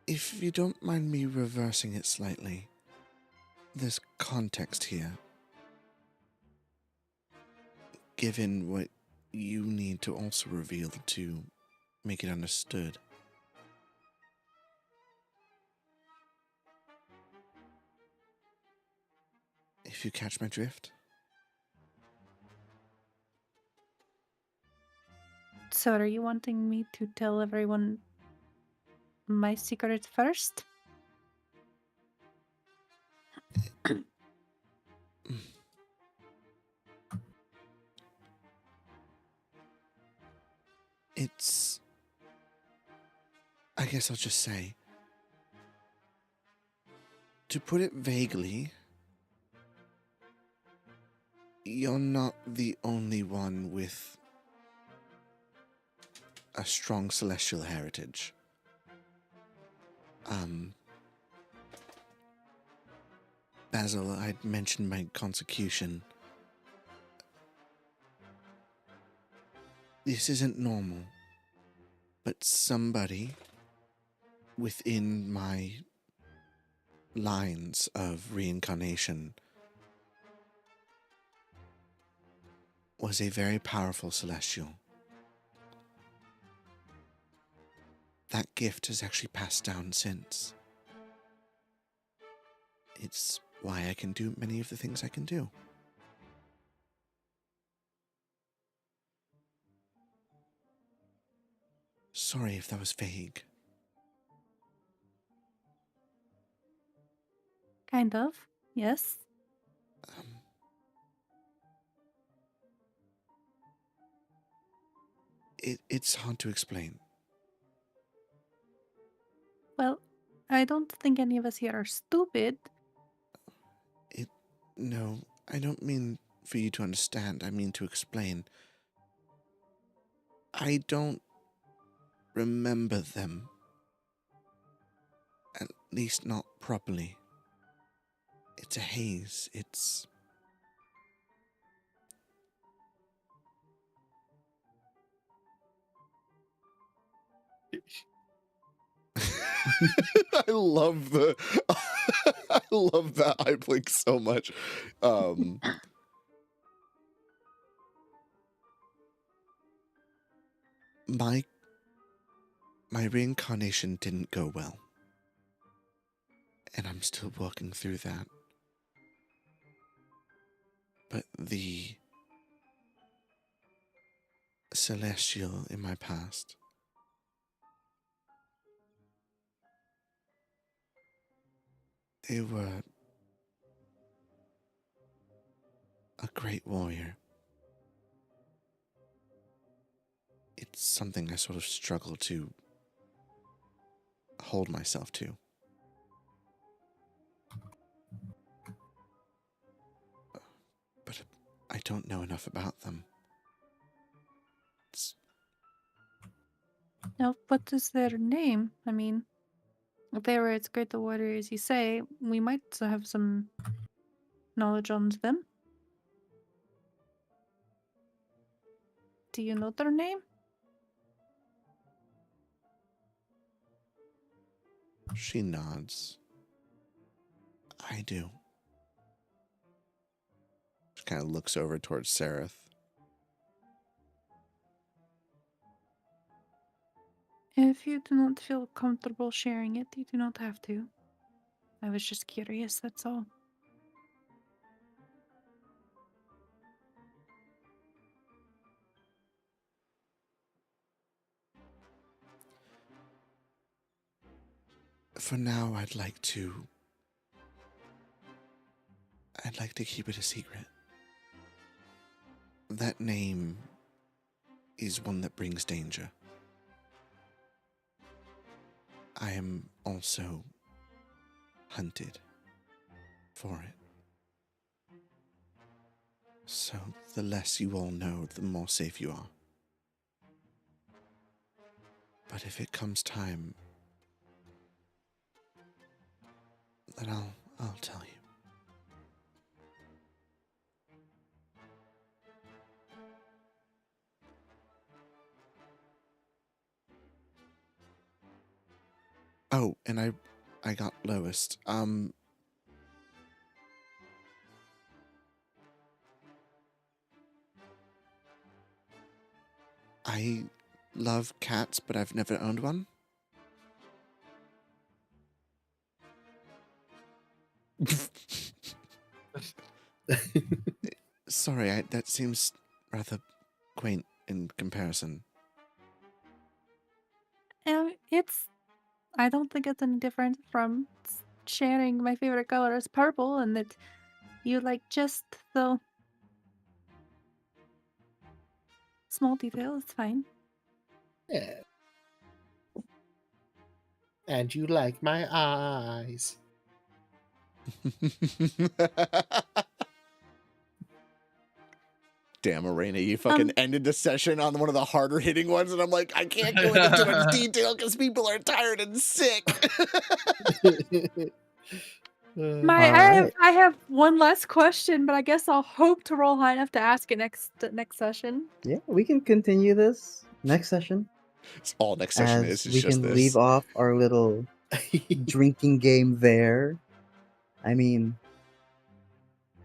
If you don't mind me reversing it slightly, there's context here. Given what you need to also reveal to make it understood. If you catch my drift? So, are you wanting me to tell everyone my secret first? It's... I guess I'll just say... To put it vaguely, you're not the only one with a strong celestial heritage. Basil, I'd mentioned my consecution. This isn't normal, but somebody within my lines of reincarnation was a very powerful celestial. That gift has actually passed down since. It's why I can do many of the things I can do. Sorry if that was vague. Kind of, yes. It's hard to explain. Well, I don't think any of us here are stupid. No, I don't mean for you to understand. I mean to explain. I don't remember them. At least not properly. It's a haze. It's... I love the... I love that eye blink so much. My reincarnation didn't go well. And I'm still working through that. But the celestial in my past, they were a great warrior. It's something I sort of struggle to hold myself to. But I don't know enough about them. Now, what is their name? I mean, if they were as great the warrior as you say, we might have some knowledge on them. Do you know their name? She nods. I do. She kind of looks over towards Seraph. If you do not feel comfortable sharing it, you do not have to. I was just curious, that's all. For now, I'd like to keep it a secret. That name is one that brings danger. I am also hunted for it. So the less you all know, the more safe you are. But if it comes time, then I'll tell you. Oh, and I got lowest. I love cats, but I've never owned one. Sorry, that seems rather quaint in comparison. I don't think it's any different from sharing my favorite color is purple and that you like just the small detail. It's fine. Yeah. And you like my eyes. Damn, Arena, you fucking ended the session on one of the harder hitting ones, and I'm like, I can't go into too much detail because people are tired and sick. I have one last question, but I guess I'll hope to roll high enough to ask it next session. Yeah, we can continue this next session. It's all next session as is we just can this. leave off our little drinking game there. I mean,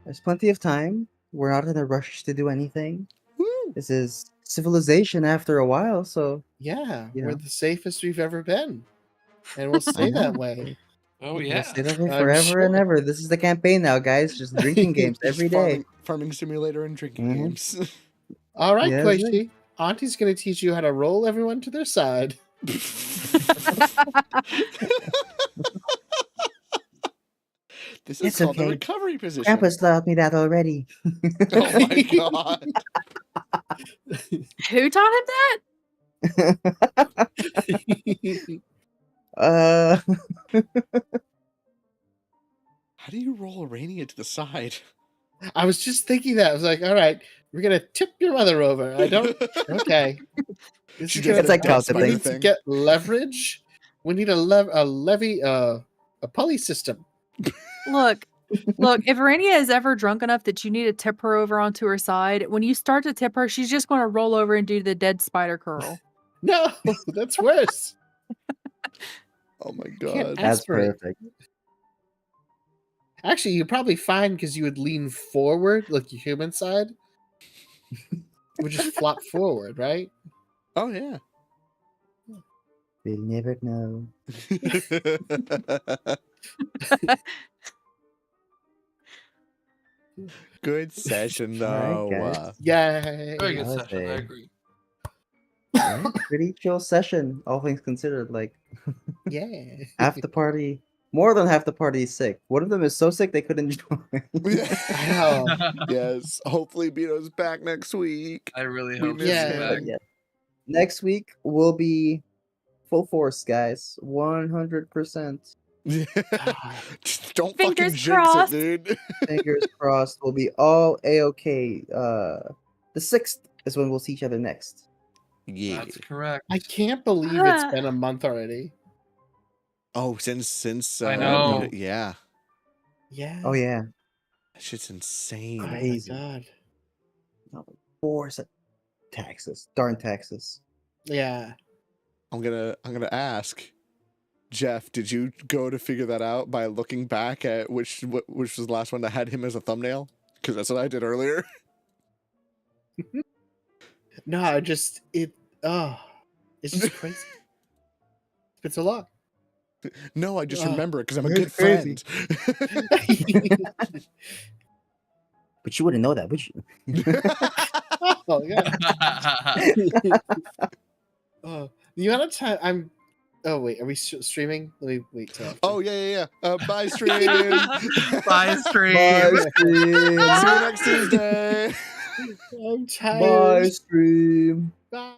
there's plenty of time. We're not in a rush to do anything. Woo. This is civilization after a while, so Yeah, You we're know. the safest we've ever been. And we'll stay that way. Oh we'll yeah. stay that way I'm forever and sure. ever. This is the campaign now, guys. Just drinking games Just every day. farming simulator and drinking Mhm. games. All right, Yeah, that's Quaishi. Auntie's going to teach you how to roll everyone to their side. This is It's called the okay. recovery position. Grandpa's taught me that already. Oh my god. Who taught him that? How do you roll Arania to the side? I was just thinking that. I was like, all right, we're going to tip your mother over. I don't. Okay. This She is does gonna, It's like we contemplate. need to get leverage. We need a levy, a pulley system. Look, if Rania is ever drunk enough that you need to tip her over onto her side, when you start to tip her, she's just going to roll over and do the dead spider curl. No, that's worse. Oh my Can't god. That's aspirate. perfect. Actually, you're probably fine because you would lean forward, like your human side. It would just flop forward, right? Oh yeah. We'll never know. Good session All right, though. guys. Yay! Very good That was session. I a- agree. Yeah, pretty chill session, all things considered. Like Yeah. half the party, more than half the party is sick. One of them is so sick they couldn't join. I know. Yes. Hopefully Beto's back next week. I really We hope miss he's Yeah. back. Yeah. Next week will be full force, guys. 100%. Just don't Fingers fucking jinx crossed. it, dude. Fingers crossed. We'll be all a-okay. The 6th is when we'll see each other next. Yeah. That's correct. I can't believe it's been a month already. Oh, since I know. yeah. Yeah. Oh yeah, That shit's insane. Oh my Crazy. god. Force Texas. Darn Texas. Yeah. I'm gonna ask Jeff, did you go to figure that out by looking back at which was the last one that had him as a thumbnail? Because that's what I did earlier. No, I just it's just crazy. It's a lot. No, I just Ugh. remember it because I'm a It's good crazy. friend. But you wouldn't know that, would you? Oh yeah. Oh, the amount of time I'm. Oh wait, are we streaming? Let me wait till. After. Oh yeah. Bye stream. Bye, stream. Bye, stream. See you next Tuesday. I'm tired. Bye, stream. Bye.